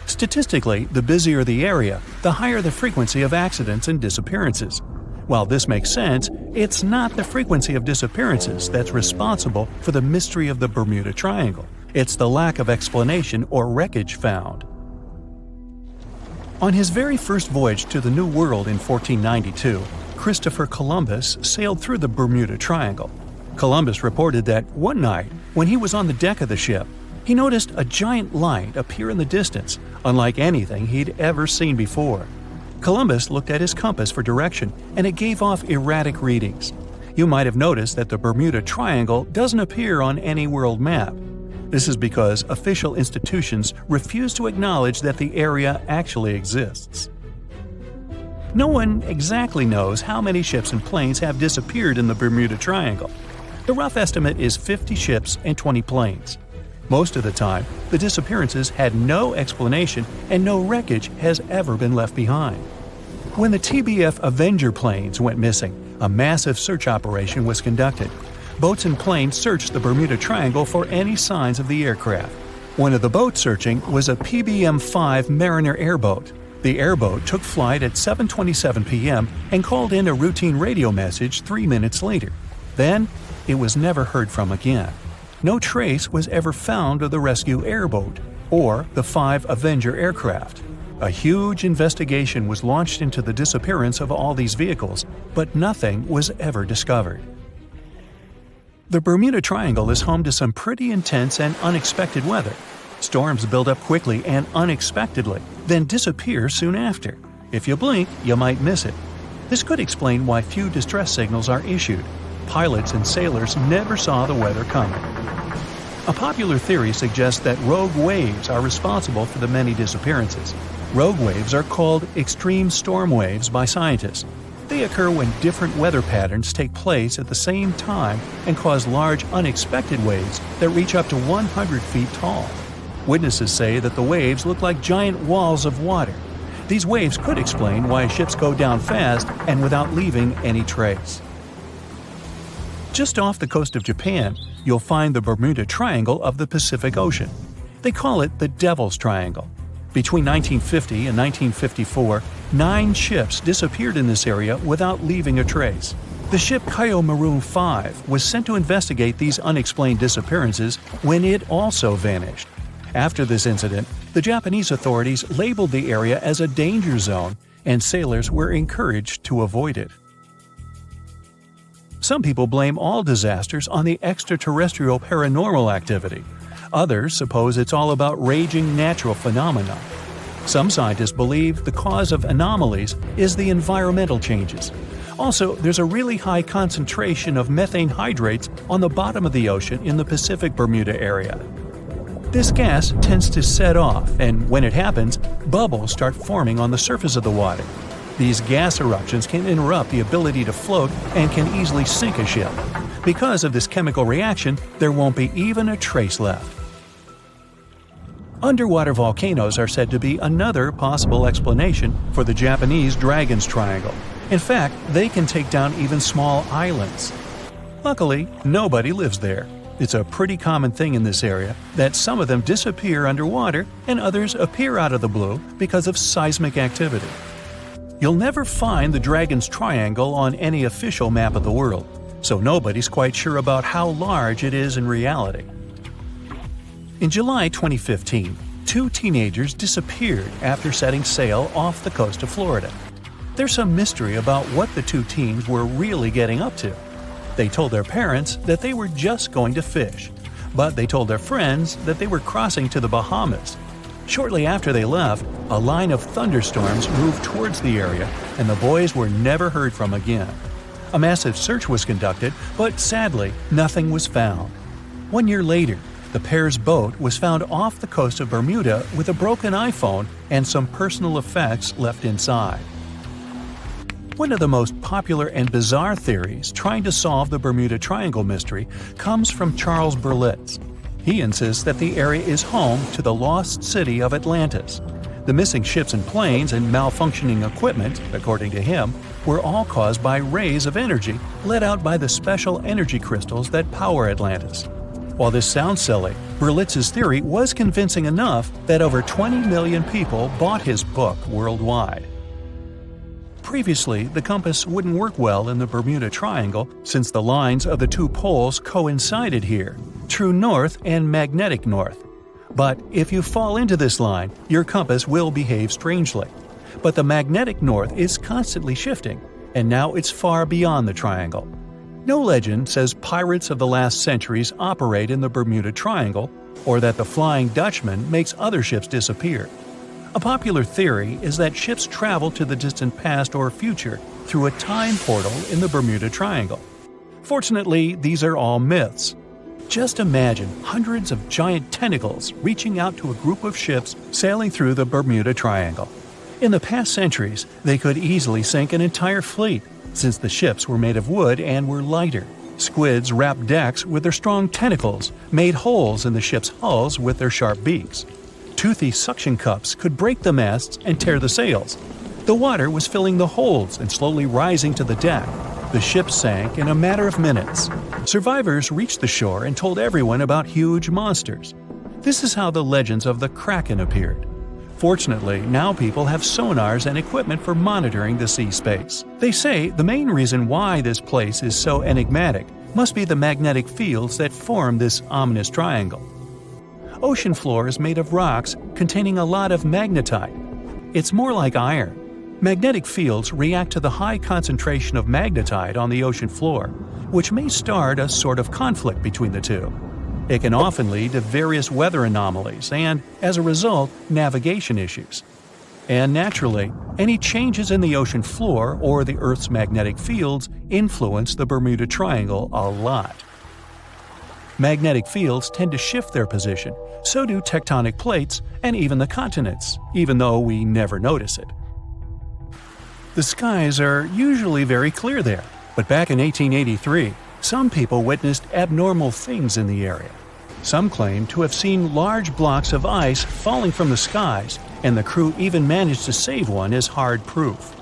Statistically, the busier the area, the higher the frequency of accidents and disappearances. While this makes sense, it's not the frequency of disappearances that's responsible for the mystery of the Bermuda Triangle. It's the lack of explanation or wreckage found. On his very first voyage to the New World in 1492, Christopher Columbus sailed through the Bermuda Triangle. Columbus reported that one night, when he was on the deck of the ship, he noticed a giant light appear in the distance, unlike anything he'd ever seen before. Columbus looked at his compass for direction, and it gave off erratic readings. You might have noticed that the Bermuda Triangle doesn't appear on any world map. This is because official institutions refuse to acknowledge that the area actually exists. No one exactly knows how many ships and planes have disappeared in the Bermuda Triangle. The rough estimate is 50 ships and 20 planes. Most of the time, the disappearances had no explanation and no wreckage has ever been left behind. When the TBF Avenger planes went missing, a massive search operation was conducted. Boats and planes searched the Bermuda Triangle for any signs of the aircraft. One of the boats searching was a PBM-5 Mariner airboat. The airboat took flight at 7:27 p.m. and called in a routine radio message 3 minutes later. Then, it was never heard from again. No trace was ever found of the rescue airboat or the 5 Avenger aircraft. A huge investigation was launched into the disappearance of all these vehicles, but nothing was ever discovered. The Bermuda Triangle is home to some pretty intense and unexpected weather. Storms build up quickly and unexpectedly, then disappear soon after. If you blink, you might miss it. This could explain why few distress signals are issued. Pilots and sailors never saw the weather coming. A popular theory suggests that rogue waves are responsible for the many disappearances. Rogue waves are called extreme storm waves by scientists. They occur when different weather patterns take place at the same time and cause large, unexpected waves that reach up to 100 feet tall. Witnesses say that the waves look like giant walls of water. These waves could explain why ships go down fast and without leaving any trace. Just off the coast of Japan, you'll find the Bermuda Triangle of the Pacific Ocean. They call it the Devil's Triangle. Between 1950 and 1954, 9 ships disappeared in this area without leaving a trace. The ship Kayo Maroon 5 was sent to investigate these unexplained disappearances when it also vanished. After this incident, the The Japanese authorities labeled the area as a danger zone, and sailors were encouraged to avoid it. Some people blame all disasters on the extraterrestrial paranormal activity. Others suppose it's all about raging natural phenomena. Some scientists believe the cause of anomalies is the environmental changes. Also, there's a really high concentration of methane hydrates on the bottom of the ocean in the Pacific Bermuda area. This gas tends to set off, and when it happens, bubbles start forming on the surface of the water. These gas eruptions can interrupt the ability to float and can easily sink a ship. Because of this chemical reaction, there won't be even a trace left. Underwater volcanoes are said to be another possible explanation for the Japanese Dragon's Triangle. In fact, they can take down even small islands. Luckily, nobody lives there. It's a pretty common thing in this area that some of them disappear underwater and others appear out of the blue because of seismic activity. You'll never find the Dragon's Triangle on any official map of the world, so nobody's quite sure about how large it is in reality. In July 2015, 2 teenagers disappeared after setting sail off the coast of Florida. There's some mystery about what the 2 teens were really getting up to. They told their parents that they were just going to fish, but they told their friends that they were crossing to the Bahamas. Shortly after they left, a line of thunderstorms moved towards the area, and the boys were never heard from again. A massive search was conducted, but sadly, nothing was found. 1 year later, the pair's boat was found off the coast of Bermuda with a broken iPhone and some personal effects left inside. One of the most popular and bizarre theories trying to solve the Bermuda Triangle mystery comes from Charles Berlitz. He insists that the area is home to the lost city of Atlantis. The missing ships and planes and malfunctioning equipment, according to him, were all caused by rays of energy let out by the special energy crystals that power Atlantis. While this sounds silly, Berlitz's theory was convincing enough that over 20 million people bought his book worldwide. Previously, the compass wouldn't work well in the Bermuda Triangle since the lines of the 2 poles coincided here, true north and magnetic north. But if you fall into this line, your compass will behave strangely. But the magnetic north is constantly shifting, and now it's far beyond the triangle. No legend says pirates of the last centuries operate in the Bermuda Triangle, or that the Flying Dutchman makes other ships disappear. A popular theory is that ships travel to the distant past or future through a time portal in the Bermuda Triangle. Fortunately, these are all myths. Just imagine hundreds of giant tentacles reaching out to a group of ships sailing through the Bermuda Triangle. In the past centuries, they could easily sink an entire fleet, since the ships were made of wood and were lighter. Squids wrapped decks with their strong tentacles, made holes in the ship's hulls with their sharp beaks. Toothy suction cups could break the masts and tear the sails. The water was filling the holds and slowly rising to the deck. The ship sank in a matter of minutes. Survivors reached the shore and told everyone about huge monsters. This is how the legends of the Kraken appeared. Fortunately, now people have sonars and equipment for monitoring the sea space. They say the main reason why this place is so enigmatic must be the magnetic fields that form this ominous triangle. Ocean floor is made of rocks containing a lot of magnetite. It's more like iron. Magnetic fields react to the high concentration of magnetite on the ocean floor, which may start a sort of conflict between the two. It can often lead to various weather anomalies and, as a result, navigation issues. And naturally, any changes in the ocean floor or the Earth's magnetic fields influence the Bermuda Triangle a lot. Magnetic fields tend to shift their position, so do tectonic plates and even the continents, even though we never notice it. The skies are usually very clear there, but back in 1883, some people witnessed abnormal things in the area. Some claim to have seen large blocks of ice falling from the skies, and the crew even managed to save one as hard proof.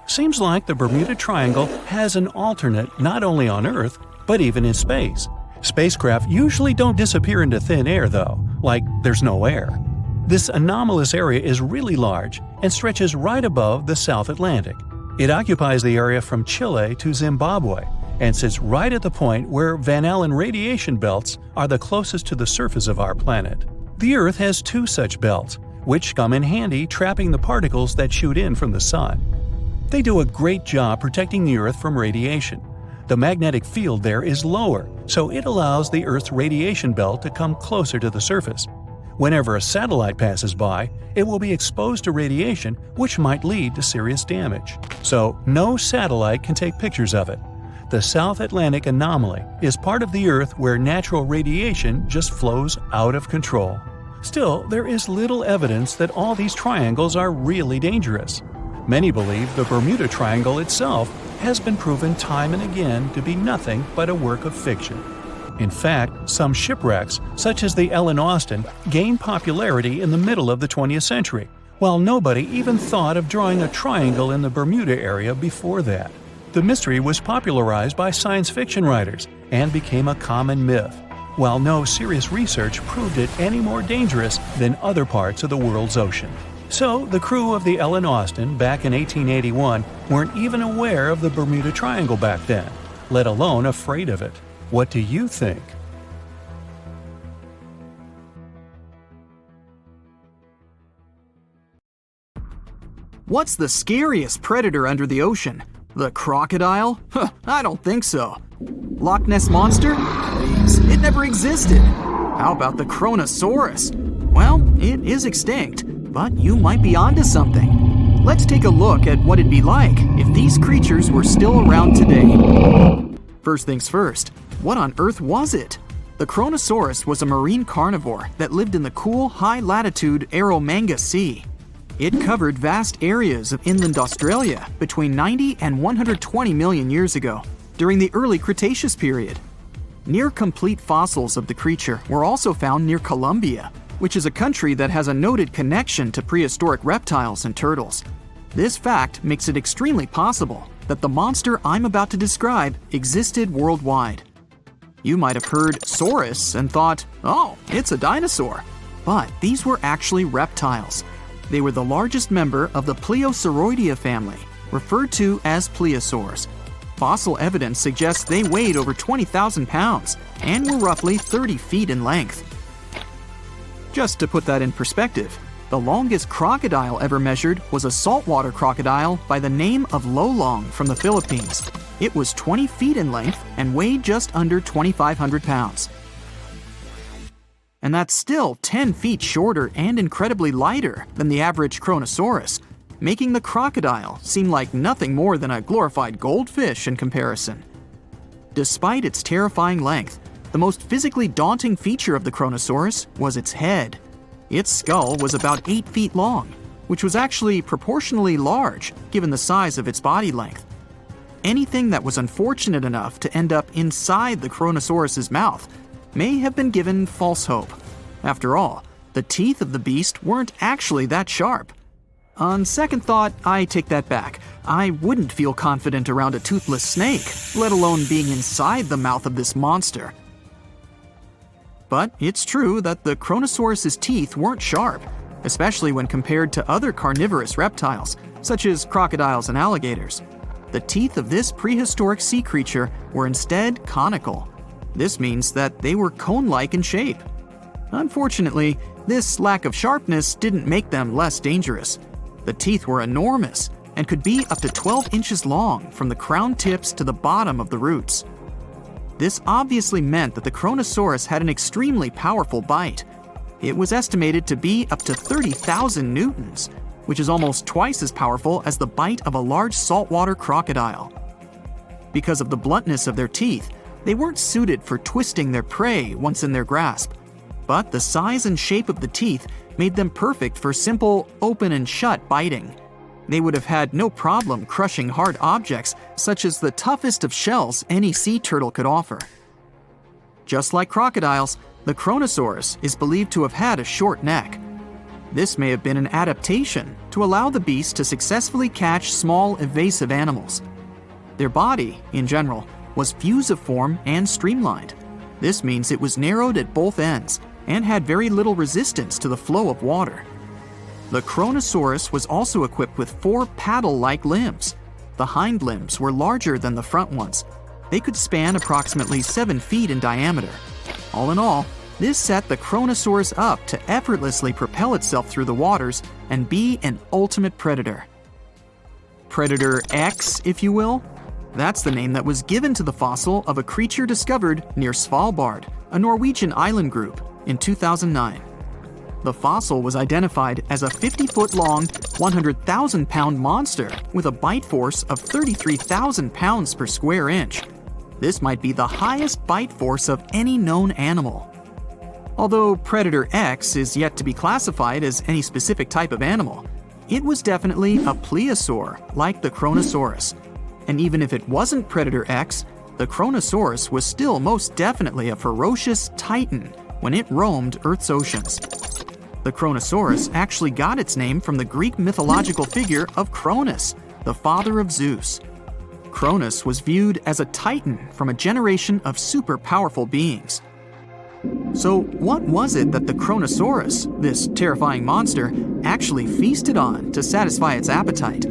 Seems like the Bermuda Triangle has an alternate not only on Earth, but even in space. Spacecraft usually don't disappear into thin air, though, like there's no air. This anomalous area is really large and stretches right above the South Atlantic. It occupies the area from Chile to Zimbabwe and sits right at the point where Van Allen radiation belts are the closest to the surface of our planet. The Earth has 2 such belts, which come in handy trapping the particles that shoot in from the sun. They do a great job protecting the Earth from radiation. The magnetic field there is lower, so it allows the Earth's radiation belt to come closer to the surface. Whenever a satellite passes by, it will be exposed to radiation, which might lead to serious damage. So, no satellite can take pictures of it. The South Atlantic anomaly is part of the Earth where natural radiation just flows out of control. Still, there is little evidence that all these triangles are really dangerous. Many believe the Bermuda Triangle itself has been proven time and again to be nothing but a work of fiction. In fact, some shipwrecks, such as the Ellen Austin, gained popularity in the middle of the 20th century, while nobody even thought of drawing a triangle in the Bermuda area before that. The mystery was popularized by science fiction writers and became a common myth, while no serious research proved it any more dangerous than other parts of the world's ocean. So, the crew of the Ellen Austin back in 1881 weren't even aware of the Bermuda Triangle back then, let alone afraid of it. What do you think? What's the scariest predator under the ocean? The crocodile? I don't think so. Loch Ness Monster? Please, it never existed. How about the Kronosaurus? Well, it is extinct, but you might be onto something. Let's take a look at what it'd be like if these creatures were still around today. First things first, what on earth was it? The Kronosaurus was a marine carnivore that lived in the cool, high-latitude Eromanga Sea. It covered vast areas of inland Australia between 90 and 120 million years ago, during the early Cretaceous period. Near-complete fossils of the creature were also found near Colombia, which is a country that has a noted connection to prehistoric reptiles and turtles. This fact makes it extremely possible that the monster I'm about to describe existed worldwide. You might have heard saurus and thought, oh, it's a dinosaur. But these were actually reptiles. They were the largest member of the Plesiosauridae family, referred to as plesiosaurs. Fossil evidence suggests they weighed over 20,000 pounds and were roughly 30 feet in length. Just to put that in perspective, the longest crocodile ever measured was a saltwater crocodile by the name of Lolong from the Philippines. It was 20 feet in length and weighed just under 2,500 pounds. And that's still 10 feet shorter and incredibly lighter than the average Kronosaurus, making the crocodile seem like nothing more than a glorified goldfish in comparison. Despite its terrifying length, the most physically daunting feature of the Kronosaurus was its head. Its skull was about 8 feet long, which was actually proportionally large given the size of its body length. Anything that was unfortunate enough to end up inside the Kronosaurus's mouth may have been given false hope. After all, the teeth of the beast weren't actually that sharp. On second thought, I take that back. I wouldn't feel confident around a toothless snake, let alone being inside the mouth of this monster. But it's true that the Kronosaurus's teeth weren't sharp, especially when compared to other carnivorous reptiles, such as crocodiles and alligators. The teeth of this prehistoric sea creature were instead conical. This means that they were cone-like in shape. Unfortunately, this lack of sharpness didn't make them less dangerous. The teeth were enormous and could be up to 12 inches long from the crown tips to the bottom of the roots. This obviously meant that the Kronosaurus had an extremely powerful bite. It was estimated to be up to 30,000 newtons, which is almost twice as powerful as the bite of a large saltwater crocodile. Because of the bluntness of their teeth, they weren't suited for twisting their prey once in their grasp. But the size and shape of the teeth made them perfect for simple open and shut biting. They would have had no problem crushing hard objects such as the toughest of shells any sea turtle could offer. Just like crocodiles, the Kronosaurus is believed to have had a short neck. This may have been an adaptation to allow the beast to successfully catch small, evasive animals. Their body, in general, was fusiform and streamlined. This means it was narrowed at both ends and had very little resistance to the flow of water. The Kronosaurus was also equipped with 4 paddle-like limbs. The hind limbs were larger than the front ones. They could span approximately 7 feet in diameter. All in all, This set the Kronosaurus up to effortlessly propel itself through the waters and be an ultimate predator. Predator X, if you will? That's the name that was given to the fossil of a creature discovered near Svalbard, a Norwegian island group, in 2009. The fossil was identified as a 50-foot-long, 100,000-pound monster with a bite force of 33,000 pounds per square inch. This might be the highest bite force of any known animal. Although Predator X is yet to be classified as any specific type of animal, it was definitely a plesiosaur, like the Kronosaurus. And even if it wasn't Predator X, the Kronosaurus was still most definitely a ferocious titan when it roamed Earth's oceans. The Kronosaurus actually got its name from the Greek mythological figure of Cronus, the father of Zeus. Cronus was viewed as a titan from a generation of super powerful beings. So what was it that the Kronosaurus, this terrifying monster, actually feasted on to satisfy its appetite?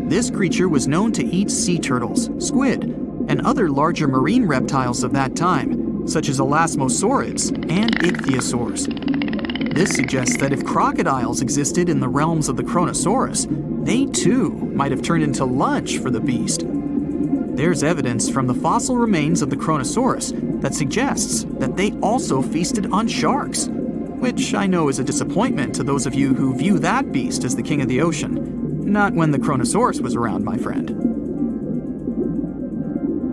This creature was known to eat sea turtles, squid, and other larger marine reptiles of that time, such as elasmosaurids and ichthyosaurs. This suggests that if crocodiles existed in the realms of the Kronosaurus, they too might have turned into lunch for the beast. There's evidence from the fossil remains of the Kronosaurus that suggests that they also feasted on sharks, which I know is a disappointment to those of you who view that beast as the king of the ocean. Not when the Kronosaurus was around, my friend.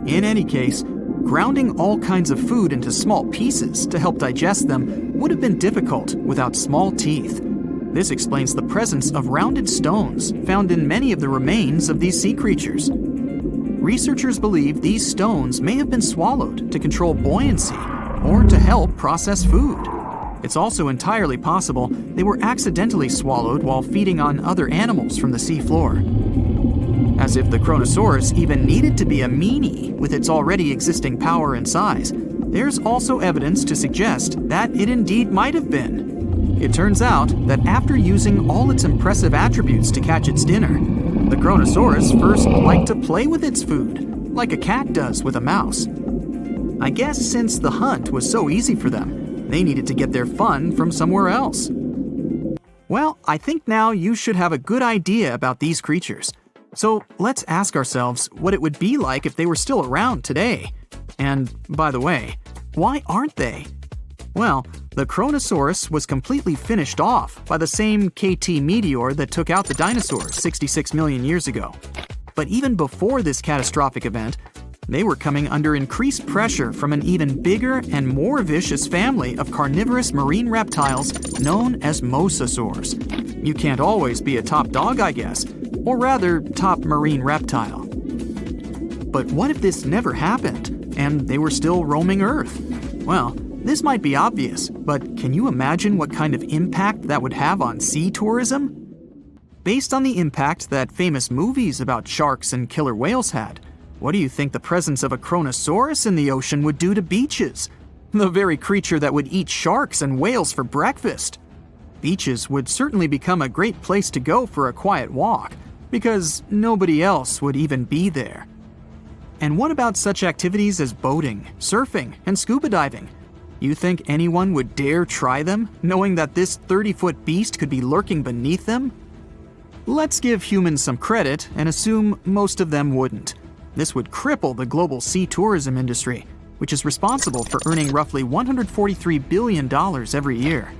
In any case, grounding all kinds of food into small pieces to help digest them would have been difficult without small teeth. This explains the presence of rounded stones found in many of the remains of these sea creatures. Researchers believe these stones may have been swallowed to control buoyancy or to help process food. It's also entirely possible they were accidentally swallowed while feeding on other animals from the seafloor. As if the Kronosaurus even needed to be a meanie with its already existing power and size, there's also evidence to suggest that it indeed might have been. It turns out that after using all its impressive attributes to catch its dinner, the Kronosaurus first liked to play with its food, like a cat does with a mouse. I guess since the hunt was so easy for them, they needed to get their fun from somewhere else. Well, I think now you should have a good idea about these creatures. So let's ask ourselves what it would be like if they were still around today. And by the way, why aren't they? Well, the Kronosaurus was completely finished off by the same KT meteor that took out the dinosaurs 66 million years ago. But even before this catastrophic event, they were coming under increased pressure from an even bigger and more vicious family of carnivorous marine reptiles known as mosasaurs. You can't always be a top dog, I guess, or rather, top marine reptile. But what if this never happened, and they were still roaming Earth? Well, this might be obvious, but can you imagine what kind of impact that would have on sea tourism? Based on the impact that famous movies about sharks and killer whales had, what do you think the presence of a Kronosaurus in the ocean would do to beaches? The very creature that would eat sharks and whales for breakfast. Beaches would certainly become a great place to go for a quiet walk, because nobody else would even be there. And what about such activities as boating, surfing, and scuba diving? You think anyone would dare try them, knowing that this 30-foot beast could be lurking beneath them? Let's give humans some credit and assume most of them wouldn't. This would cripple the global sea tourism industry, which is responsible for earning roughly $143 billion every year.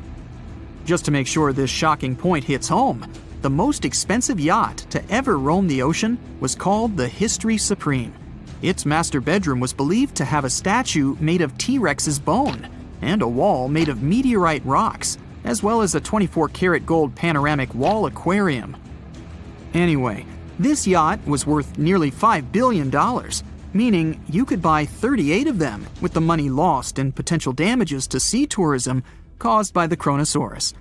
Just to make sure this shocking point hits home, the most expensive yacht to ever roam the ocean was called the History Supreme. Its master bedroom was believed to have a statue made of T-Rex's bone and a wall made of meteorite rocks, as well as a 24-karat gold panoramic wall aquarium. Anyway, this yacht was worth nearly $5 billion, meaning you could buy 38 of them with the money lost in potential damages to sea tourism caused by the Kronosaurus.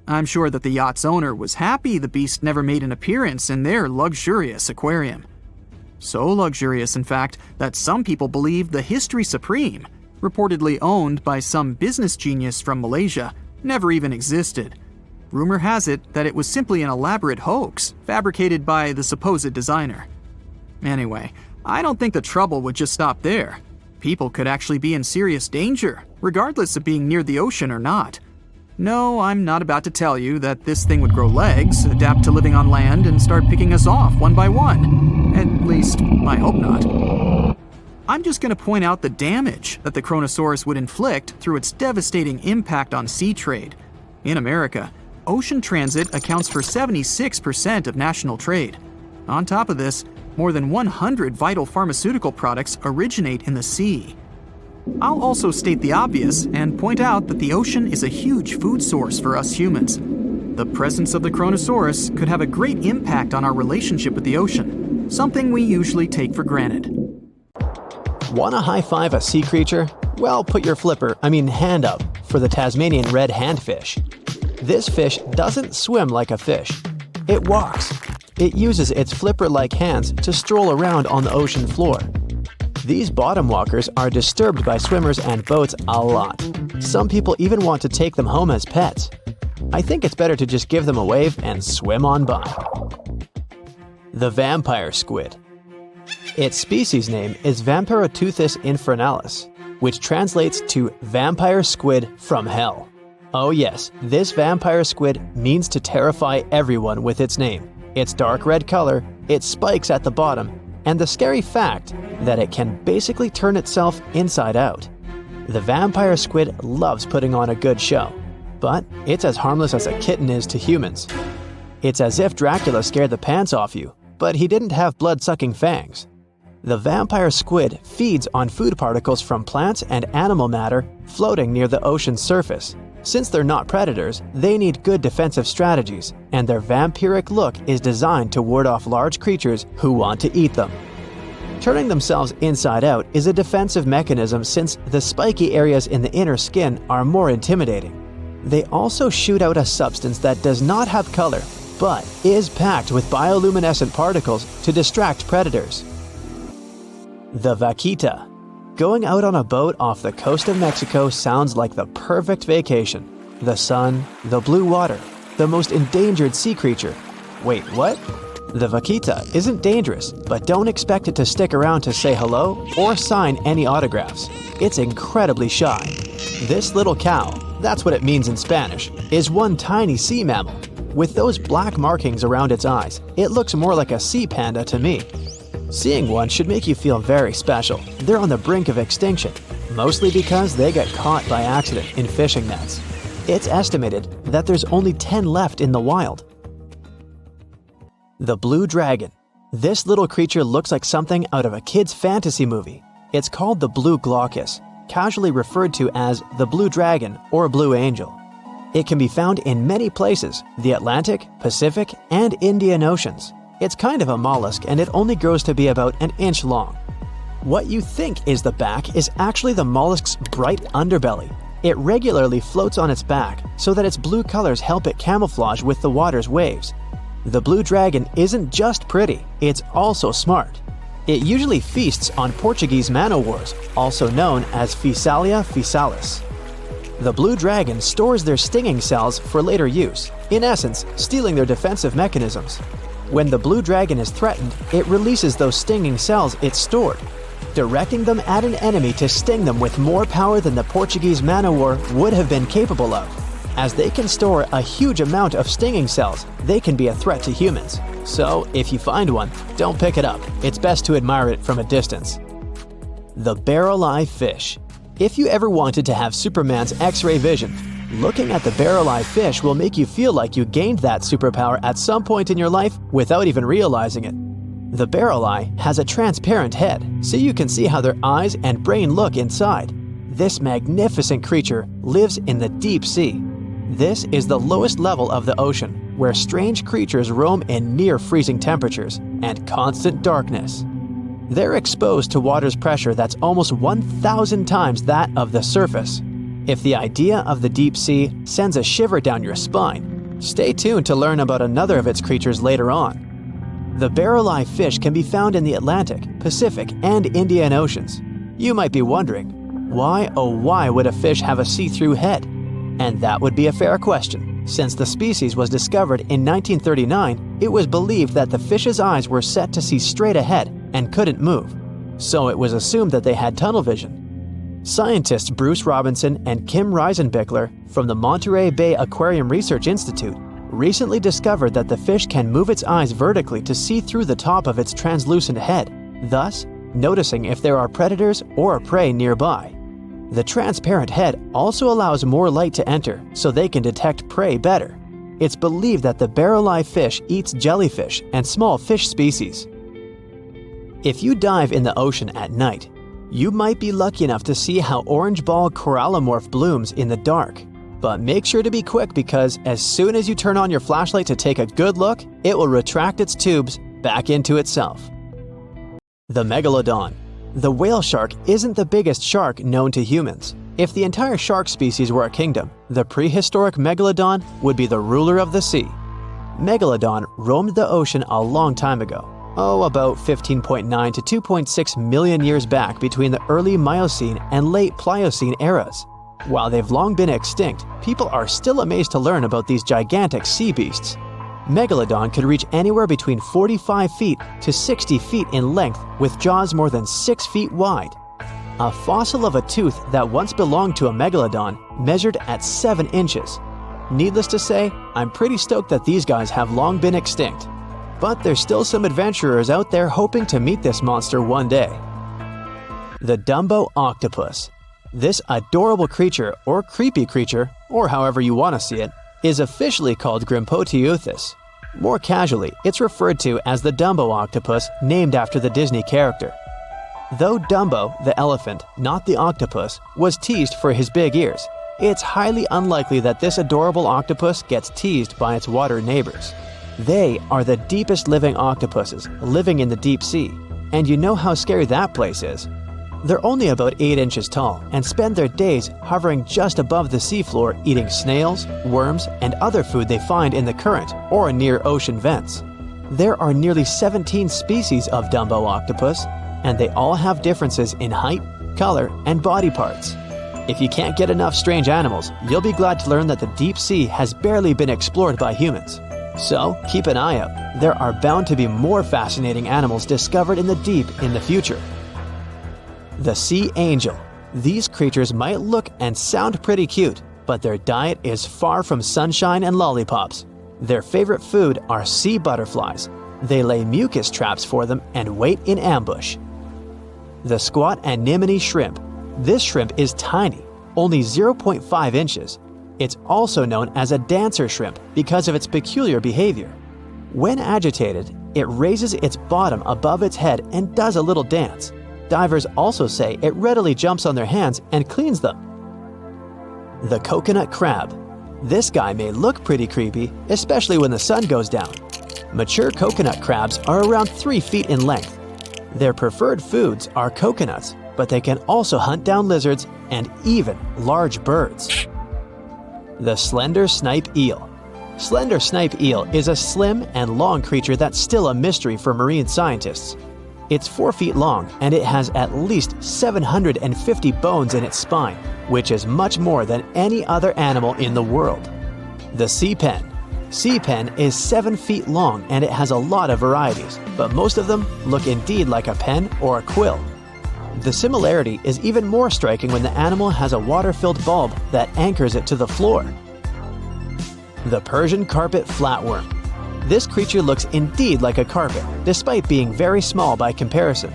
I'm sure that the yacht's owner was happy the beast never made an appearance in their luxurious aquarium. So luxurious, in fact, that some people believe the History Supreme, reportedly owned by some business genius from Malaysia, never even existed. Rumor has it that it was simply an elaborate hoax fabricated by the supposed designer. Anyway, I don't think the trouble would just stop there. People could actually be in serious danger, regardless of being near the ocean or not. No, I'm not about to tell you that this thing would grow legs, adapt to living on land, and start picking us off one by one. At least, I hope not. I'm just going to point out the damage that the Kronosaurus would inflict through its devastating impact on sea trade. In America, ocean transit accounts for 76% of national trade. On top of this, more than 100 vital pharmaceutical products originate in the sea. I'll also state the obvious and point out that the ocean is a huge food source for us humans. The presence of the Kronosaurus could have a great impact on our relationship with the ocean, something we usually take for granted. Want to high-five a sea creature? Well, put your hand up for the Tasmanian red handfish. This fish doesn't swim like a fish. It walks. It uses its flipper-like hands to stroll around on the ocean floor. These bottom walkers are disturbed by swimmers and boats a lot. Some people even want to take them home as pets. I think it's better to just give them a wave and swim on by. The vampire squid. Its species name is Vampiroteuthis infernalis, which translates to vampire squid from hell. Oh yes, this vampire squid means to terrify everyone with its name, its dark red color, its spikes at the bottom, and the scary fact that it can basically turn itself inside out. The vampire squid loves putting on a good show, but it's as harmless as a kitten is to humans. It's as if Dracula scared the pants off you, but he didn't have blood-sucking fangs. The vampire squid feeds on food particles from plants and animal matter floating near the ocean's surface. Since they're not predators, they need good defensive strategies, and their vampiric look is designed to ward off large creatures who want to eat them. Turning themselves inside out is a defensive mechanism since the spiky areas in the inner skin are more intimidating. They also shoot out a substance that does not have color, but is packed with bioluminescent particles to distract predators. The vaquita. Going out on a boat off the coast of Mexico sounds like the perfect vacation. The sun, the blue water, the most endangered sea creature. Wait, what? The vaquita isn't dangerous, but don't expect it to stick around to say hello or sign any autographs. It's incredibly shy. This little cow, that's what it means in Spanish, is one tiny sea mammal. With those black markings around its eyes, it looks more like a sea panda to me. Seeing one should make you feel very special. They're on the brink of extinction, mostly because they got caught by accident in fishing nets. It's estimated that there's only 10 left in the wild. The blue dragon. This little creature looks like something out of a kid's fantasy movie. It's called the blue glaucus, casually referred to as the blue dragon or blue angel. It can be found in many places, the Atlantic, Pacific, and Indian Oceans. It's kind of a mollusk and it only grows to be about an inch long. What you think is the back is actually the mollusk's bright underbelly. It regularly floats on its back so that its blue colors help it camouflage with the water's waves. The blue dragon isn't just pretty, it's also smart. It usually feasts on Portuguese man-o'-wars, also known as Physalia physalis. The blue dragon stores their stinging cells for later use, in essence, stealing their defensive mechanisms. When the blue dragon is threatened, it releases those stinging cells it stored, directing them at an enemy to sting them with more power than the Portuguese man-o'-war would have been capable of. As they can store a huge amount of stinging cells, they can be a threat to humans. So, if you find one, don't pick it up. It's best to admire it from a distance. The barrel-eye fish. If you ever wanted to have Superman's X-ray vision, looking at the barrel-eye fish will make you feel like you gained that superpower at some point in your life without even realizing it. The barrel eye has a transparent head, so you can see how their eyes and brain look inside. This magnificent creature lives in the deep sea. This is the lowest level of the ocean, where strange creatures roam in near-freezing temperatures and constant darkness. They're exposed to water's pressure that's almost 1,000 times that of the surface. If the idea of the deep sea sends a shiver down your spine, stay tuned to learn about another of its creatures later on. The barrel-eye fish can be found in the Atlantic, Pacific, and Indian Oceans. You might be wondering, why oh why would a fish have a see-through head? And that would be a fair question. Since the species was discovered in 1939, it was believed that the fish's eyes were set to see straight ahead and couldn't move. so it was assumed that they had tunnel vision. Scientists Bruce Robinson and Kim Reisenbichler from the Monterey Bay Aquarium Research Institute recently discovered that the fish can move its eyes vertically to see through the top of its translucent head, thus noticing if there are predators or prey nearby. The transparent head also allows more light to enter so they can detect prey better. It's believed that the barrel-eye fish eats jellyfish and small fish species. If you dive in the ocean at night, you might be lucky enough to see how orange ball corallomorph blooms in the dark. But make sure to be quick because as soon as you turn on your flashlight to take a good look, it will retract its tubes back into itself. The megalodon. The whale shark isn't the biggest shark known to humans. If the entire shark species were a kingdom, the prehistoric megalodon would be the ruler of the sea. Megalodon roamed the ocean a long time ago. About 15.9 to 2.6 million years back between the early Miocene and late Pliocene eras. While they've long been extinct, people are still amazed to learn about these gigantic sea beasts. Megalodon could reach anywhere between 45 feet to 60 feet in length with jaws more than 6 feet wide. A fossil of a tooth that once belonged to a megalodon measured at 7 inches. Needless to say, I'm pretty stoked that these guys have long been extinct. But there's still some adventurers out there hoping to meet this monster one day. The Dumbo octopus. This adorable creature, or creepy creature, or however you want to see it, is officially called Grimpoteuthis. More casually, it's referred to as the Dumbo octopus, named after the Disney character. Though Dumbo, the elephant, not the octopus, was teased for his big ears, it's highly unlikely that this adorable octopus gets teased by its water neighbors. They are the deepest living octopuses, living in the deep sea, and you know how scary that place is. They're only about 8 inches tall and spend their days hovering just above the seafloor eating snails, worms, and other food they find in the current or near ocean vents. There are nearly 17 species of Dumbo octopus, and they all have differences in height, color, and body parts. If you can't get enough strange animals, you'll be glad to learn that the deep sea has barely been explored by humans. So keep an eye out. There are bound to be more fascinating animals discovered in the deep in the future. The sea angel. These creatures might look and sound pretty cute, but their diet is far from sunshine and lollipops. Their favorite food are sea butterflies. They lay mucus traps for them and wait in ambush. The squat anemone shrimp. This shrimp is tiny, only 0.5 inches. It's also known as a dancer shrimp because of its peculiar behavior. When agitated, it raises its bottom above its head and does a little dance. Divers also say it readily jumps on their hands and cleans them. The coconut crab. This guy may look pretty creepy, especially when the sun goes down. Mature coconut crabs are around 3 feet in length. Their preferred foods are coconuts, but they can also hunt down lizards and even large birds. The slender snipe eel. Slender snipe eel is a slim and long creature that's still a mystery for marine scientists. It's 4 feet long and it has at least 750 bones in its spine, which is much more than any other animal in the world. The sea pen. Sea pen is 7 feet long and it has a lot of varieties, but most of them look indeed like a pen or a quill. The similarity is even more striking when the animal has a water-filled bulb that anchors it to the floor. The Persian carpet flatworm. This creature looks indeed like a carpet, despite being very small by comparison.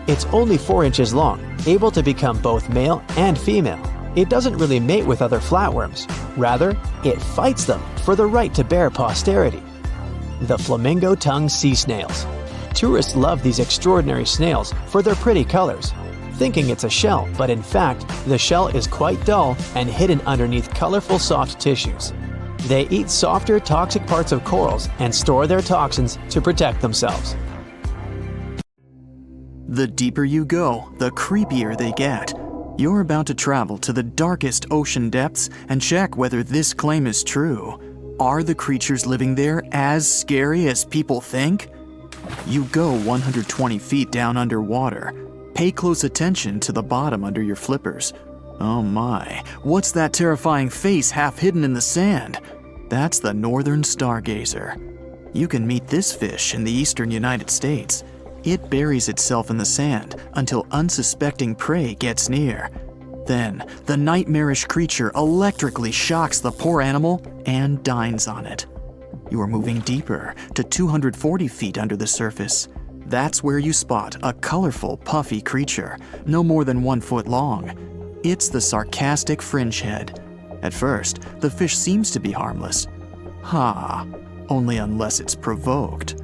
It's only 4 inches long, able to become both male and female. It doesn't really mate with other flatworms. Rather, it fights them for the right to bear posterity. The flamingo-tongued sea snails. Tourists love these extraordinary snails for their pretty colors, thinking it's a shell, but in fact, the shell is quite dull and hidden underneath colorful soft tissues. They eat softer, toxic parts of corals and store their toxins to protect themselves. The deeper you go, the creepier they get. You're about to travel to the darkest ocean depths and check whether this claim is true. Are the creatures living there as scary as people think? You go 120 feet down underwater. Pay close attention to the bottom under your flippers. Oh my, what's that terrifying face half hidden in the sand? That's the northern stargazer. You can meet this fish in the eastern United States. It buries itself in the sand until unsuspecting prey gets near. Then, the nightmarish creature electrically shocks the poor animal and dines on it. You are moving deeper to 240 feet under the surface. That's where you spot a colorful, puffy creature, no more than 1 foot long. It's the sarcastic fringehead. At first, the fish seems to be harmless. Only unless it's provoked.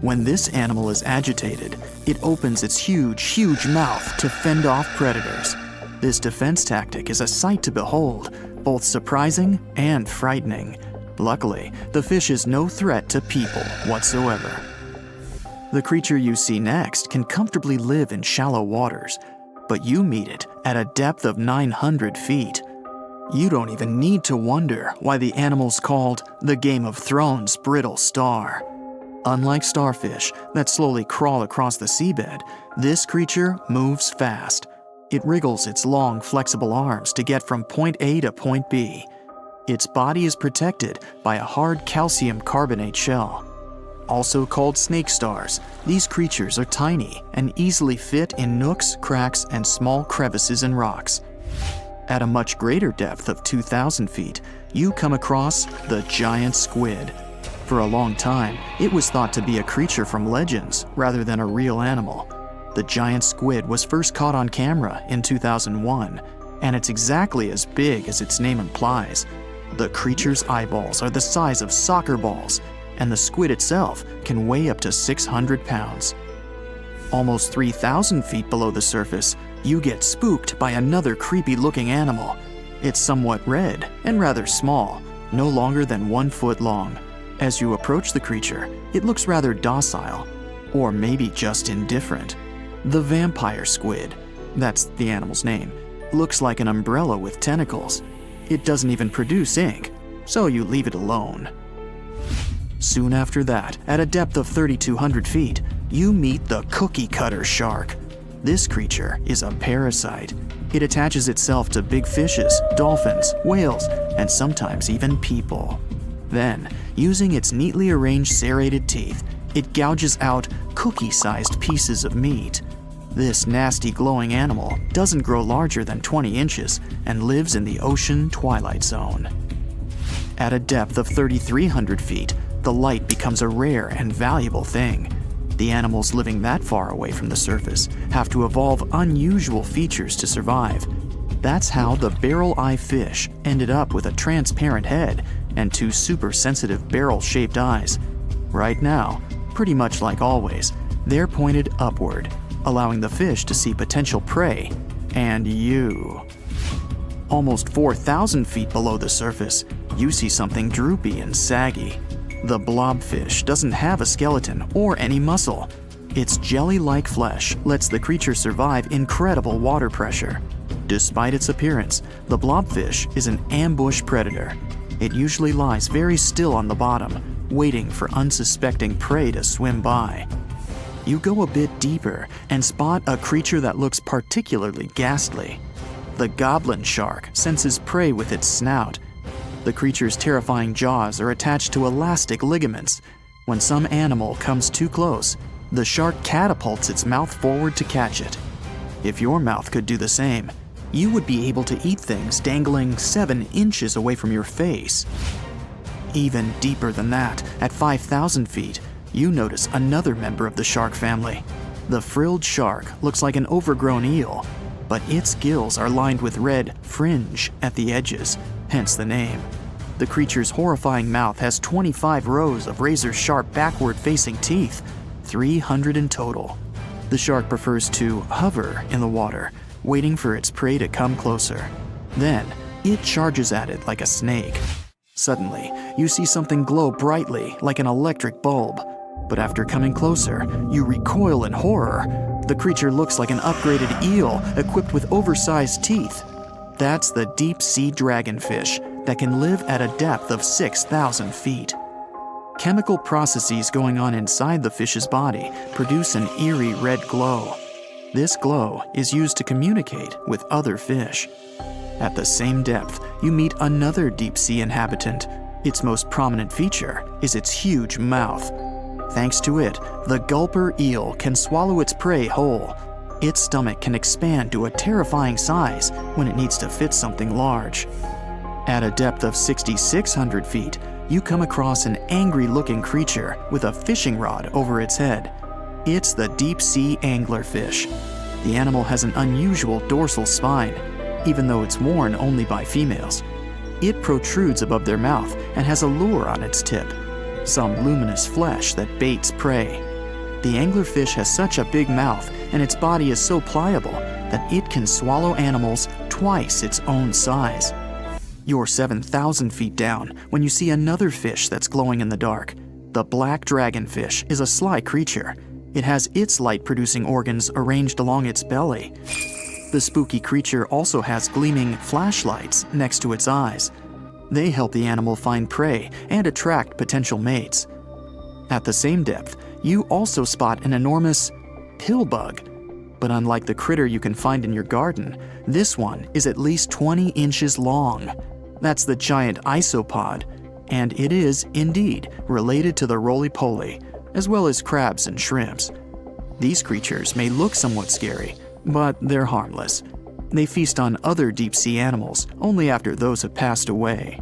When this animal is agitated, it opens its huge mouth to fend off predators. This defense tactic is a sight to behold, both surprising and frightening. Luckily, the fish is no threat to people whatsoever. The creature you see next can comfortably live in shallow waters, but you meet it at a depth of 900 feet. You don't even need to wonder why the animal's called the Game of Thrones brittle star. Unlike starfish that slowly crawl across the seabed, this creature moves fast. It wriggles its long, flexible arms to get from point A to point B. Its body is protected by a hard calcium carbonate shell. Also called snake stars, these creatures are tiny and easily fit in nooks, cracks, and small crevices in rocks. At a much greater depth of 2,000 feet, you come across the giant squid. For a long time, it was thought to be a creature from legends rather than a real animal. The giant squid was first caught on camera in 2001, and it's exactly as big as its name implies. The creature's eyeballs are the size of soccer balls, and the squid itself can weigh up to 600 pounds. Almost 3,000 feet below the surface, you get spooked by another creepy-looking animal. It's somewhat red and rather small, no longer than 1 foot long. As you approach the creature, it looks rather docile, or maybe just indifferent. The vampire squid, that's the animal's name, looks like an umbrella with tentacles. It doesn't even produce ink, so you leave it alone. Soon after that, at a depth of 3,200 feet, you meet the cookie cutter shark. This creature is a parasite. It attaches itself to big fishes, dolphins, whales, and sometimes even people. Then, using its neatly arranged serrated teeth, it gouges out cookie-sized pieces of meat. This nasty glowing animal doesn't grow larger than 20 inches and lives in the ocean twilight zone. At a depth of 3,300 feet, the light becomes a rare and valuable thing. The animals living that far away from the surface have to evolve unusual features to survive. That's how the barrel-eye fish ended up with a transparent head and 2 super-sensitive barrel-shaped eyes. Right now, pretty much like always, they're pointed upward, allowing the fish to see potential prey and you. Almost 4,000 feet below the surface, you see something droopy and saggy. The blobfish doesn't have a skeleton or any muscle. Its jelly-like flesh lets the creature survive incredible water pressure. Despite its appearance, the blobfish is an ambush predator. It usually lies very still on the bottom, waiting for unsuspecting prey to swim by. You go a bit deeper and spot a creature that looks particularly ghastly. The goblin shark senses prey with its snout. The creature's terrifying jaws are attached to elastic ligaments. When some animal comes too close, the shark catapults its mouth forward to catch it. If your mouth could do the same, you would be able to eat things dangling 7 inches away from your face. Even deeper than that, at 5,000 feet, you notice another member of the shark family. The frilled shark looks like an overgrown eel, but its gills are lined with red fringe at the edges, hence the name. The creature's horrifying mouth has 25 rows of razor-sharp backward-facing teeth, 300 in total. The shark prefers to hover in the water, waiting for its prey to come closer. Then, it charges at it like a snake. Suddenly, you see something glow brightly like an electric bulb. But after coming closer, you recoil in horror. The creature looks like an upgraded eel equipped with oversized teeth. That's the deep-sea dragonfish that can live at a depth of 6,000 feet. Chemical processes going on inside the fish's body produce an eerie red glow. This glow is used to communicate with other fish. At the same depth, you meet another deep-sea inhabitant. Its most prominent feature is its huge mouth. Thanks to it, the gulper eel can swallow its prey whole. Its stomach can expand to a terrifying size when it needs to fit something large. At a depth of 6,600 feet, you come across an angry-looking creature with a fishing rod over its head. It's the deep-sea anglerfish. The animal has an unusual dorsal spine, even though it's worn only by females. It protrudes above their mouth and has a lure on its tip, some luminous flesh that baits prey. The anglerfish has such a big mouth and its body is so pliable that it can swallow animals twice its own size. You're 7,000 feet down when you see another fish that's glowing in the dark. The black dragonfish is a sly creature. It has its light-producing organs arranged along its belly. The spooky creature also has gleaming flashlights next to its eyes. They help the animal find prey and attract potential mates. At the same depth, you also spot an enormous pillbug. But unlike the critter you can find in your garden, this one is at least 20 inches long. That's the giant isopod, and it is, indeed, related to the roly-poly, as well as crabs and shrimps. These creatures may look somewhat scary, but they're harmless. They feast on other deep-sea animals only after those have passed away.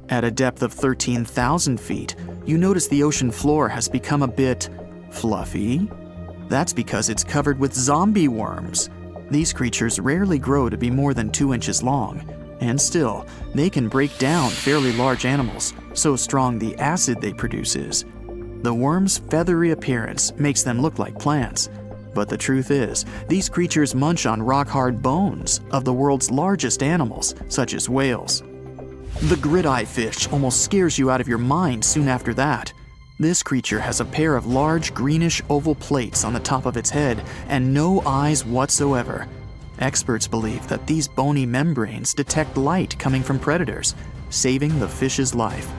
At a depth of 13,000 feet, you notice the ocean floor has become a bit fluffy. That's because it's covered with zombie worms. These creatures rarely grow to be more than 2 inches long, and still, they can break down fairly large animals, so strong the acid they produce is. The worms' feathery appearance makes them look like plants, but the truth is, these creatures munch on rock-hard bones of the world's largest animals, such as whales. The grid-eye fish almost scares you out of your mind soon after that. This creature has a pair of large greenish oval plates on the top of its head and no eyes whatsoever. Experts believe that these bony membranes detect light coming from predators, saving the fish's life.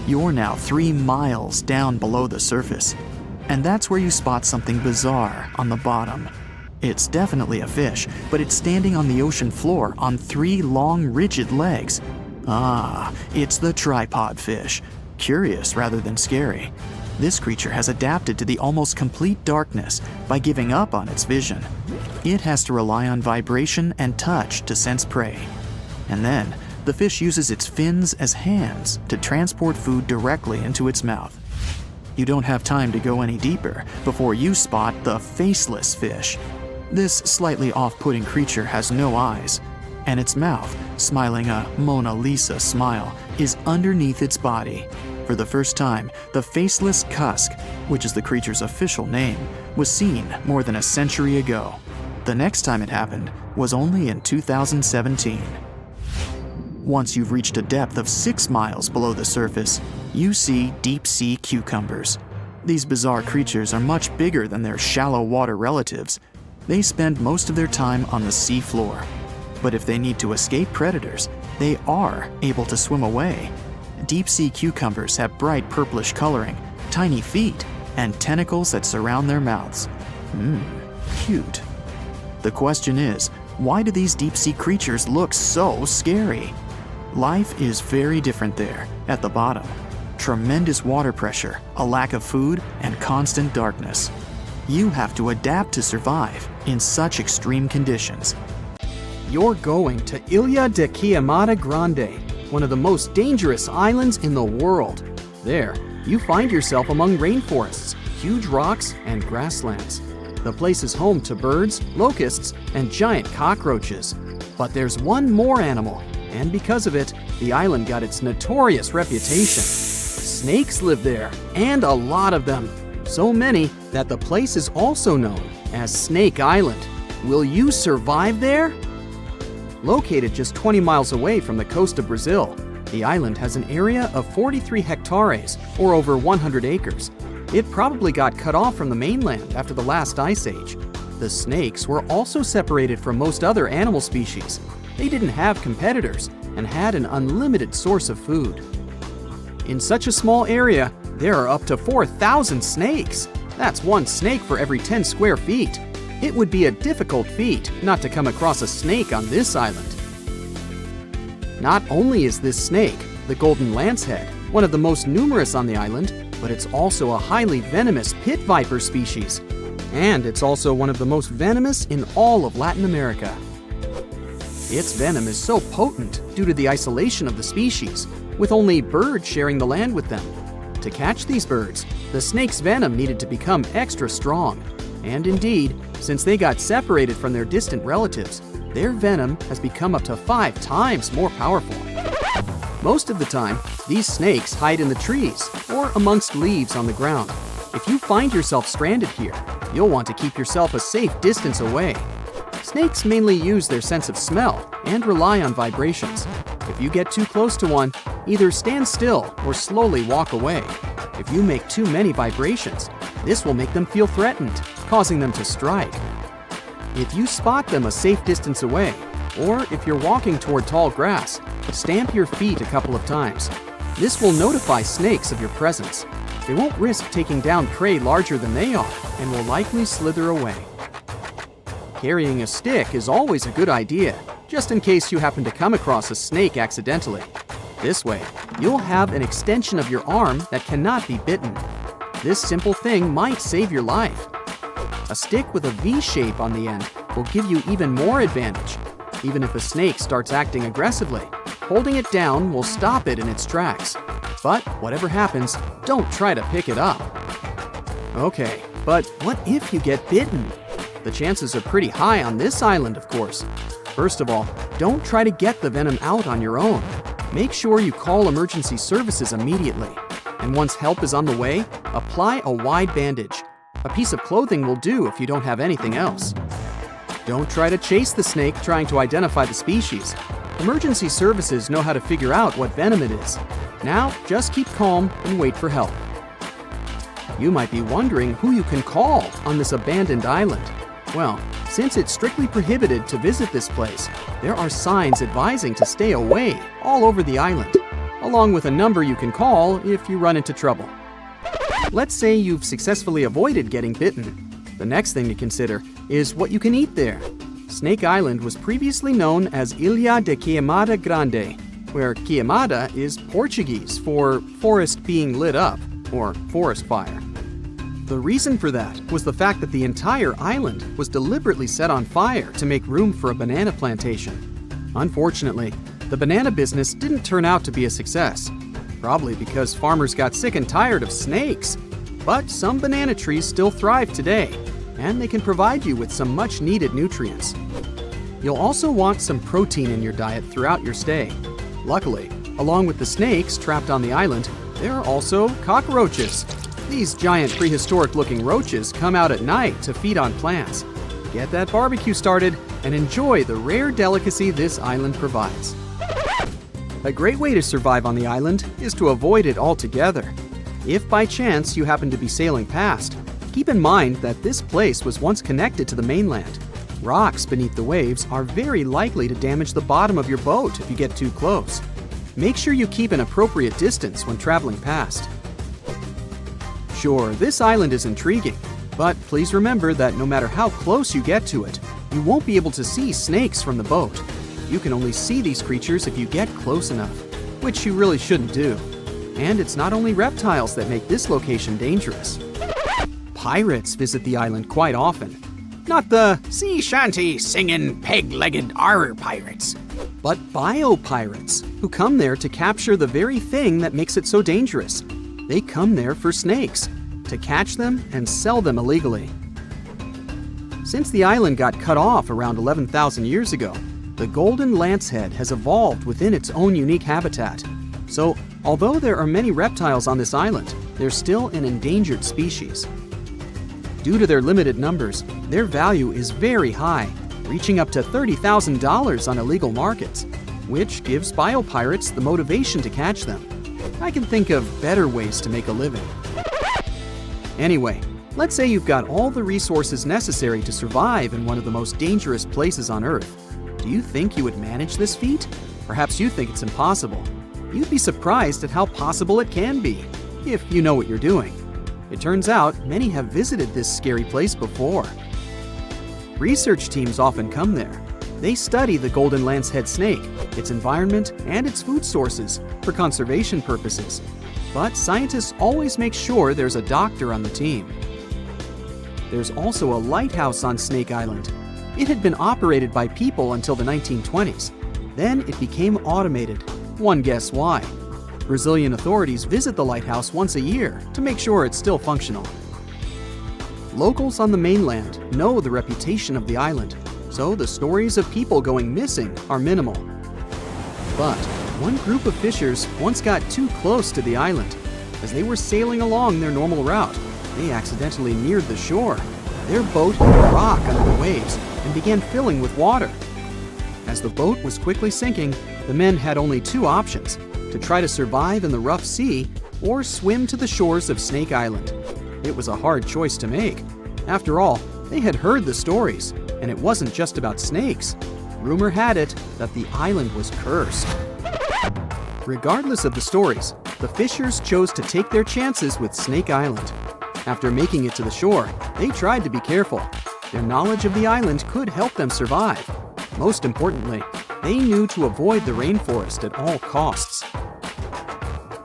You're now 3 miles down below the surface, and that's where you spot something bizarre on the bottom. It's definitely a fish, but it's standing on the ocean floor on 3 long, rigid legs. Ah, it's the tripod fish. Curious rather than scary. This creature has adapted to the almost complete darkness by giving up on its vision. It has to rely on vibration and touch to sense prey. And then, the fish uses its fins as hands to transport food directly into its mouth. You don't have time to go any deeper before you spot the faceless fish. This slightly off-putting creature has no eyes, and its mouth, smiling a Mona Lisa smile, is underneath its body. For the first time, the faceless cusk, which is the creature's official name, was seen more than a century ago. The next time it happened was only in 2017. Once you've reached a depth of 6 miles below the surface, you see deep-sea cucumbers. These bizarre creatures are much bigger than their shallow water relatives. They spend most of their time on the sea floor. But if they need to escape predators, they are able to swim away. Deep-sea cucumbers have bright purplish coloring, tiny feet, and tentacles that surround their mouths. Cute. The question is, why do these deep-sea creatures look so scary? Life is very different there, at the bottom. Tremendous water pressure, a lack of food, and constant darkness. You have to adapt to survive in such extreme conditions. You're going to Ilha de Queimada Grande, one of the most dangerous islands in the world. There, you find yourself among rainforests, huge rocks, and grasslands. The place is home to birds, locusts, and giant cockroaches. But there's one more animal, and because of it, the island got its notorious reputation. Snakes live there, and a lot of them. So many that the place is also known as Snake Island. Will you survive there? Located just 20 miles away from the coast of Brazil, the island has an area of 43 hectares, or over 100 acres. It probably got cut off from the mainland after the last ice age. The snakes were also separated from most other animal species. They didn't have competitors and had an unlimited source of food. In such a small area, there are up to 4,000 snakes. That's 1 snake for every 10 square feet. It would be a difficult feat not to come across a snake on this island. Not only is this snake, the golden lancehead, one of the most numerous on the island, but it's also a highly venomous pit viper species. And it's also one of the most venomous in all of Latin America. Its venom is so potent due to the isolation of the species, with only birds sharing the land with them. To catch these birds, the snake's venom needed to become extra strong. And indeed, since they got separated from their distant relatives, their venom has become up to 5 times more powerful. Most of the time, these snakes hide in the trees or amongst leaves on the ground. If you find yourself stranded here, you'll want to keep yourself a safe distance away. Snakes mainly use their sense of smell and rely on vibrations. If you get too close to one, either stand still or slowly walk away. If you make too many vibrations, this will make them feel threatened, causing them to strike. If you spot them a safe distance away, or if you're walking toward tall grass, stamp your feet a couple of times. This will notify snakes of your presence. They won't risk taking down prey larger than they are and will likely slither away. Carrying a stick is always a good idea, just in case you happen to come across a snake accidentally. This way, you'll have an extension of your arm that cannot be bitten. This simple thing might save your life. A stick with a V shape on the end will give you even more advantage. Even if a snake starts acting aggressively, holding it down will stop it in its tracks. But whatever happens, don't try to pick it up. Okay, but what if you get bitten? The chances are pretty high on this island, of course. First of all, don't try to get the venom out on your own. Make sure you call emergency services immediately. And once help is on the way, apply a wide bandage. A piece of clothing will do if you don't have anything else. Don't try to chase the snake trying to identify the species. Emergency services know how to figure out what venom it is. Now, just keep calm and wait for help. You might be wondering who you can call on this abandoned island. Well, since it's strictly prohibited to visit this place, there are signs advising to stay away all over the island, along with a number you can call if you run into trouble. Let's say you've successfully avoided getting bitten. The next thing to consider is what you can eat there. Snake Island was previously known as Ilha de Queimada Grande, where queimada is Portuguese for forest being lit up, or forest fire. The reason for that was the fact that the entire island was deliberately set on fire to make room for a banana plantation. Unfortunately, the banana business didn't turn out to be a success, probably because farmers got sick and tired of snakes. But some banana trees still thrive today, and they can provide you with some much-needed nutrients. You'll also want some protein in your diet throughout your stay. Luckily, along with the snakes trapped on the island, there are also cockroaches. These giant prehistoric-looking roaches come out at night to feed on plants. Get that barbecue started and enjoy the rare delicacy this island provides. A great way to survive on the island is to avoid it altogether. If by chance you happen to be sailing past, keep in mind that this place was once connected to the mainland. Rocks beneath the waves are very likely to damage the bottom of your boat if you get too close. Make sure you keep an appropriate distance when traveling past. Sure, this island is intriguing, but please remember that no matter how close you get to it, you won't be able to see snakes from the boat. You can only see these creatures if you get close enough, which you really shouldn't do. And it's not only reptiles that make this location dangerous. Pirates visit the island quite often. Not the sea shanty singing peg-legged arr pirates, but bio-pirates who come there to capture the very thing that makes it so dangerous. They come there for snakes, to catch them and sell them illegally. Since the island got cut off around 11,000 years ago, the golden lancehead has evolved within its own unique habitat. So, although there are many reptiles on this island, they're still an endangered species. Due to their limited numbers, their value is very high, reaching up to $30,000 on illegal markets, which gives bio-pirates the motivation to catch them. I can think of better ways to make a living. Anyway, let's say you've got all the resources necessary to survive in one of the most dangerous places on Earth. Do you think you would manage this feat? Perhaps you think it's impossible. You'd be surprised at how possible it can be, if you know what you're doing. It turns out many have visited this scary place before. Research teams often come there. They study the golden lancehead snake, its environment, and its food sources for conservation purposes. But scientists always make sure there's a doctor on the team. There's also a lighthouse on Snake Island. It had been operated by people until the 1920s. Then it became automated. One guess why. Brazilian authorities visit the lighthouse once a year to make sure it's still functional. Locals on the mainland know the reputation of the island, so the stories of people going missing are minimal. But one group of fishers once got too close to the island. As they were sailing along their normal route, they accidentally neared the shore. Their boat hit a rock under the waves and began filling with water. As the boat was quickly sinking, the men had only two options: to try to survive in the rough sea or swim to the shores of Snake Island. It was a hard choice to make. After all, they had heard the stories, and it wasn't just about snakes. Rumor had it that the island was cursed. Regardless of the stories, the fishers chose to take their chances with Snake Island. After making it to the shore, they tried to be careful. Their knowledge of the island could help them survive. Most importantly, they knew to avoid the rainforest at all costs.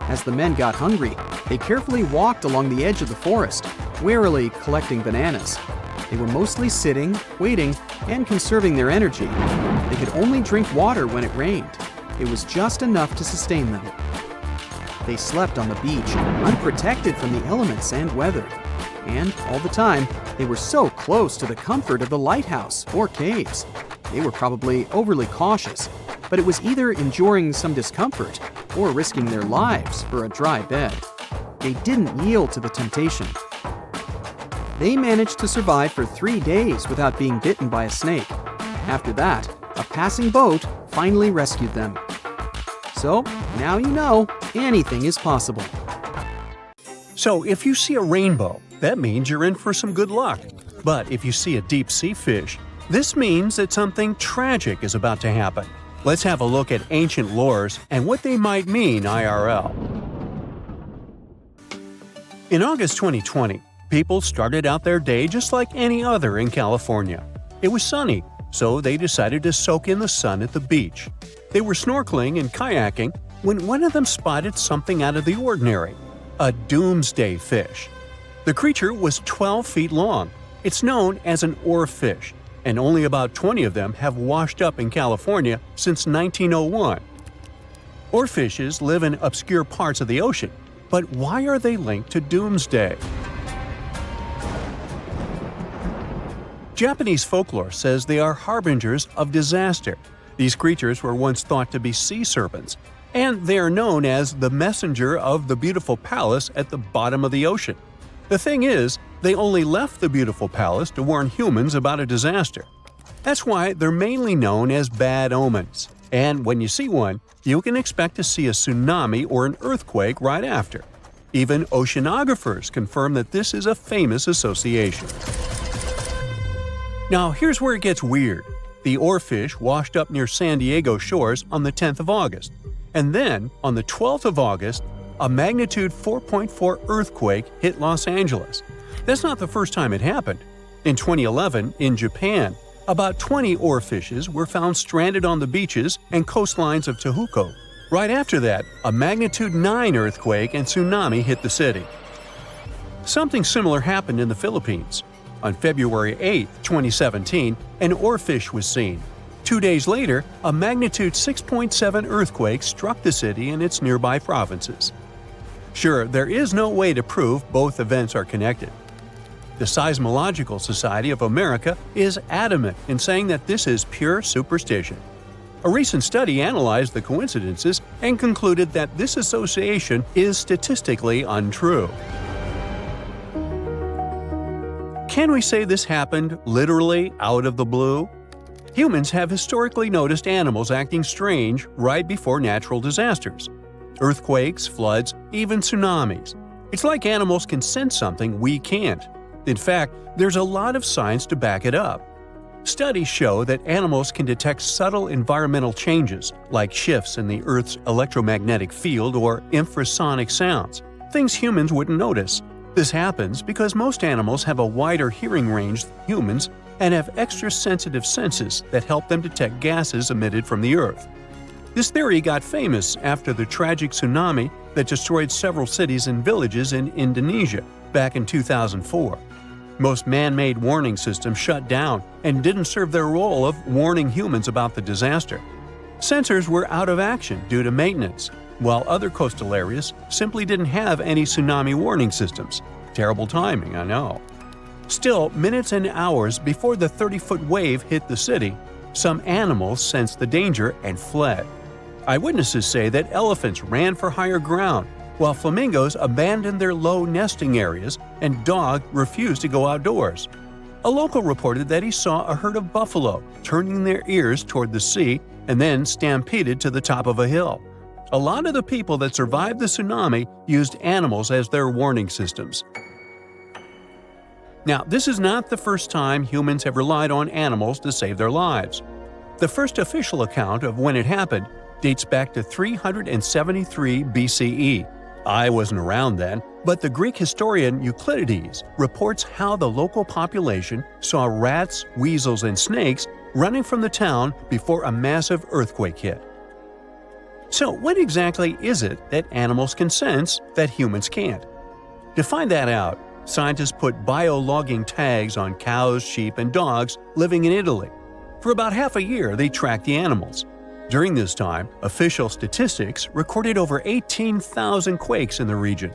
As the men got hungry, they carefully walked along the edge of the forest, warily collecting bananas. They were mostly sitting, waiting, and conserving their energy. They could only drink water when it rained. It was just enough to sustain them. They slept on the beach, unprotected from the elements and weather. And all the time, they were so close to the comfort of the lighthouse or caves. They were probably overly cautious, but it was either enduring some discomfort or risking their lives for a dry bed. They didn't yield to the temptation. They managed to survive for 3 days without being bitten by a snake. After that, a passing boat finally rescued them. So, now you know, anything is possible. So if you see a rainbow, that means you're in for some good luck. But if you see a deep sea fish, this means that something tragic is about to happen. Let's have a look at ancient lores and what they might mean IRL. In August 2020, people started out their day just like any other in California. It was sunny, so they decided to soak in the sun at the beach. They were snorkeling and kayaking when one of them spotted something out of the ordinary – a doomsday fish. The creature was 12 feet long. It's known as an oarfish, and only about 20 of them have washed up in California since 1901. Oarfishes live in obscure parts of the ocean, but why are they linked to doomsday? Japanese folklore says they are harbingers of disaster. These creatures were once thought to be sea serpents, and they are known as the messenger of the beautiful palace at the bottom of the ocean. The thing is, they only left the beautiful palace to warn humans about a disaster. That's why they're mainly known as bad omens. And when you see one, you can expect to see a tsunami or an earthquake right after. Even oceanographers confirm that this is a famous association. Now here's where it gets weird. The oarfish washed up near San Diego shores on the 10th of August. And then, on the 12th of August, a magnitude 4.4 earthquake hit Los Angeles. That's not the first time it happened. In 2011, in Japan, about 20 oarfishes were found stranded on the beaches and coastlines of Tehuco. Right after that, a magnitude 9 earthquake and tsunami hit the city. Something similar happened in the Philippines. On February 8, 2017, an oarfish was seen. 2 days later, a magnitude 6.7 earthquake struck the city and its nearby provinces. Sure, there is no way to prove both events are connected. The Seismological Society of America is adamant in saying that this is pure superstition. A recent study analyzed the coincidences and concluded that this association is statistically untrue. Can we say this happened literally out of the blue? Humans have historically noticed animals acting strange right before natural disasters. Earthquakes, floods, even tsunamis. It's like animals can sense something we can't. In fact, there's a lot of science to back it up. Studies show that animals can detect subtle environmental changes, like shifts in the Earth's electromagnetic field or infrasonic sounds, things humans wouldn't notice. This happens because most animals have a wider hearing range than humans and have extra sensitive senses that help them detect gases emitted from the Earth. This theory got famous after the tragic tsunami that destroyed several cities and villages in Indonesia back in 2004. Most man-made warning systems shut down and didn't serve their role of warning humans about the disaster. Sensors were out of action due to maintenance, while other coastal areas simply didn't have any tsunami warning systems. Terrible timing, I know. Still, minutes and hours before the 30-foot wave hit the city, some animals sensed the danger and fled. Eyewitnesses say that elephants ran for higher ground, while flamingos abandoned their low nesting areas and dogs refused to go outdoors. A local reported that he saw a herd of buffalo turning their ears toward the sea and then stampeded to the top of a hill. A lot of the people that survived the tsunami used animals as their warning systems. Now, this is not the first time humans have relied on animals to save their lives. The first official account of when it happened dates back to 373 BCE. I wasn't around then, but the Greek historian Euclides reports how the local population saw rats, weasels, and snakes running from the town before a massive earthquake hit. So, what exactly is it that animals can sense that humans can't? To find that out, scientists put biologging tags on cows, sheep, and dogs living in Italy. For about half a year, they tracked the animals. During this time, official statistics recorded over 18,000 quakes in the region.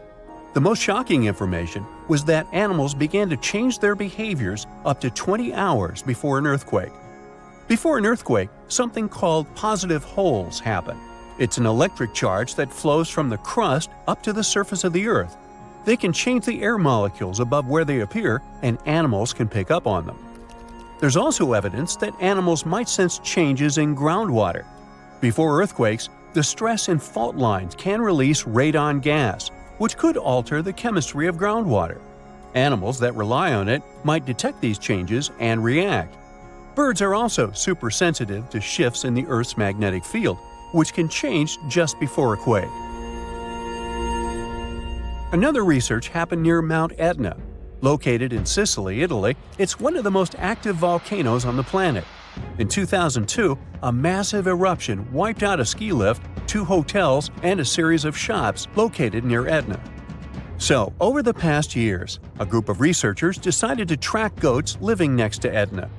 The most shocking information was that animals began to change their behaviors up to 20 hours before an earthquake. Before an earthquake, something called positive holes happen. It's an electric charge that flows from the crust up to the surface of the Earth. They can change the air molecules above where they appear, and animals can pick up on them. There's also evidence that animals might sense changes in groundwater. Before earthquakes, the stress in fault lines can release radon gas, which could alter the chemistry of groundwater. Animals that rely on it might detect these changes and react. Birds are also super sensitive to shifts in the Earth's magnetic field, which can change just before a quake. Another research happened near Mount Etna. Located in Sicily, Italy, it's one of the most active volcanoes on the planet. In 2002, a massive eruption wiped out a ski lift, 2 hotels, and a series of shops located near Etna. So, over the past years, a group of researchers decided to track goats living next to Etna.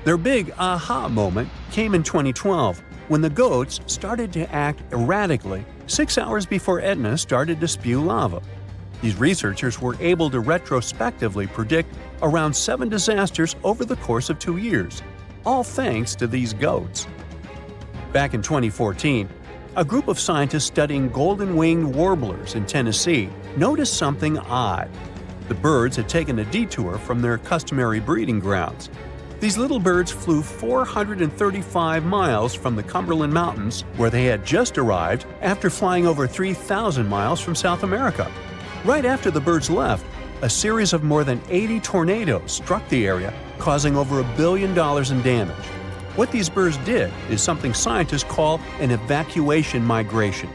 Their big aha moment came in 2012, when the goats started to act erratically 6 hours before Etna started to spew lava. These researchers were able to retrospectively predict around 7 disasters over the course of 2 years, all thanks to these goats. Back in 2014, a group of scientists studying golden-winged warblers in Tennessee noticed something odd. The birds had taken a detour from their customary breeding grounds. These little birds flew 435 miles from the Cumberland Mountains, where they had just arrived after flying over 3,000 miles from South America. Right after the birds left, a series of more than 80 tornadoes struck the area, causing over $1 billion in damage. What these birds did is something scientists call an evacuation migration.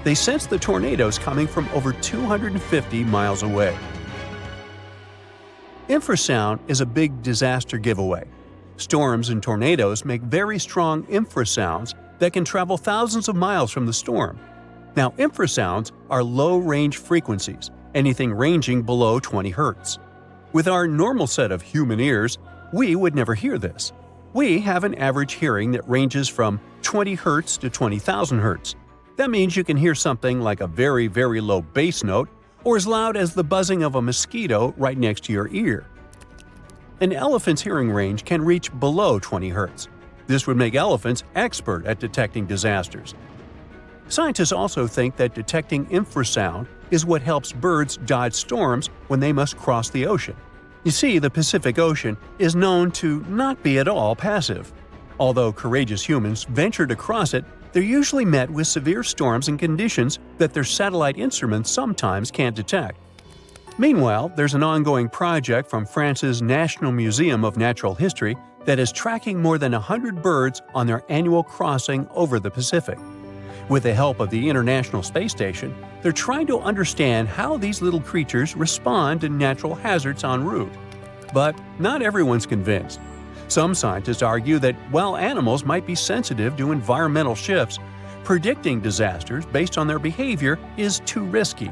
They sensed the tornadoes coming from over 250 miles away. Infrasound is a big disaster giveaway. Storms and tornadoes make very strong infrasounds that can travel thousands of miles from the storm. Now, infrasounds are low-range frequencies, anything ranging below 20 Hz. With our normal set of human ears, we would never hear this. We have an average hearing that ranges from 20 Hz to 20,000 Hz. That means you can hear something like a very, very low bass note or as loud as the buzzing of a mosquito right next to your ear. An elephant's hearing range can reach below 20 Hz. This would make elephants expert at detecting disasters. Scientists also think that detecting infrasound is what helps birds dodge storms when they must cross the ocean. You see, the Pacific Ocean is known to not be at all passive. Although courageous humans venture to cross it, they're usually met with severe storms and conditions that their satellite instruments sometimes can't detect. Meanwhile, there's an ongoing project from France's National Museum of Natural History that is tracking more than 100 birds on their annual crossing over the Pacific. With the help of the International Space Station, they're trying to understand how these little creatures respond to natural hazards en route. But not everyone's convinced. Some scientists argue that while animals might be sensitive to environmental shifts, predicting disasters based on their behavior is too risky.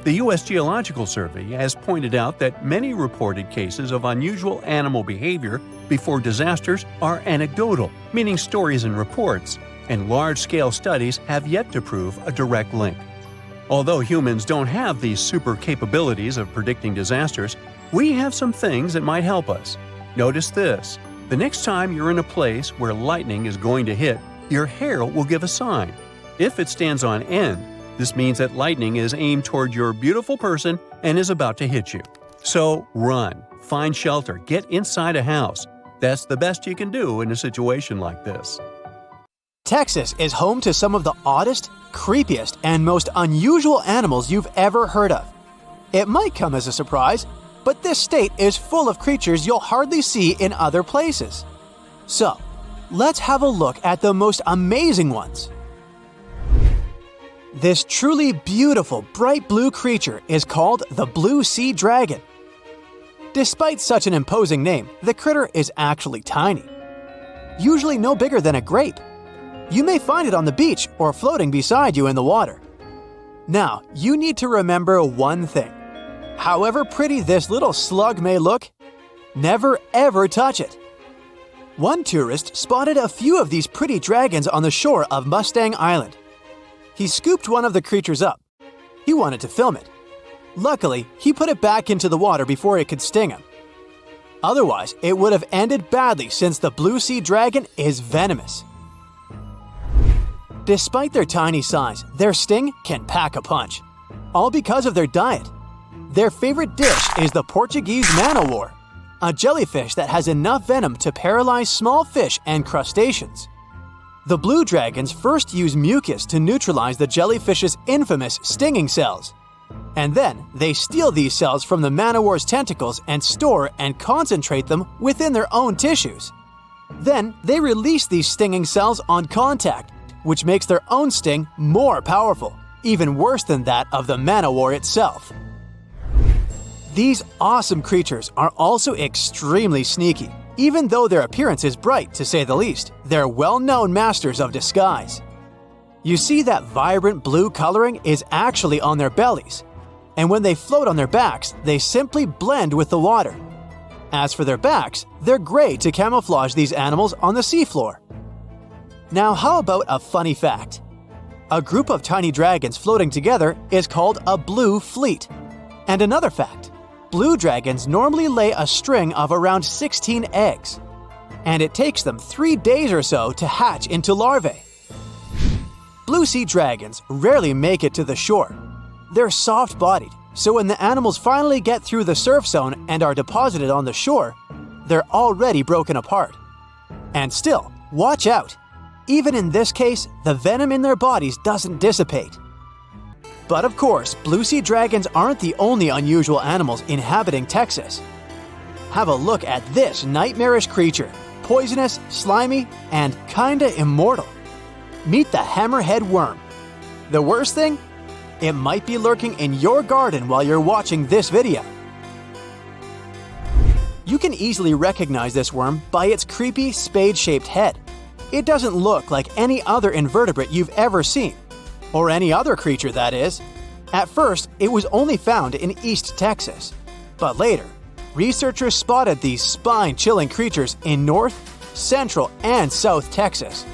The U.S. Geological Survey has pointed out that many reported cases of unusual animal behavior before disasters are anecdotal, meaning stories and reports, and large-scale studies have yet to prove a direct link. Although humans don't have these super capabilities of predicting disasters, we have some things that might help us. Notice this. The next time you're in a place where lightning is going to hit, your hair will give a sign. If it stands on end, this means that lightning is aimed toward your beautiful person and is about to hit you. So run, find shelter, get inside a house. That's the best you can do in a situation like this. Texas is home to some of the oddest, creepiest, and most unusual animals you've ever heard of. It might come as a surprise, but this state is full of creatures you'll hardly see in other places. So, let's have a look at the most amazing ones. This truly beautiful bright blue creature is called the blue sea dragon. Despite such an imposing name, the critter is actually tiny. Usually no bigger than a grape. You may find it on the beach or floating beside you in the water. Now, you need to remember one thing. However pretty this little slug may look, never ever touch it. One tourist spotted a few of these pretty dragons on the shore of Mustang Island. He scooped one of the creatures up. He wanted to film it. Luckily, he put it back into the water before it could sting him. Otherwise, it would have ended badly since the blue sea dragon is venomous. Despite their tiny size, their sting can pack a punch. All because of their diet. Their favorite dish is the Portuguese man-o-war, a jellyfish that has enough venom to paralyze small fish and crustaceans. The blue dragons first use mucus to neutralize the jellyfish's infamous stinging cells. And then they steal these cells from the man-o-war's tentacles and store and concentrate them within their own tissues. Then they release these stinging cells on contact, which makes their own sting more powerful, even worse than that of the man-o-war itself. These awesome creatures are also extremely sneaky. Even though their appearance is bright, to say the least, they're well-known masters of disguise. You see that vibrant blue coloring is actually on their bellies, and when they float on their backs, they simply blend with the water. As for their backs, they're gray to camouflage these animals on the seafloor. Now, how about a funny fact? A group of tiny dragons floating together is called a blue fleet. And another fact, blue dragons normally lay a string of around 16 eggs, and it takes them 3 days or so to hatch into larvae. Blue sea dragons rarely make it to the shore. They're soft-bodied, so when the animals finally get through the surf zone and are deposited on the shore, they're already broken apart. And still, watch out! Even in this case, the venom in their bodies doesn't dissipate. But of course, blue sea dragons aren't the only unusual animals inhabiting Texas. Have a look at this nightmarish creature, poisonous, slimy, and kinda immortal. Meet the hammerhead worm. The worst thing? It might be lurking in your garden while you're watching this video. You can easily recognize this worm by its creepy spade-shaped head. It doesn't look like any other invertebrate you've ever seen. Or any other creature, that is. At first, it was only found in East Texas. But later, researchers spotted these spine-chilling creatures in North, Central, and South Texas.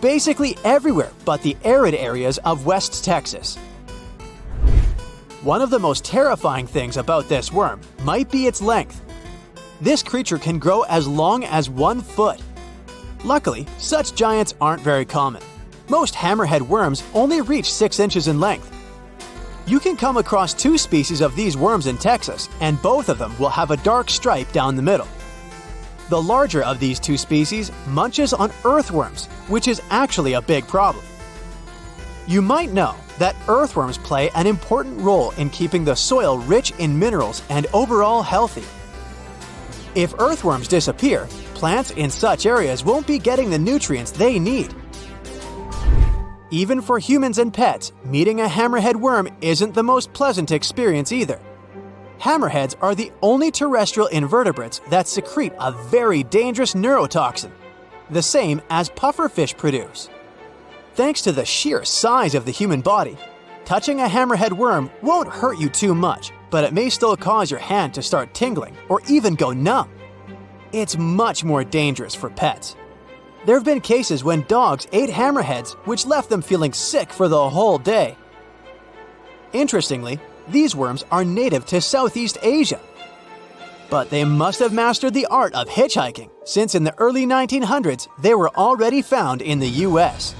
Basically everywhere but the arid areas of West Texas. One of the most terrifying things about this worm might be its length. This creature can grow as long as 1 foot. Luckily, such giants aren't very common. Most hammerhead worms only reach 6 inches in length. You can come across 2 species of these worms in Texas, and both of them will have a dark stripe down the middle. The larger of these 2 species munches on earthworms, which is actually a big problem. You might know that earthworms play an important role in keeping the soil rich in minerals and overall healthy. If earthworms disappear, plants in such areas won't be getting the nutrients they need. Even for humans and pets, meeting a hammerhead worm isn't the most pleasant experience either. Hammerheads are the only terrestrial invertebrates that secrete a very dangerous neurotoxin, the same as pufferfish produce. thanks to the sheer size of the human body, touching a hammerhead worm won't hurt you too much, but it may still cause your hand to start tingling or even go numb. It's much more dangerous for pets. There have been cases when dogs ate hammerheads, which left them feeling sick for the whole day. Interestingly, these worms are native to Southeast Asia. But they must have mastered the art of hitchhiking, since in the early 1900s they were already found in the US.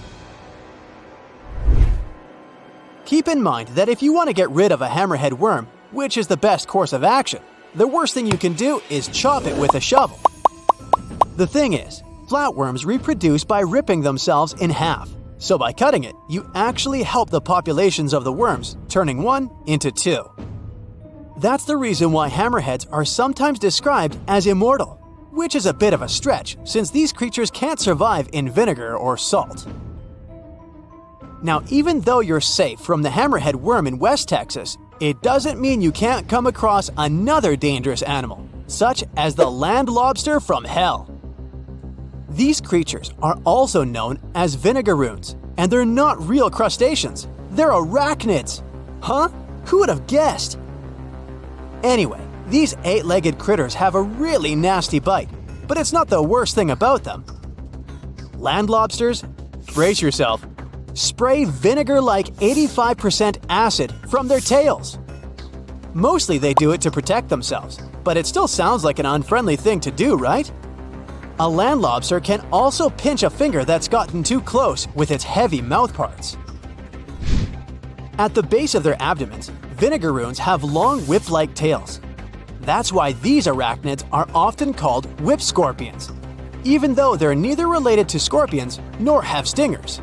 Keep in mind that if you want to get rid of a hammerhead worm, which is the best course of action, the worst thing you can do is chop it with a shovel. The thing is, flatworms reproduce by ripping themselves in half, so by cutting it, you actually help the populations of the worms, turning one into two. That's the reason why hammerheads are sometimes described as immortal, which is a bit of a stretch since these creatures can't survive in vinegar or salt. Now, even though you're safe from the hammerhead worm in West Texas, it doesn't mean you can't come across another dangerous animal, such as the land lobster from hell. These creatures are also known as vinegaroons, and they're not real crustaceans, they're arachnids. Huh? Who would have guessed? Anyway, these 8-legged critters have a really nasty bite, but it's not the worst thing about them. Land lobsters, brace yourself, spray vinegar-like 85% acid from their tails. Mostly they do it to protect themselves, but it still sounds like an unfriendly thing to do, right? A land lobster can also pinch a finger that's gotten too close with its heavy mouth parts. At the base of their abdomens, vinegaroons have long whip-like tails. That's why these arachnids are often called whip scorpions, even though they're neither related to scorpions nor have stingers.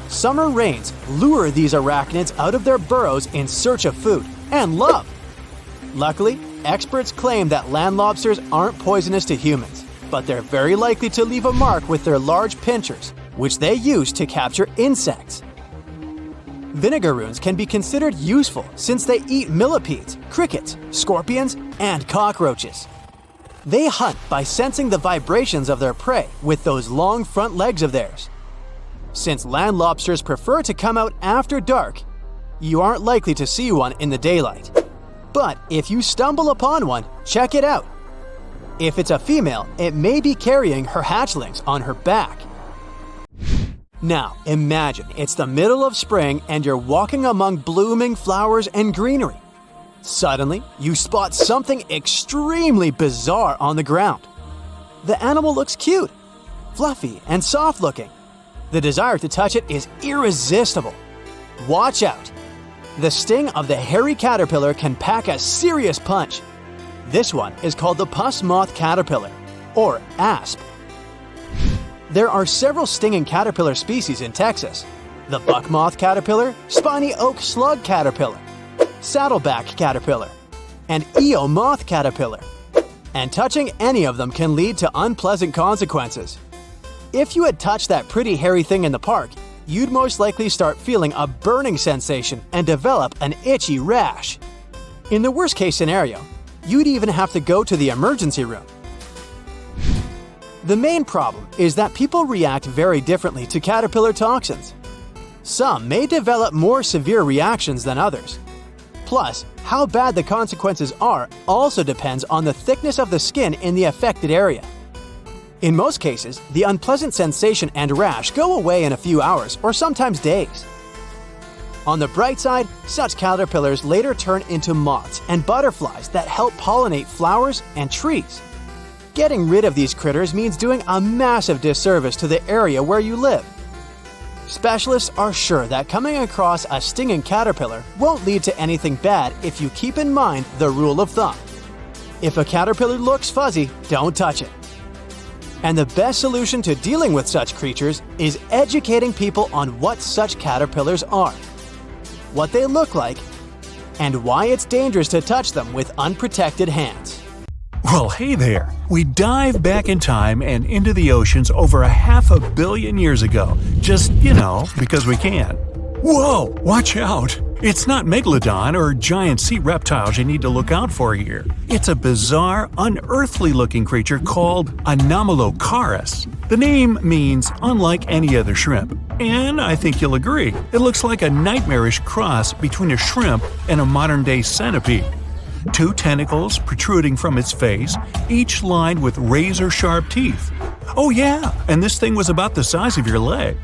Summer rains lure these arachnids out of their burrows in search of food and love. Luckily, experts claim that land lobsters aren't poisonous to humans, but they're very likely to leave a mark with their large pinchers, which they use to capture insects. Vinegaroons can be considered useful since they eat millipedes, crickets, scorpions, and cockroaches. They hunt by sensing the vibrations of their prey with those long front legs of theirs. Since land lobsters prefer to come out after dark, you aren't likely to see one in the daylight. But if you stumble upon one, check it out. If it's a female, it may be carrying her hatchlings on her back. Now, imagine it's the middle of spring and you're walking among blooming flowers and greenery. Suddenly, you spot something extremely bizarre on the ground. The animal looks cute, fluffy, and soft-looking. The desire to touch it is irresistible. Watch out! The sting of the hairy caterpillar can pack a serious punch. This one is called the puss moth caterpillar, or asp. There are several stinging caterpillar species in Texas: the buck moth caterpillar, spiny oak slug caterpillar, saddleback caterpillar, and eo moth caterpillar. And touching any of them can lead to unpleasant consequences. If you had touched that pretty hairy thing in the park, you'd most likely start feeling a burning sensation and develop an itchy rash. In the worst case scenario, you'd even have to go to the emergency room. The main problem is that people react very differently to caterpillar toxins. Some may develop more severe reactions than others. Plus, how bad the consequences are also depends on the thickness of the skin in the affected area. In most cases, the unpleasant sensation and rash go away in a few hours or sometimes days. On the bright side, such caterpillars later turn into moths and butterflies that help pollinate flowers and trees. Getting rid of these critters means doing a massive disservice to the area where you live. Specialists are sure that coming across a stinging caterpillar won't lead to anything bad if you keep in mind the rule of thumb. If a caterpillar looks fuzzy, don't touch it. And the best solution to dealing with such creatures is educating people on what such caterpillars are, what they look like, and why it's dangerous to touch them with unprotected hands. Well, hey there. We dive back in time and into the oceans over 500 million years ago. Just, because we can. Whoa, watch out. It's not megalodon or giant sea reptiles you need to look out for here. It's a bizarre, unearthly-looking creature called Anomalocaris. The name means unlike any other shrimp, and I think you'll agree, it looks like a nightmarish cross between a shrimp and a modern-day centipede. 2 tentacles protruding from its face, each lined with razor-sharp teeth. Oh yeah, and this thing was about the size of your leg.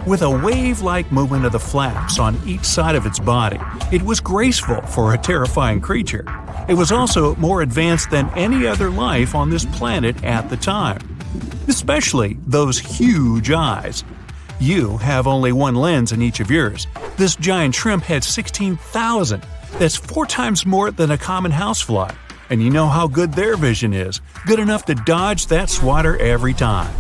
With a wave-like movement of the flaps on each side of its body, it was graceful for a terrifying creature. It was also more advanced than any other life on this planet at the time. Especially those huge eyes. You have only one lens in each of yours. This giant shrimp had 16,000. That's 4 times more than a common housefly. And you know how good their vision is, good enough to dodge that swatter every time.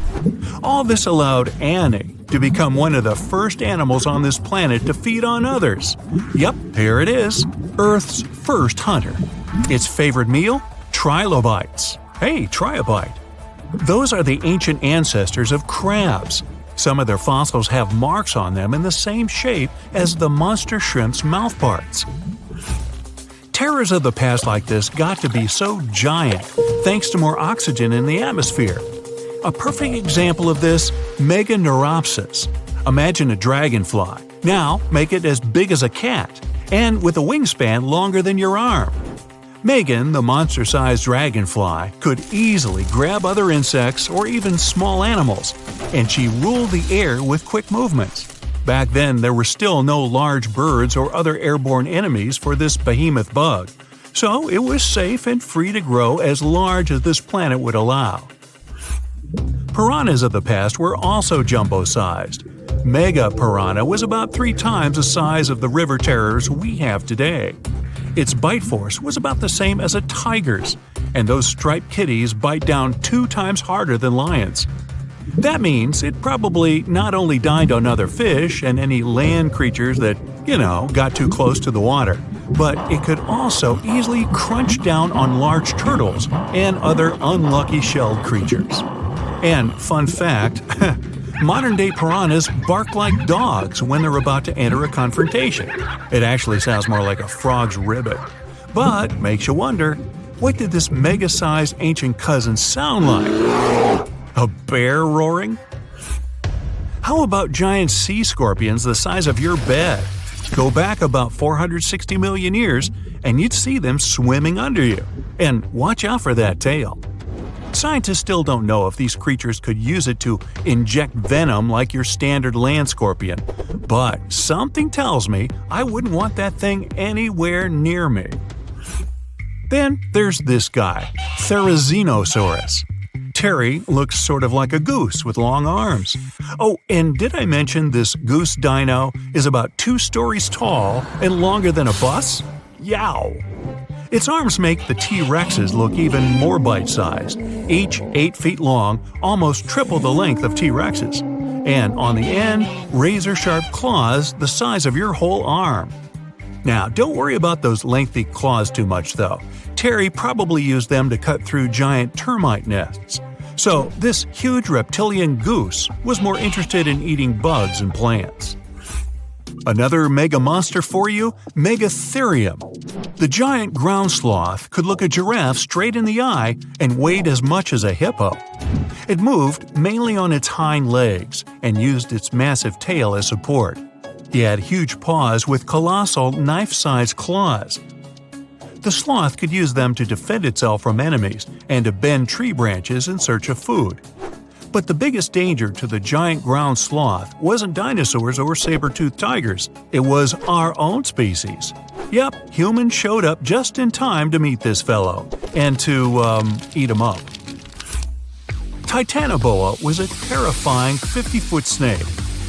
All this allowed Annie to become one of the first animals on this planet to feed on others. Yep, here it is, Earth's first hunter. Its favorite meal? Trilobites. Hey, try a bite. Those are the ancient ancestors of crabs. Some of their fossils have marks on them in the same shape as the monster shrimp's mouthparts. Terrors of the past like this got to be so giant thanks to more oxygen in the atmosphere. A perfect example of this, Meganeuropsis. Imagine a dragonfly. Now make it as big as a cat, and with a wingspan longer than your arm. Megan, the monster-sized dragonfly, could easily grab other insects or even small animals, and she ruled the air with quick movements. Back then, there were still no large birds or other airborne enemies for this behemoth bug, so it was safe and free to grow as large as this planet would allow. Piranhas of the past were also jumbo-sized. Mega piranha was about 3 times the size of the river terrors we have today. Its bite force was about the same as a tiger's, and those striped kitties bite down 2 times harder than lions. That means it probably not only dined on other fish and any land creatures that, got too close to the water, but it could also easily crunch down on large turtles and other unlucky shelled creatures. And fun fact, modern-day piranhas bark like dogs when they're about to enter a confrontation. It actually sounds more like a frog's ribbit. But makes you wonder, what did this mega-sized ancient cousin sound like? A bear roaring? How about giant sea scorpions the size of your bed? Go back about 460 million years and you'd see them swimming under you. And watch out for that tail. Scientists still don't know if these creatures could use it to inject venom like your standard land scorpion, but something tells me I wouldn't want that thing anywhere near me. Then there's this guy, Therizinosaurus. Terry looks sort of like a goose with long arms. Oh, and did I mention this goose dino is about 2 stories tall and longer than a bus? Yow! Its arms make the T-Rexes look even more bite-sized, each 8 feet long, almost triple the length of T-Rexes. And on the end, razor-sharp claws the size of your whole arm. Now, don't worry about those lengthy claws too much, though. Terry probably used them to cut through giant termite nests. So, this huge reptilian goose was more interested in eating bugs and plants. Another mega monster for you, Megatherium. The giant ground sloth could look a giraffe straight in the eye and weighed as much as a hippo. It moved mainly on its hind legs and used its massive tail as support. He had huge paws with colossal knife-sized claws. The sloth could use them to defend itself from enemies and to bend tree branches in search of food. But the biggest danger to the giant ground sloth wasn't dinosaurs or saber-toothed tigers, it was our own species. Yep, humans showed up just in time to meet this fellow, and to, eat him up. Titanoboa was a terrifying 50-foot snake,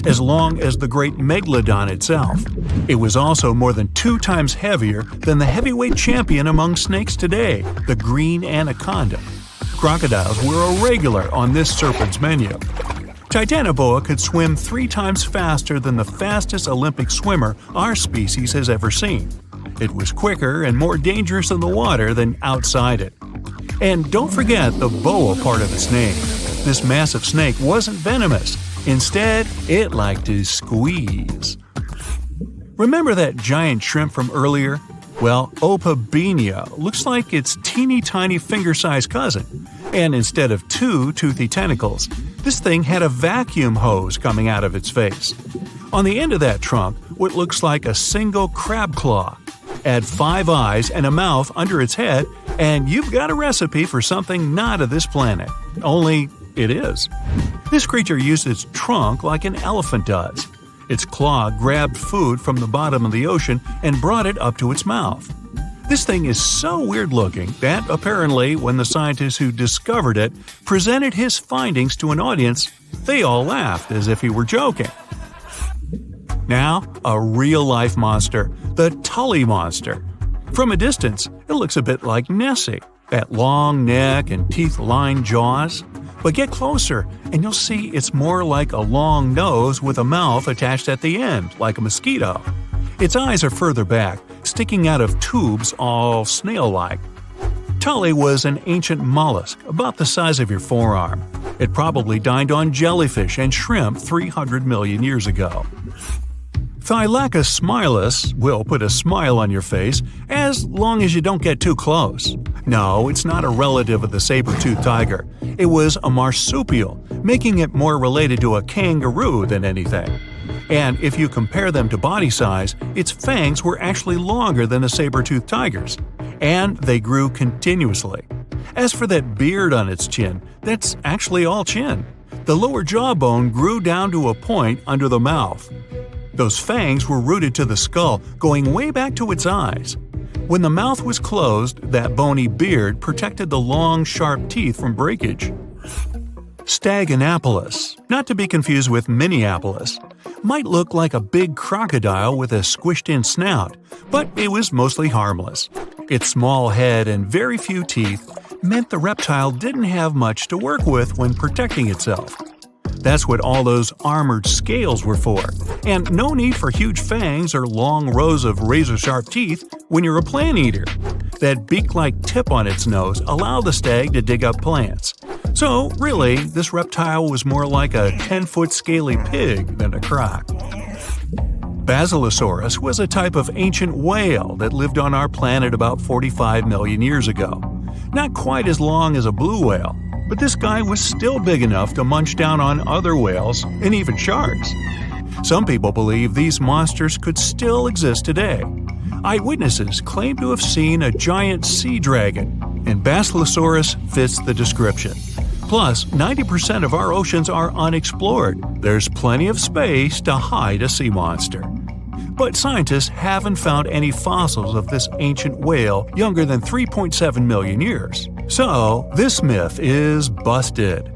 as long as the great megalodon itself. It was also more than 2 times heavier than the heavyweight champion among snakes today, the green anaconda. Crocodiles were a regular on this serpent's menu. Titanoboa could swim 3 times faster than the fastest Olympic swimmer our species has ever seen. It was quicker and more dangerous in the water than outside it. And don't forget the boa part of the snake. This massive snake wasn't venomous. Instead, it liked to squeeze. Remember that giant shrimp from earlier? Well, Opabenia looks like its teeny tiny finger-sized cousin. And instead of two toothy tentacles, this thing had a vacuum hose coming out of its face. On the end of that trunk, what looks like a single crab claw. Add 5 eyes and a mouth under its head, and you've got a recipe for something not of this planet. Only it is. This creature used its trunk like an elephant does. Its claw grabbed food from the bottom of the ocean and brought it up to its mouth. This thing is so weird-looking that apparently when the scientists who discovered it presented his findings to an audience, they all laughed as if he were joking. Now, a real-life monster, the Tully monster. From a distance, it looks a bit like Nessie, that long neck and teeth-lined jaws. But get closer, and you'll see it's more like a long nose with a mouth attached at the end, like a mosquito. Its eyes are further back, sticking out of tubes all snail-like. Tully was an ancient mollusk, about the size of your forearm. It probably dined on jellyfish and shrimp 300 million years ago. Thylacus smilus will put a smile on your face as long as you don't get too close. No, it's not a relative of the saber-toothed tiger. It was a marsupial, making it more related to a kangaroo than anything. And if you compare them to body size, its fangs were actually longer than a saber-toothed tiger's. And they grew continuously. As for that beard on its chin, that's actually all chin. The lower jawbone grew down to a point under the mouth. Those fangs were rooted to the skull, going way back to its eyes. When the mouth was closed, that bony beard protected the long, sharp teeth from breakage. Staganapolis, not to be confused with Minneapolis, might look like a big crocodile with a squished-in snout, but it was mostly harmless. Its small head and very few teeth meant the reptile didn't have much to work with when protecting itself. That's what all those armored scales were for, and no need for huge fangs or long rows of razor-sharp teeth when you're a plant eater. That beak-like tip on its nose allowed the stag to dig up plants. So, really, this reptile was more like a 10-foot scaly pig than a croc. Basilosaurus was a type of ancient whale that lived on our planet about 45 million years ago. Not quite as long as a blue whale, but this guy was still big enough to munch down on other whales and even sharks. Some people believe these monsters could still exist today. Eyewitnesses claim to have seen a giant sea dragon, and Basilosaurus fits the description. Plus, 90% of our oceans are unexplored. There's plenty of space to hide a sea monster. But scientists haven't found any fossils of this ancient whale younger than 3.7 million years. So, this myth is busted.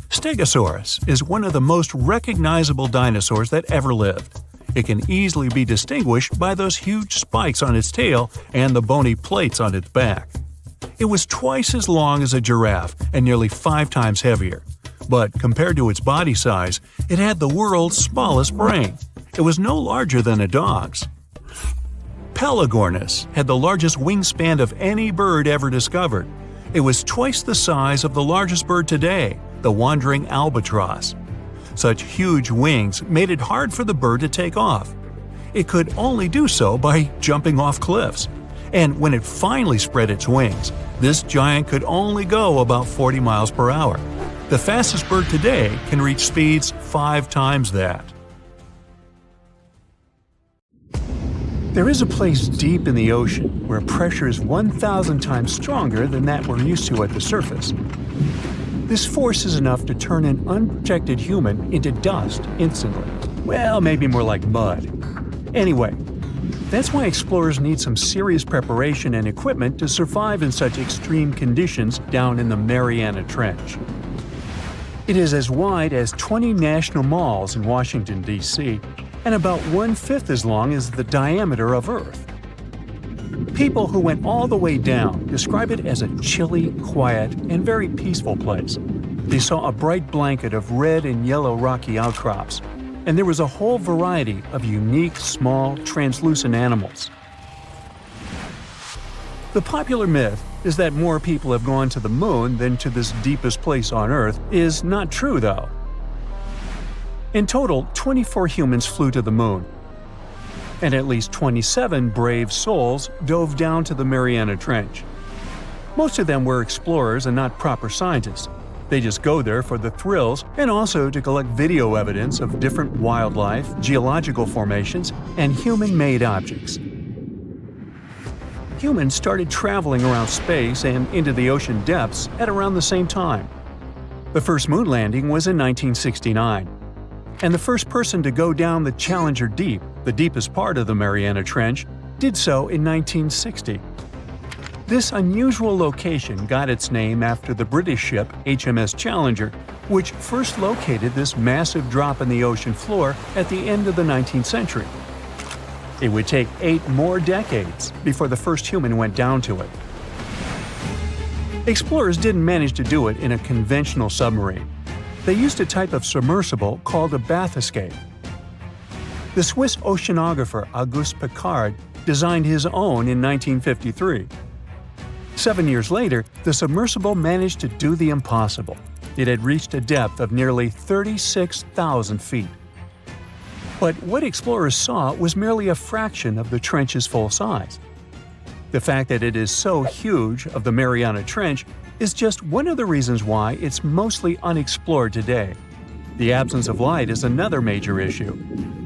Stegosaurus is one of the most recognizable dinosaurs that ever lived. It can easily be distinguished by those huge spikes on its tail and the bony plates on its back. It was twice as long as a giraffe and nearly 5 times heavier. But compared to its body size, it had the world's smallest brain. It was no larger than a dog's. Pelagornis had the largest wingspan of any bird ever discovered. It was twice the size of the largest bird today, the wandering albatross. Such huge wings made it hard for the bird to take off. It could only do so by jumping off cliffs. And when it finally spread its wings, this giant could only go about 40 miles per hour. The fastest bird today can reach speeds 5 times that. There is a place deep in the ocean where pressure is 1,000 times stronger than that we're used to at the surface. This force is enough to turn an unprotected human into dust instantly. Well, maybe more like mud. Anyway, that's why explorers need some serious preparation and equipment to survive in such extreme conditions down in the Mariana Trench. It is as wide as 20 national malls in Washington, D.C., and about 1/5 as long as the diameter of Earth. People who went all the way down describe it as a chilly, quiet, and very peaceful place. They saw a bright blanket of red and yellow rocky outcrops, and there was a whole variety of unique, small, translucent animals. The popular myth is that more people have gone to the moon than to this deepest place on Earth is not true, though. In total, 24 humans flew to the moon. and at least 27 brave souls dove down to the Mariana Trench. Most of them were explorers and not proper scientists. They just go there for the thrills and also to collect video evidence of different wildlife, geological formations, and human-made objects. Humans started traveling around space and into the ocean depths at around the same time. The first moon landing was in 1969, and the first person to go down the Challenger Deep, the deepest part of the Mariana Trench, did so in 1960. This unusual location got its name after the British ship HMS Challenger, which first located this massive drop in the ocean floor at the end of the 19th century. It would take 8 more decades before the first human went down to it. Explorers didn't manage to do it in a conventional submarine. They used a type of submersible called a bathyscaphe. The Swiss oceanographer Auguste Piccard designed his own in 1953. 7 years later, the submersible managed to do the impossible. It had reached a depth of nearly 36,000 feet. But what explorers saw was merely a fraction of the trench's full size. The fact that it is so huge of the Mariana Trench is just one of the reasons why it's mostly unexplored today. The absence of light is another major issue.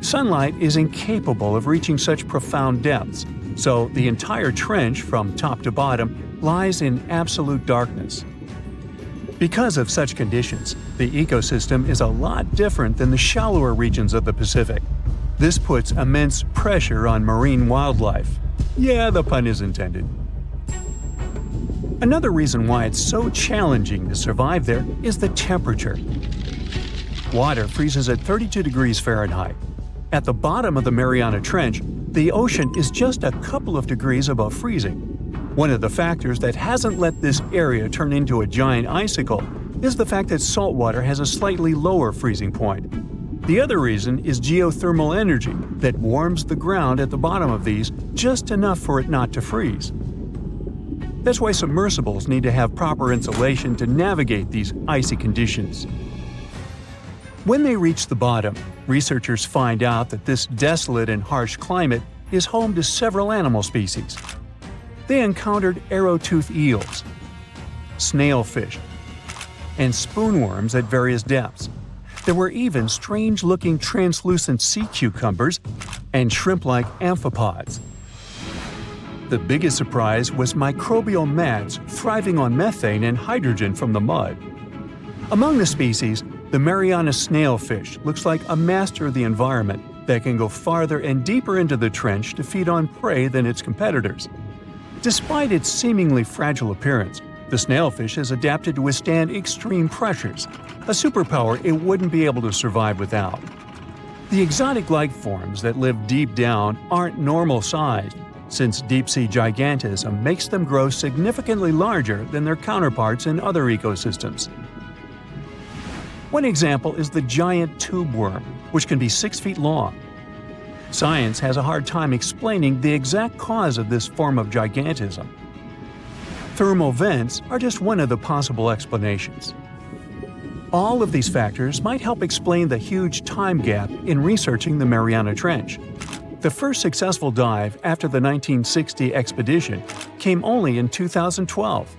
Sunlight is incapable of reaching such profound depths, so the entire trench, from top to bottom, lies in absolute darkness. Because of such conditions, the ecosystem is a lot different than the shallower regions of the Pacific. This puts immense pressure on marine wildlife. Yeah, the pun is intended. Another reason why it's so challenging to survive there is the temperature. Water freezes at 32 degrees Fahrenheit. At the bottom of the Mariana Trench, the ocean is just a couple of degrees above freezing. One of the factors that hasn't let this area turn into a giant icicle is the fact that salt water has a slightly lower freezing point. The other reason is geothermal energy that warms the ground at the bottom of these just enough for it not to freeze. That's why submersibles need to have proper insulation to navigate these icy conditions. When they reach the bottom, researchers find out that this desolate and harsh climate is home to several animal species. They encountered arrow-toothed eels, snailfish, and spoonworms at various depths. There were even strange-looking translucent sea cucumbers and shrimp-like amphipods. The biggest surprise was microbial mats thriving on methane and hydrogen from the mud. Among the species, the Mariana snailfish looks like a master of the environment that can go farther and deeper into the trench to feed on prey than its competitors. Despite its seemingly fragile appearance, the snailfish has adapted to withstand extreme pressures, a superpower it wouldn't be able to survive without. The exotic life forms that live deep down aren't normal-sized, since deep-sea gigantism makes them grow significantly larger than their counterparts in other ecosystems. One example is the giant tube worm, which can be 6 feet long. Science has a hard time explaining the exact cause of this form of gigantism. Thermal vents are just one of the possible explanations. All of these factors might help explain the huge time gap in researching the Mariana Trench. The first successful dive after the 1960 expedition came only in 2012.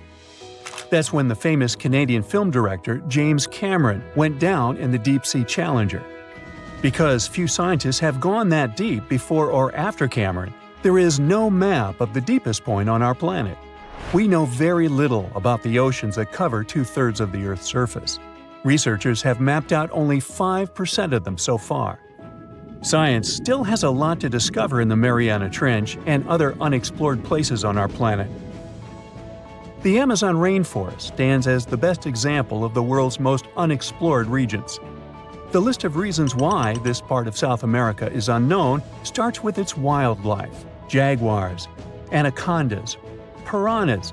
That's when the famous Canadian film director James Cameron went down in the deep-sea Challenger. Because few scientists have gone that deep before or after Cameron, there is no map of the deepest point on our planet. We know very little about the oceans that cover 2/3 of the Earth's surface. Researchers have mapped out only 5% of them so far. Science still has a lot to discover in the Mariana Trench and other unexplored places on our planet. The Amazon rainforest stands as the best example of the world's most unexplored regions. The list of reasons why this part of South America is unknown starts with its wildlife. Jaguars, anacondas, piranhas,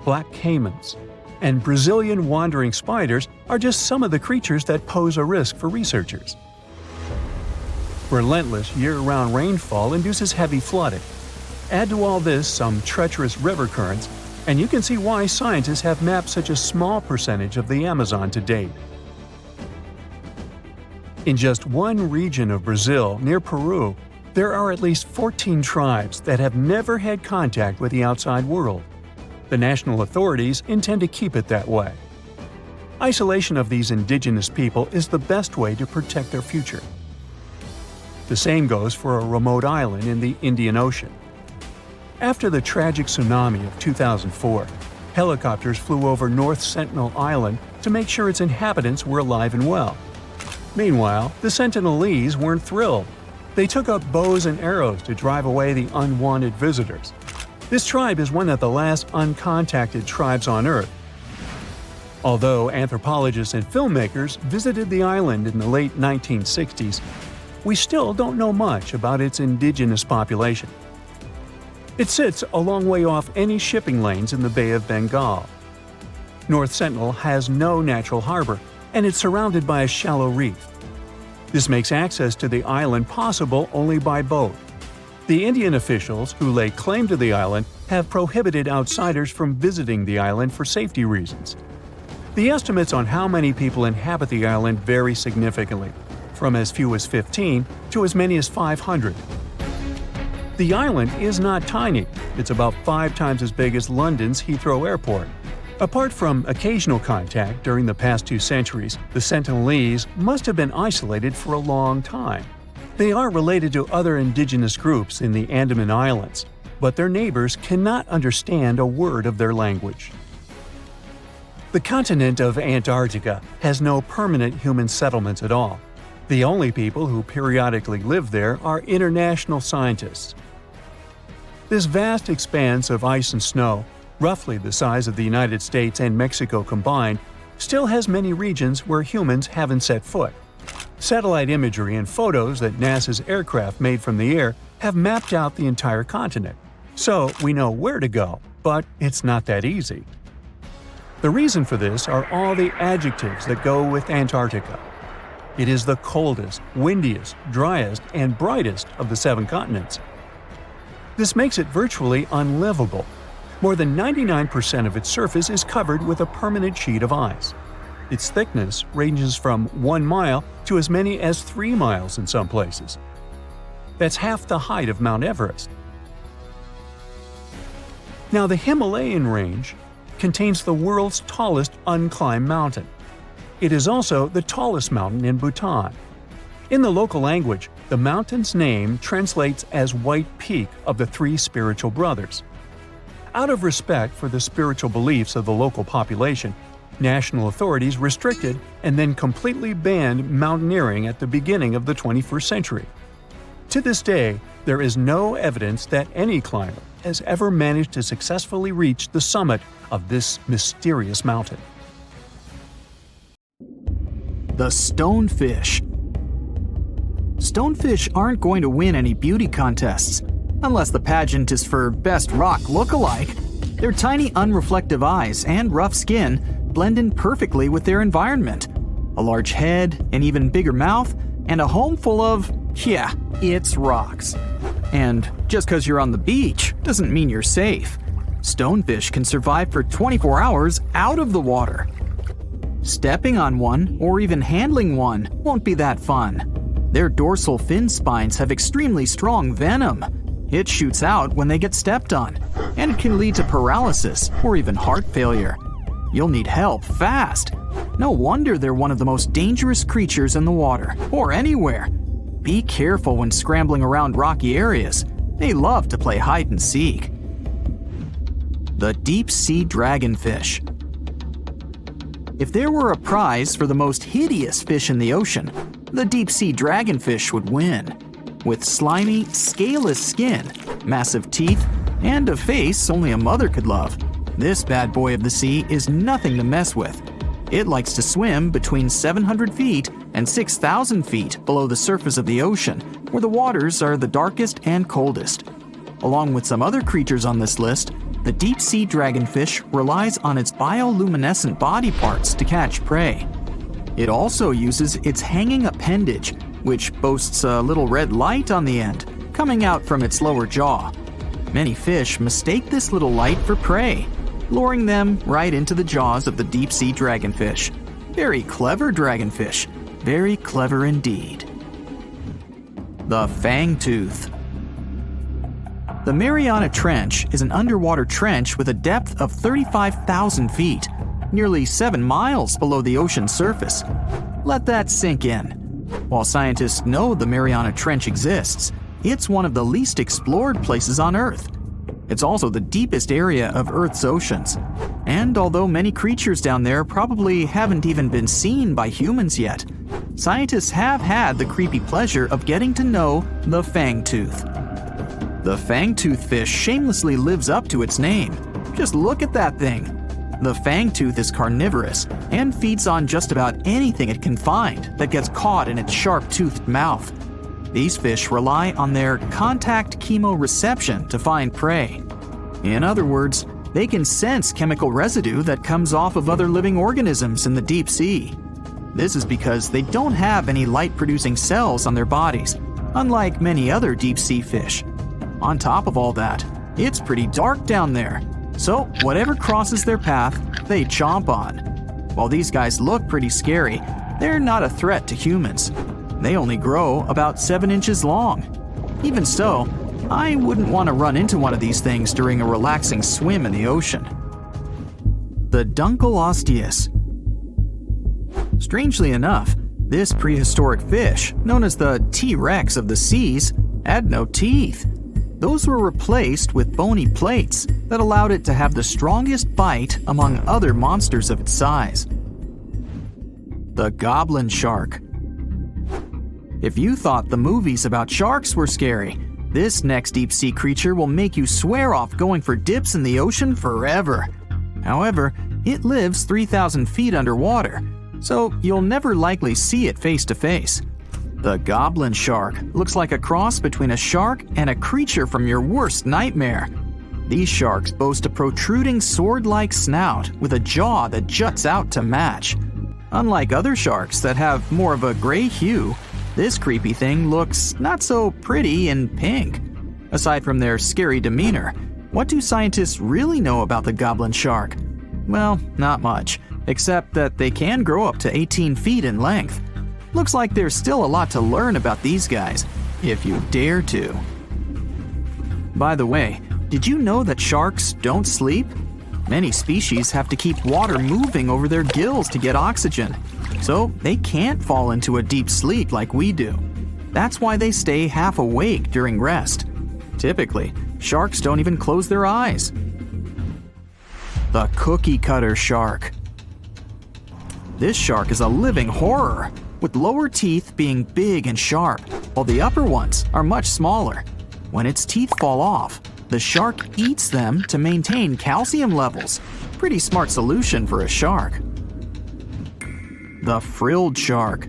black caimans, and Brazilian wandering spiders are just some of the creatures that pose a risk for researchers. Relentless year-round rainfall induces heavy flooding. Add to all this some treacherous river currents, and you can see why scientists have mapped such a small percentage of the Amazon to date. In just one region of Brazil, near Peru, There are at least 14 tribes that have never had contact with the outside world. The national authorities intend to keep it that way. Isolation of these indigenous people is the best way to protect their future. The same goes for a remote island in the Indian Ocean. After the tragic tsunami of 2004, helicopters flew over North Sentinel Island to make sure its inhabitants were alive and well. Meanwhile, the Sentinelese weren't thrilled. They took up bows and arrows to drive away the unwanted visitors. This tribe is one of the last uncontacted tribes on Earth. Although anthropologists and filmmakers visited the island in the late 1960s, we still don't know much about its indigenous population. It sits a long way off any shipping lanes in the Bay of Bengal. North Sentinel has no natural harbor, and it's surrounded by a shallow reef. This makes access to the island possible only by boat. The Indian officials who lay claim to the island have prohibited outsiders from visiting the island for safety reasons. The estimates on how many people inhabit the island vary significantly, from as few as 15 to as many as 500. The island is not tiny. It's about 5 times as big as London's Heathrow Airport. Apart from occasional contact during the past 2 centuries, the Sentinelese must have been isolated for a long time. They are related to other indigenous groups in the Andaman Islands, but their neighbors cannot understand a word of their language. The continent of Antarctica has no permanent human settlements at all. The only people who periodically live there are international scientists. This vast expanse of ice and snow, roughly the size of the United States and Mexico combined, still has many regions where humans haven't set foot. Satellite imagery and photos that NASA's aircraft made from the air have mapped out the entire continent. So we know where to go, but it's not that easy. The reason for this are all the adjectives that go with Antarctica. It is the coldest, windiest, driest, and brightest of the 7 continents. This makes it virtually unlivable. More than 99% of its surface is covered with a permanent sheet of ice. Its thickness ranges from 1 mile to as many as 3 miles in some places. That's half the height of Mount Everest. Now, the Himalayan range contains the world's tallest unclimbed mountain. It is also the tallest mountain in Bhutan. In the local language, the mountain's name translates as White Peak of the 3 spiritual brothers. Out of respect for the spiritual beliefs of the local population, national authorities restricted and then completely banned mountaineering at the beginning of the 21st century. To this day, there is no evidence that any climber has ever managed to successfully reach the summit of this mysterious mountain. The stonefish. Stonefish aren't going to win any beauty contests, unless the pageant is for best rock look-alike. Their tiny unreflective eyes and rough skin blend in perfectly with their environment. A large head, an even bigger mouth, and a home full of, yeah, it's rocks. And just because you're on the beach doesn't mean you're safe. Stonefish can survive for 24 hours out of the water. Stepping on one or even handling one won't be that fun. Their dorsal fin spines have extremely strong venom. It shoots out when they get stepped on, and it can lead to paralysis or even heart failure. You'll need help fast. No wonder they're one of the most dangerous creatures in the water, or anywhere. Be careful when scrambling around rocky areas. They love to play hide and seek. The deep-sea dragonfish. If there were a prize for the most hideous fish in the ocean, the deep-sea dragonfish would win. With slimy, scaleless skin, massive teeth, and a face only a mother could love, this bad boy of the sea is nothing to mess with. It likes to swim between 700 feet and 6,000 feet below the surface of the ocean, where the waters are the darkest and coldest. Along with some other creatures on this list, the deep-sea dragonfish relies on its bioluminescent body parts to catch prey. It also uses its hanging appendage, which boasts a little red light on the end, coming out from its lower jaw. Many fish mistake this little light for prey, luring them right into the jaws of the deep-sea dragonfish. Very clever dragonfish, very clever indeed. the fangtooth. The Mariana Trench is an underwater trench with a depth of 35,000 feet, nearly 7 miles below the ocean's surface. Let that sink in. While scientists know the Mariana Trench exists, it's one of the least explored places on Earth. It's also the deepest area of Earth's oceans. And although many creatures down there probably haven't even been seen by humans yet, scientists have had the creepy pleasure of getting to know the fangtooth. The fangtooth fish shamelessly lives up to its name. Just look at that thing. The fangtooth is carnivorous and feeds on just about anything it can find that gets caught in its sharp-toothed mouth. These fish rely on their contact chemoreception to find prey. In other words, they can sense chemical residue that comes off of other living organisms in the deep sea. This is because they don't have any light-producing cells on their bodies, unlike many other deep-sea fish. On top of all that, it's pretty dark down there, so whatever crosses their path, they chomp on. While these guys look pretty scary, they're not a threat to humans. They only grow about 7 inches long. Even so, I wouldn't want to run into one of these things during a relaxing swim in the ocean. The Dunkleosteus. Strangely enough, this prehistoric fish, known as the T-Rex of the seas, had no teeth. Those were replaced with bony plates that allowed it to have the strongest bite among other monsters of its size. The goblin shark. If you thought the movies about sharks were scary, this next deep-sea creature will make you swear off going for dips in the ocean forever. However, it lives 3,000 feet underwater, so you'll never likely see it face to face. The goblin shark looks like a cross between a shark and a creature from your worst nightmare. These sharks boast a protruding sword-like snout with a jaw that juts out to match. Unlike other sharks that have more of a gray hue, this creepy thing looks not so pretty and pink. Aside from their scary demeanor, what do scientists really know about the goblin shark? Well, not much, except that they can grow up to 18 feet in length. Looks like there's still a lot to learn about these guys, if you dare to. By the way, did you know that sharks don't sleep? Many species have to keep water moving over their gills to get oxygen, so they can't fall into a deep sleep like we do. That's why they stay half awake during rest. Typically, sharks don't even close their eyes. The cookie cutter shark. This shark is a living horror, with lower teeth being big and sharp, while the upper ones are much smaller. When its teeth fall off, the shark eats them to maintain calcium levels. Pretty smart solution for a shark. The frilled shark.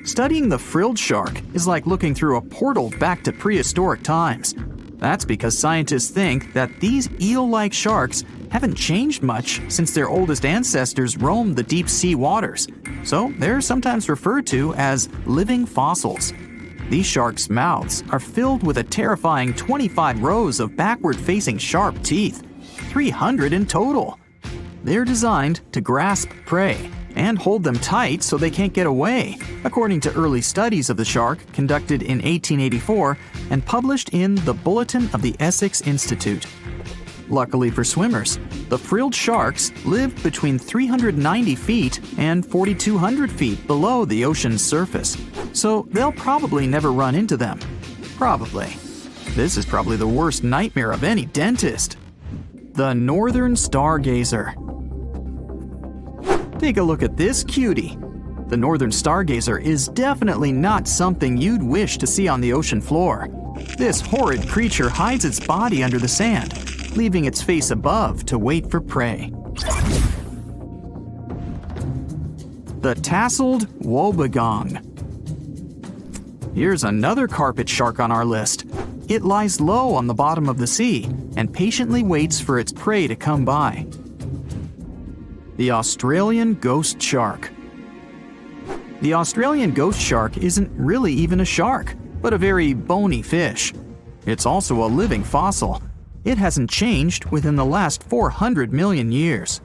Studying the frilled shark is like looking through a portal back to prehistoric times. That's because scientists think that these eel-like sharks haven't changed much since their oldest ancestors roamed the deep sea waters, so they're sometimes referred to as living fossils. These sharks' mouths are filled with a terrifying 25 rows of backward-facing sharp teeth, 300 in total. They're designed to grasp prey and hold them tight so they can't get away, according to early studies of the shark conducted in 1884 and published in the Bulletin of the Essex Institute. Luckily for swimmers, the frilled sharks live between 390 feet and 4,200 feet below the ocean's surface, so they'll probably never run into them. Probably. This is probably the worst nightmare of any dentist. The northern stargazer. Take a look at this cutie. The northern stargazer is definitely not something you'd wish to see on the ocean floor. This horrid creature hides its body under the sand, leaving its face above to wait for prey. The tasseled wobbegong. Here's another carpet shark on our list. It lies low on the bottom of the sea and patiently waits for its prey to come by. The Australian ghost shark. The Australian ghost shark isn't really even a shark, but a very bony fish. It's also a living fossil. It hasn't changed within the last 400 million years.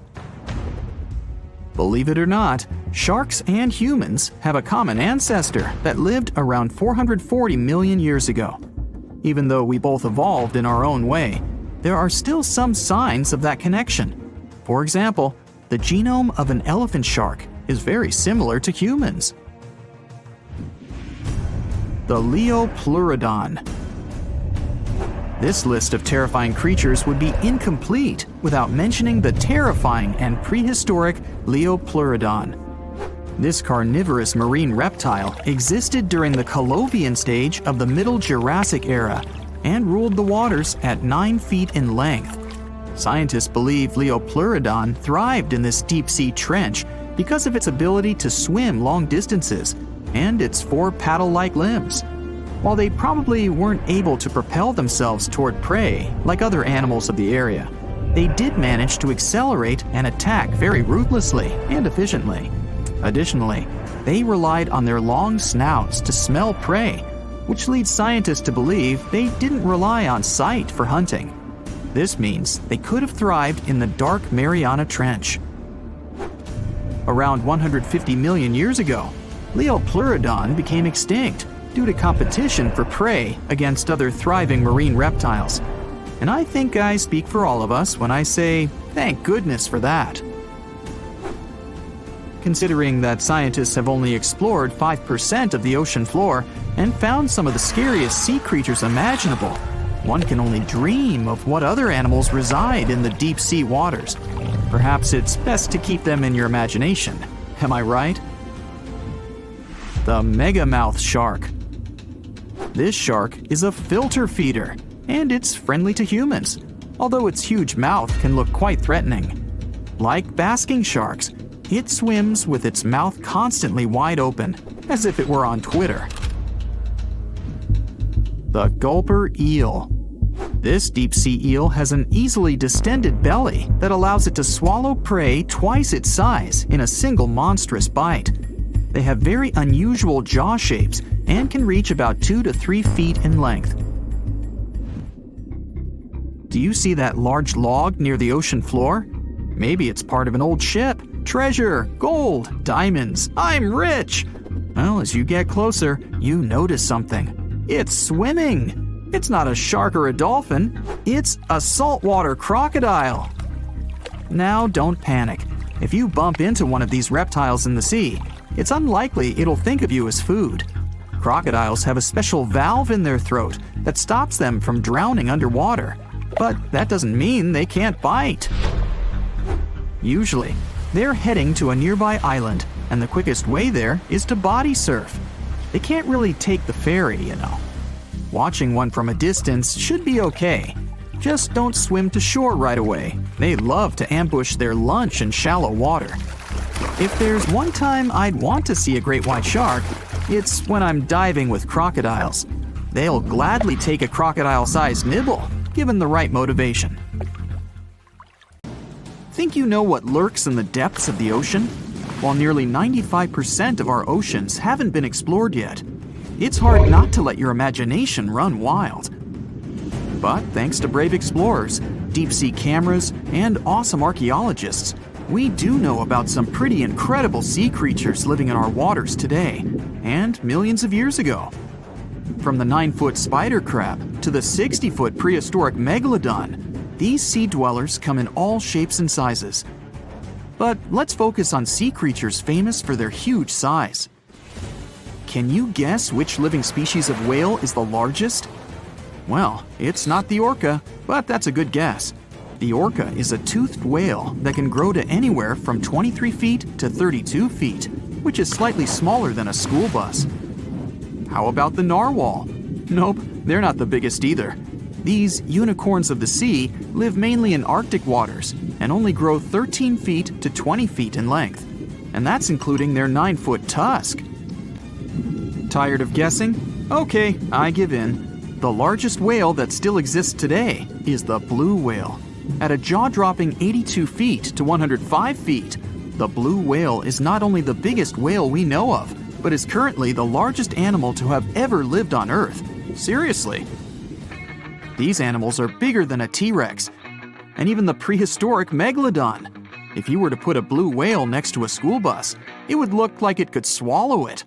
Believe it or not, sharks and humans have a common ancestor that lived around 440 million years ago. Even though we both evolved in our own way, there are still some signs of that connection. For example, the genome of an elephant shark is very similar to humans. The Leopleurodon. This list of terrifying creatures would be incomplete without mentioning the terrifying and prehistoric Leopleurodon. This carnivorous marine reptile existed during the Colovian stage of the Middle Jurassic era and ruled the waters at 9 feet in length. Scientists believe Leopleurodon thrived in this deep-sea trench because of its ability to swim long distances and its 4 paddle-like limbs. While they probably weren't able to propel themselves toward prey like other animals of the area, they did manage to accelerate and attack very ruthlessly and efficiently. Additionally, they relied on their long snouts to smell prey, which leads scientists to believe they didn't rely on sight for hunting. This means they could have thrived in the dark Mariana Trench. Around 150 million years ago, Leopleurodon became extinct due to competition for prey against other thriving marine reptiles. And I think I speak for all of us when I say, thank goodness for that. Considering that scientists have only explored 5% of the ocean floor and found some of the scariest sea creatures imaginable, one can only dream of what other animals reside in the deep sea waters. Perhaps it's best to keep them in your imagination. Am I right? The megamouth shark. This shark is a filter feeder, and it's friendly to humans, although its huge mouth can look quite threatening. Like basking sharks, it swims with its mouth constantly wide open, as if it were on Twitter. The gulper eel. This deep-sea eel has an easily distended belly that allows it to swallow prey twice its size in a single monstrous bite. They have very unusual jaw shapes and can reach about 2 to 3 feet in length. Do you see that large log near the ocean floor? Maybe it's part of an old ship. Treasure, gold, diamonds, I'm rich! Well, as you get closer, you notice something. It's swimming! It's not a shark or a dolphin, it's a saltwater crocodile! Now don't panic. If you bump into one of these reptiles in the sea, it's unlikely it'll think of you as food. Crocodiles have a special valve in their throat that stops them from drowning underwater, but that doesn't mean they can't bite. Usually, they're heading to a nearby island, and the quickest way there is to body surf. They can't really take the ferry, you know. Watching one from a distance should be okay. Just don't swim to shore right away. They love to ambush their lunch in shallow water. If there's one time I'd want to see a great white shark, it's when I'm diving with crocodiles. They'll gladly take a crocodile-sized nibble, given the right motivation. Think you know what lurks in the depths of the ocean? While nearly 95% of our oceans haven't been explored yet, it's hard not to let your imagination run wild. But thanks to brave explorers, deep-sea cameras, and awesome archaeologists, we do know about some pretty incredible sea creatures living in our waters today, and millions of years ago. From the 9-foot spider crab to the 60-foot prehistoric megalodon, these sea dwellers come in all shapes and sizes. But let's focus on sea creatures famous for their huge size. Can you guess which living species of whale is the largest? Well, it's not the orca, but that's a good guess. The orca is a toothed whale that can grow to anywhere from 23 feet to 32 feet, which is slightly smaller than a school bus. How about the narwhal? Nope, they're not the biggest either. These unicorns of the sea live mainly in Arctic waters and only grow 13 feet to 20 feet in length, and that's including their 9-foot tusk. Tired of guessing? Okay, I give in. The largest whale that still exists today is the blue whale. At a jaw-dropping 82 feet to 105 feet, the blue whale is not only the biggest whale we know of, but is currently the largest animal to have ever lived on Earth. Seriously. These animals are bigger than a T-Rex, and even the prehistoric megalodon. If you were to put a blue whale next to a school bus, it would look like it could swallow it.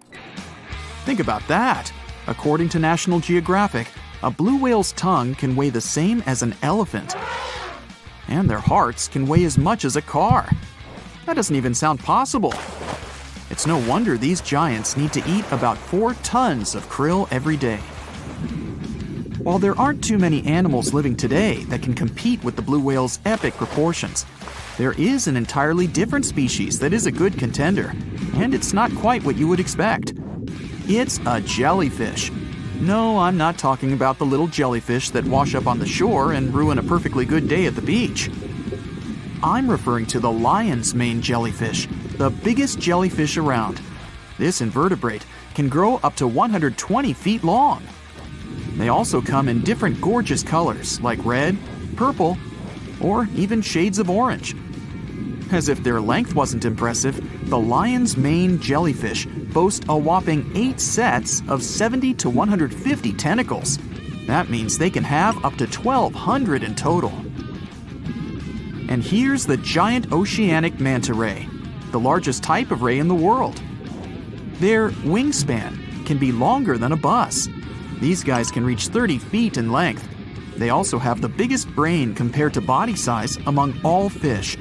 Think about that. According to National Geographic, a blue whale's tongue can weigh the same as an elephant. And their hearts can weigh as much as a car. That doesn't even sound possible. It's no wonder these giants need to eat about 4 tons of krill every day. While there aren't too many animals living today that can compete with the blue whale's epic proportions, there is an entirely different species that is a good contender, and it's not quite what you would expect. It's a jellyfish. No, I'm not talking about the little jellyfish that wash up on the shore and ruin a perfectly good day at the beach. I'm referring to the lion's mane jellyfish, the biggest jellyfish around. This invertebrate can grow up to 120 feet long. They also come in different gorgeous colors like red, purple, or even shades of orange. As if their length wasn't impressive, the lion's mane jellyfish boast a whopping 8 sets of 70 to 150 tentacles. That means they can have up to 1,200 in total. And here's the giant oceanic manta ray, the largest type of ray in the world. Their wingspan can be longer than a bus. These guys can reach 30 feet in length. They also have the biggest brain compared to body size among all fish.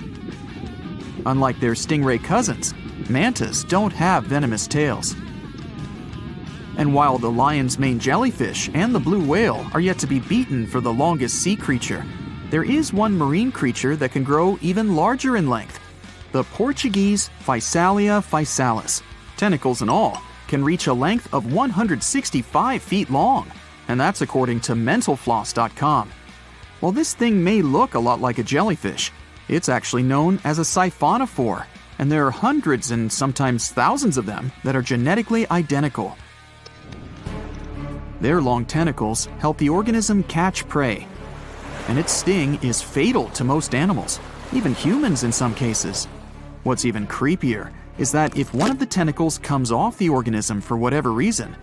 Unlike their stingray cousins, mantas don't have venomous tails. And while the lion's mane jellyfish and the blue whale are yet to be beaten for the longest sea creature, there is one marine creature that can grow even larger in length. The Portuguese Physalia physalis, tentacles and all, can reach a length of 165 feet long, and that's according to mentalfloss.com. While this thing may look a lot like a jellyfish, it's actually known as a siphonophore, and there are hundreds and sometimes thousands of them that are genetically identical. Their long tentacles help the organism catch prey, and its sting is fatal to most animals, even humans in some cases. What's even creepier is that if one of the tentacles comes off the organism for whatever reason,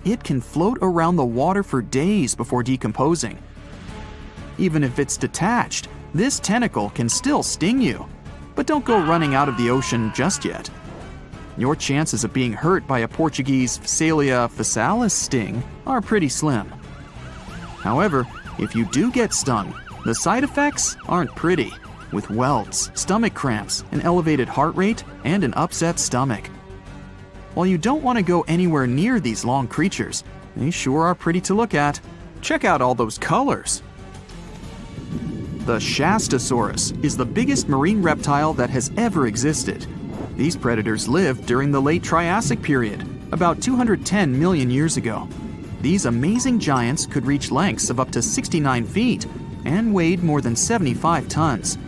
it can float around the water for days before decomposing. Even if it's detached, this tentacle can still sting you. But don't go running out of the ocean just yet. Your chances of being hurt by a Portuguese Physalia physalis sting are pretty slim. However, if you do get stung, the side effects aren't pretty, with welts, stomach cramps, an elevated heart rate, and an upset stomach. While you don't want to go anywhere near these long creatures, they sure are pretty to look at. Check out all those colors. The Shastasaurus is the biggest marine reptile that has ever existed. These predators lived during the late Triassic period, about 210 million years ago. These amazing giants could reach lengths of up to 69 feet and weighed more than 75 tons.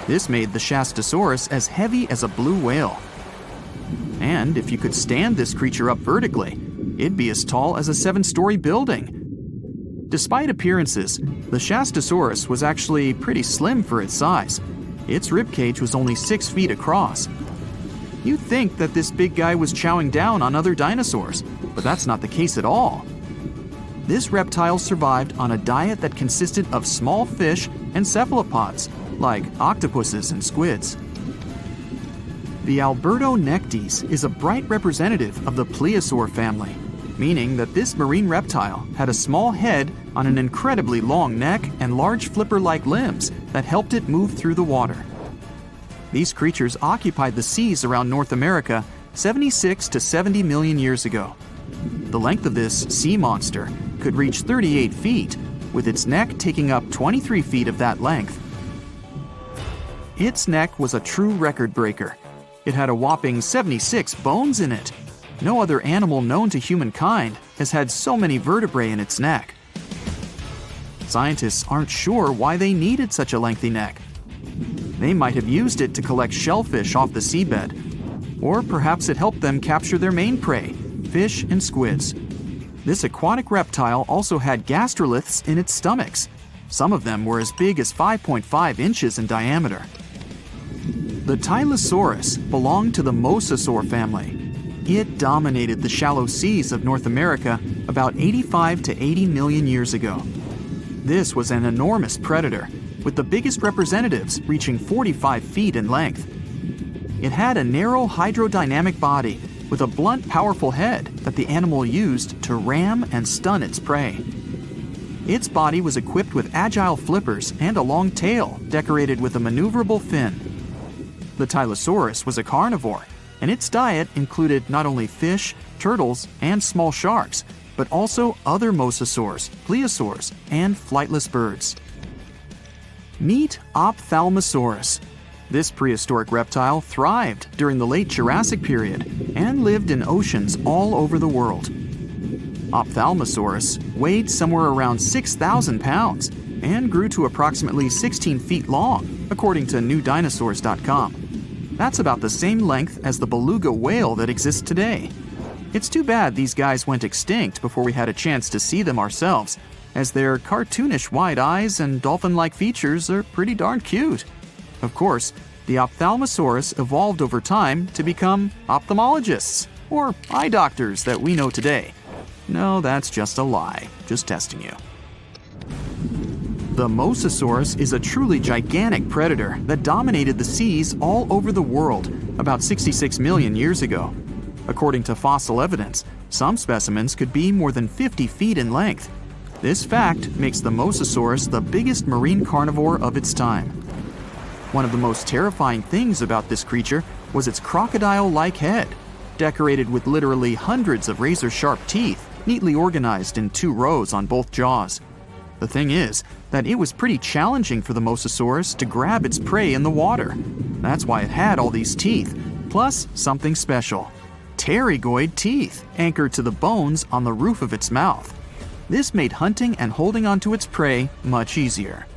This made the Shastasaurus as heavy as a blue whale. And if you could stand this creature up vertically, it'd be as tall as a 7-story building. Despite appearances, the Shastasaurus was actually pretty slim for its size. Its ribcage was only 6 feet across. You'd think that this big guy was chowing down on other dinosaurs, but that's not the case at all. This reptile survived on a diet that consisted of small fish and cephalopods, like octopuses and squids. The Albertonectes is a bright representative of the plesiosaur family, meaning that this marine reptile had a small head on an incredibly long neck and large flipper-like limbs that helped it move through the water. These creatures occupied the seas around North America 76 to 70 million years ago. The length of this sea monster could reach 38 feet, with its neck taking up 23 feet of that length. Its neck was a true record breaker. It had a whopping 76 bones in it. No other animal known to humankind has had so many vertebrae in its neck. Scientists aren't sure why they needed such a lengthy neck. They might have used it to collect shellfish off the seabed, or perhaps it helped them capture their main prey, fish and squids. This aquatic reptile also had gastroliths in its stomachs. Some of them were as big as 5.5 inches in diameter. The Tylosaurus belonged to the Mosasaur family. It dominated the shallow seas of North America about 85 to 80 million years ago. This was an enormous predator, with the biggest representatives reaching 45 feet in length. It had a narrow hydrodynamic body with a blunt, powerful head that the animal used to ram and stun its prey. Its body was equipped with agile flippers and a long tail decorated with a maneuverable fin. The Tylosaurus was a carnivore, and its diet included not only fish, turtles, and small sharks, but also other mosasaurs, plesiosaurs, and flightless birds. Meet Ophthalmosaurus. This prehistoric reptile thrived during the late Jurassic period and lived in oceans all over the world. Ophthalmosaurus weighed somewhere around 6,000 pounds and grew to approximately 16 feet long, according to newdinosaurs.com. That's about the same length as the beluga whale that exists today. It's too bad these guys went extinct before we had a chance to see them ourselves, as their cartoonish wide eyes and dolphin-like features are pretty darn cute. Of course, the Ophthalmosaurus evolved over time to become ophthalmologists, or eye doctors that we know today. No, that's just a lie. Just testing you. The Mosasaurus is a truly gigantic predator that dominated the seas all over the world about 66 million years ago. According to fossil evidence, some specimens could be more than 50 feet in length. This fact makes the Mosasaurus the biggest marine carnivore of its time. One of the most terrifying things about this creature was its crocodile-like head, decorated with literally hundreds of razor-sharp teeth, neatly organized in 2 rows on both jaws. The thing is that it was pretty challenging for the Mosasaurus to grab its prey in the water. That's why it had all these teeth, plus something special: pterygoid teeth anchored to the bones on the roof of its mouth. This made hunting and holding onto its prey much easier.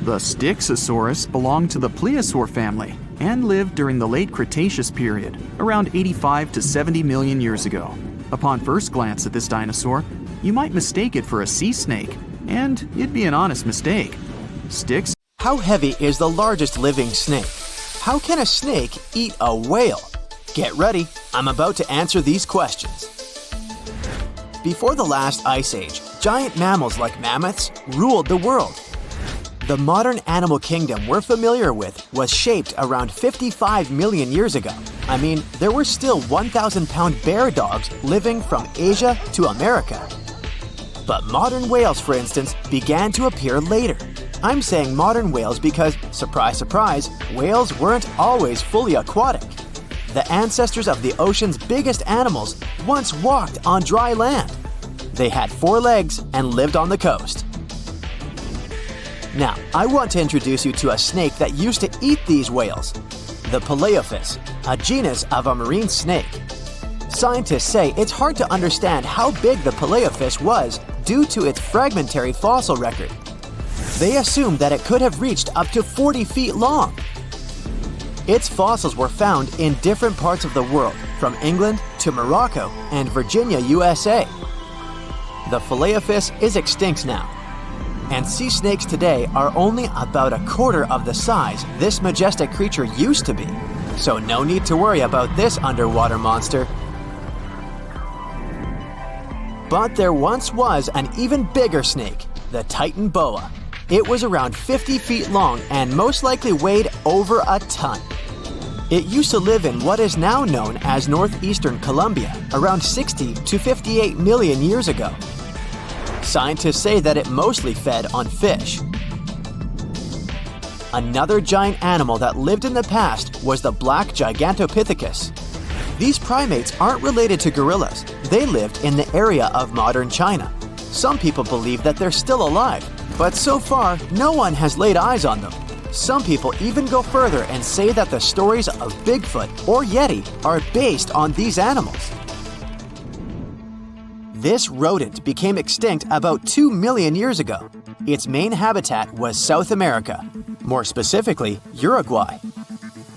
The Styxosaurus belonged to the plesiosaur family and lived during the late Cretaceous period, around 85 to 70 million years ago. Upon first glance at this dinosaur, you might mistake it for a sea snake, and it'd be an honest mistake. Styx. How heavy is the largest living snake? How can a snake eat a whale? Get ready, I'm about to answer these questions. Before the last ice age, giant mammals like mammoths ruled the world. The modern animal kingdom we're familiar with was shaped around 55 million years ago. I mean, there were still 1,000-pound bear dogs living from Asia to America. But modern whales, for instance, began to appear later. I'm saying modern whales because, surprise, surprise, whales weren't always fully aquatic. The ancestors of the ocean's biggest animals once walked on dry land. They had 4 legs and lived on the coast. Now, I want to introduce you to a snake that used to eat these whales, the Paleophis, a genus of a marine snake. Scientists say it's hard to understand how big the Paleophis was due to its fragmentary fossil record. They assumed that it could have reached up to 40 feet long. Its fossils were found in different parts of the world, from England to Morocco and Virginia, USA. The Paleophis is extinct now, and sea snakes today are only about a quarter of the size this majestic creature used to be. So no need to worry about this underwater monster. But there once was an even bigger snake, the Titan boa. It was around 50 feet long and most likely weighed over a ton. It used to live in what is now known as northeastern Colombia around 60 to 58 million years ago. Scientists say that it mostly fed on fish. Another giant animal that lived in the past was the black Gigantopithecus. These primates aren't related to gorillas. They lived in the area of modern China. Some people believe that they're still alive, but so far, no one has laid eyes on them. Some people even go further and say that the stories of Bigfoot or Yeti are based on these animals. This rodent became extinct about 2 million years ago. Its main habitat was South America, more specifically, Uruguay.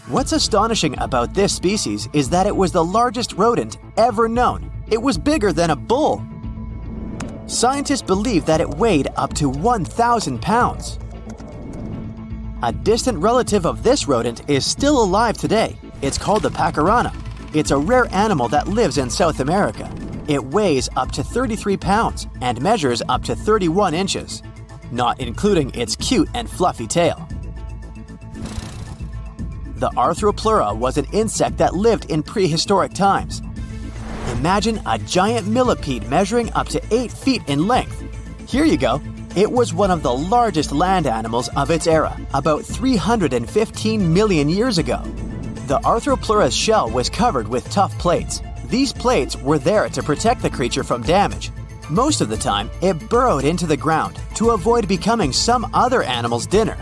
What's astonishing about this species is that it was the largest rodent ever known. It was bigger than a bull. Scientists believe that it weighed up to 1,000 pounds. A distant relative of this rodent is still alive today. It's called the pacarana. It's a rare animal that lives in South America. It weighs up to 33 pounds and measures up to 31 inches. not including its cute and fluffy tail. The Arthropleura was an insect that lived in prehistoric times. Imagine a giant millipede measuring up to 8 feet in length. Here you go. It was one of the largest land animals of its era, about 315 million years ago. The Arthropleura's shell was covered with tough plates. These plates were there to protect the creature from damage. Most of the time, it burrowed into the ground to avoid becoming some other animal's dinner.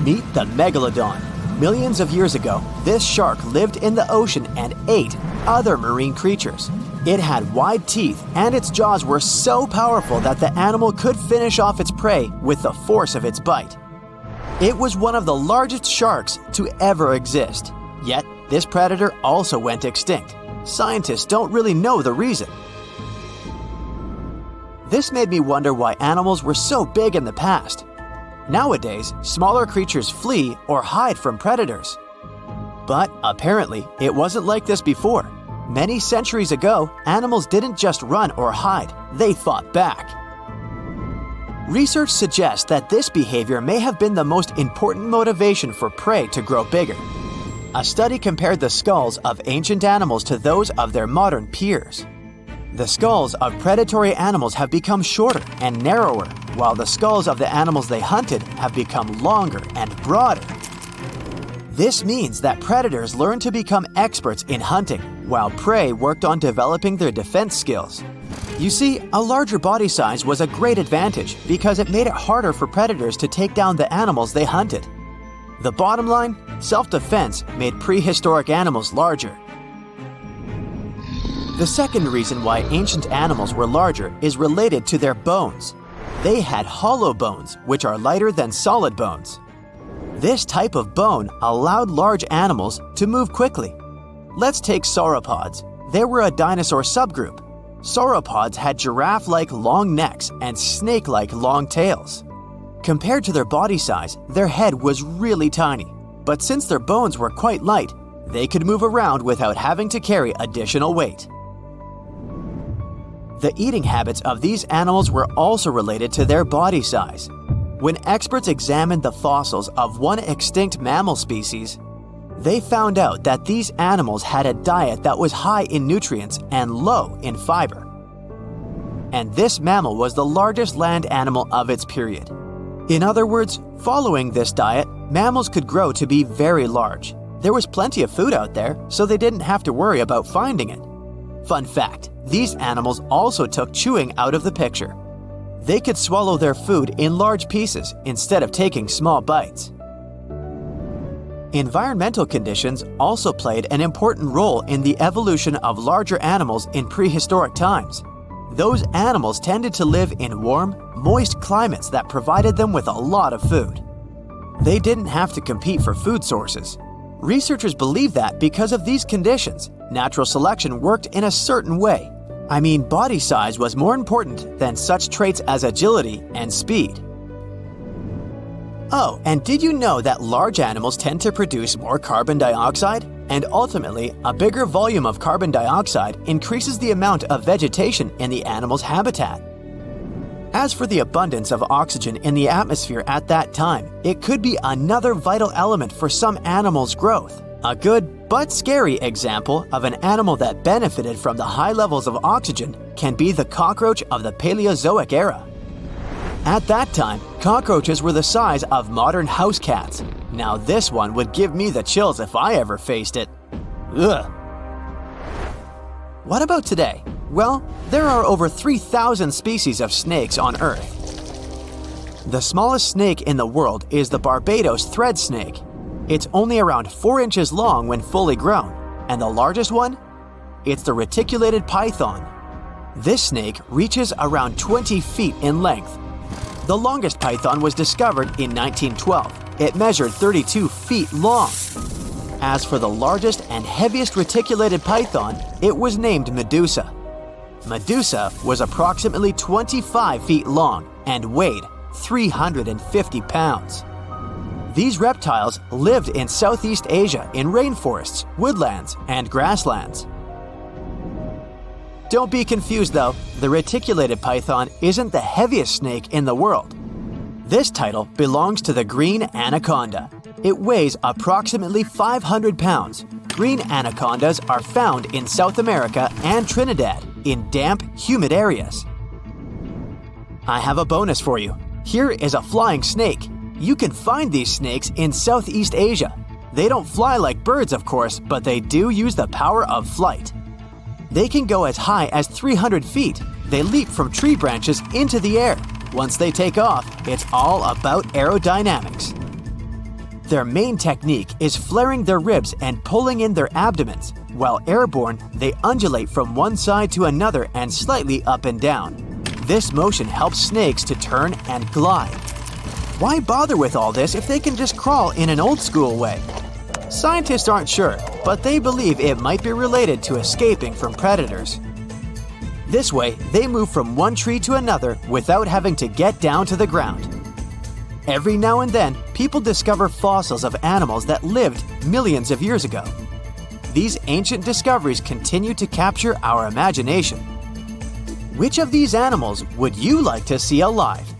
Meet the Megalodon. Millions of years ago, this shark lived in the ocean and ate other marine creatures. It had wide teeth, and its jaws were so powerful that the animal could finish off its prey with the force of its bite. It was one of the largest sharks to ever exist. Yet, this predator also went extinct. Scientists don't really know the reason. This made me wonder why animals were so big in the past. Nowadays, smaller creatures flee or hide from predators. But apparently, it wasn't like this before. Many centuries ago, animals didn't just run or hide, they fought back. Research suggests that this behavior may have been the most important motivation for prey to grow bigger. A study compared the skulls of ancient animals to those of their modern peers. The skulls of predatory animals have become shorter and narrower, while the skulls of the animals they hunted have become longer and broader. This means that predators learned to become experts in hunting, while prey worked on developing their defense skills. You see, a larger body size was a great advantage because it made it harder for predators to take down the animals they hunted. The bottom line, self-defense made prehistoric animals larger. The second reason why ancient animals were larger is related to their bones. They had hollow bones, which are lighter than solid bones. This type of bone allowed large animals to move quickly. Let's take sauropods. They were a dinosaur subgroup. Sauropods had giraffe-like long necks and snake-like long tails. Compared to their body size, their head was really tiny. But since their bones were quite light, they could move around without having to carry additional weight. The eating habits of these animals were also related to their body size. When experts examined the fossils of one extinct mammal species, they found out that these animals had a diet that was high in nutrients and low in fiber. And this mammal was the largest land animal of its period. In other words, following this diet, mammals could grow to be very large. There was plenty of food out there, so they didn't have to worry about finding it. Fun fact, these animals also took chewing out of the picture. They could swallow their food in large pieces instead of taking small bites. Environmental conditions also played an important role in the evolution of larger animals in prehistoric times. Those animals tended to live in warm, moist climates that provided them with a lot of food. They didn't have to compete for food sources. Researchers believe that because of these conditions, natural selection worked in a certain way. I mean, body size was more important than such traits as agility and speed. Oh, and did you know that large animals tend to produce more carbon dioxide? And ultimately, a bigger volume of carbon dioxide increases the amount of vegetation in the animal's habitat. As for the abundance of oxygen in the atmosphere at that time, it could be another vital element for some animals' growth. A good but scary example of an animal that benefited from the high levels of oxygen can be the cockroach of the Paleozoic era. At that time, cockroaches were the size of modern house cats. Now this one would give me the chills if I ever faced it. Ugh. What about today? Well, there are over 3,000 species of snakes on Earth. The smallest snake in the world is the Barbados thread snake. It's only around 4 inches long when fully grown, and the largest one? It's the reticulated python. This snake reaches around 20 feet in length. The longest python was discovered in 1912. It measured 32 feet long. As for the largest and heaviest reticulated python, it was named Medusa. Medusa was approximately 25 feet long and weighed 350 pounds. These reptiles lived in Southeast Asia in rainforests, woodlands, and grasslands. Don't be confused though, the reticulated python isn't the heaviest snake in the world. This title belongs to the green anaconda. It weighs approximately 500 pounds. Green anacondas are found in South America and Trinidad in damp, humid areas. I have a bonus for you. Here is a flying snake. You can find these snakes in Southeast Asia. They don't fly like birds, of course, but they do use the power of flight. They can go as high as 300 feet. They leap from tree branches into the air. Once they take off, it's all about aerodynamics. Their main technique is flaring their ribs and pulling in their abdomens. While airborne, they undulate from one side to another and slightly up and down. This motion helps snakes to turn and glide. Why bother with all this if they can just crawl in an old-school way? Scientists aren't sure, but they believe it might be related to escaping from predators. This way, they move from one tree to another without having to get down to the ground. Every now and then, people discover fossils of animals that lived millions of years ago. These ancient discoveries continue to capture our imagination. Which of these animals would you like to see alive?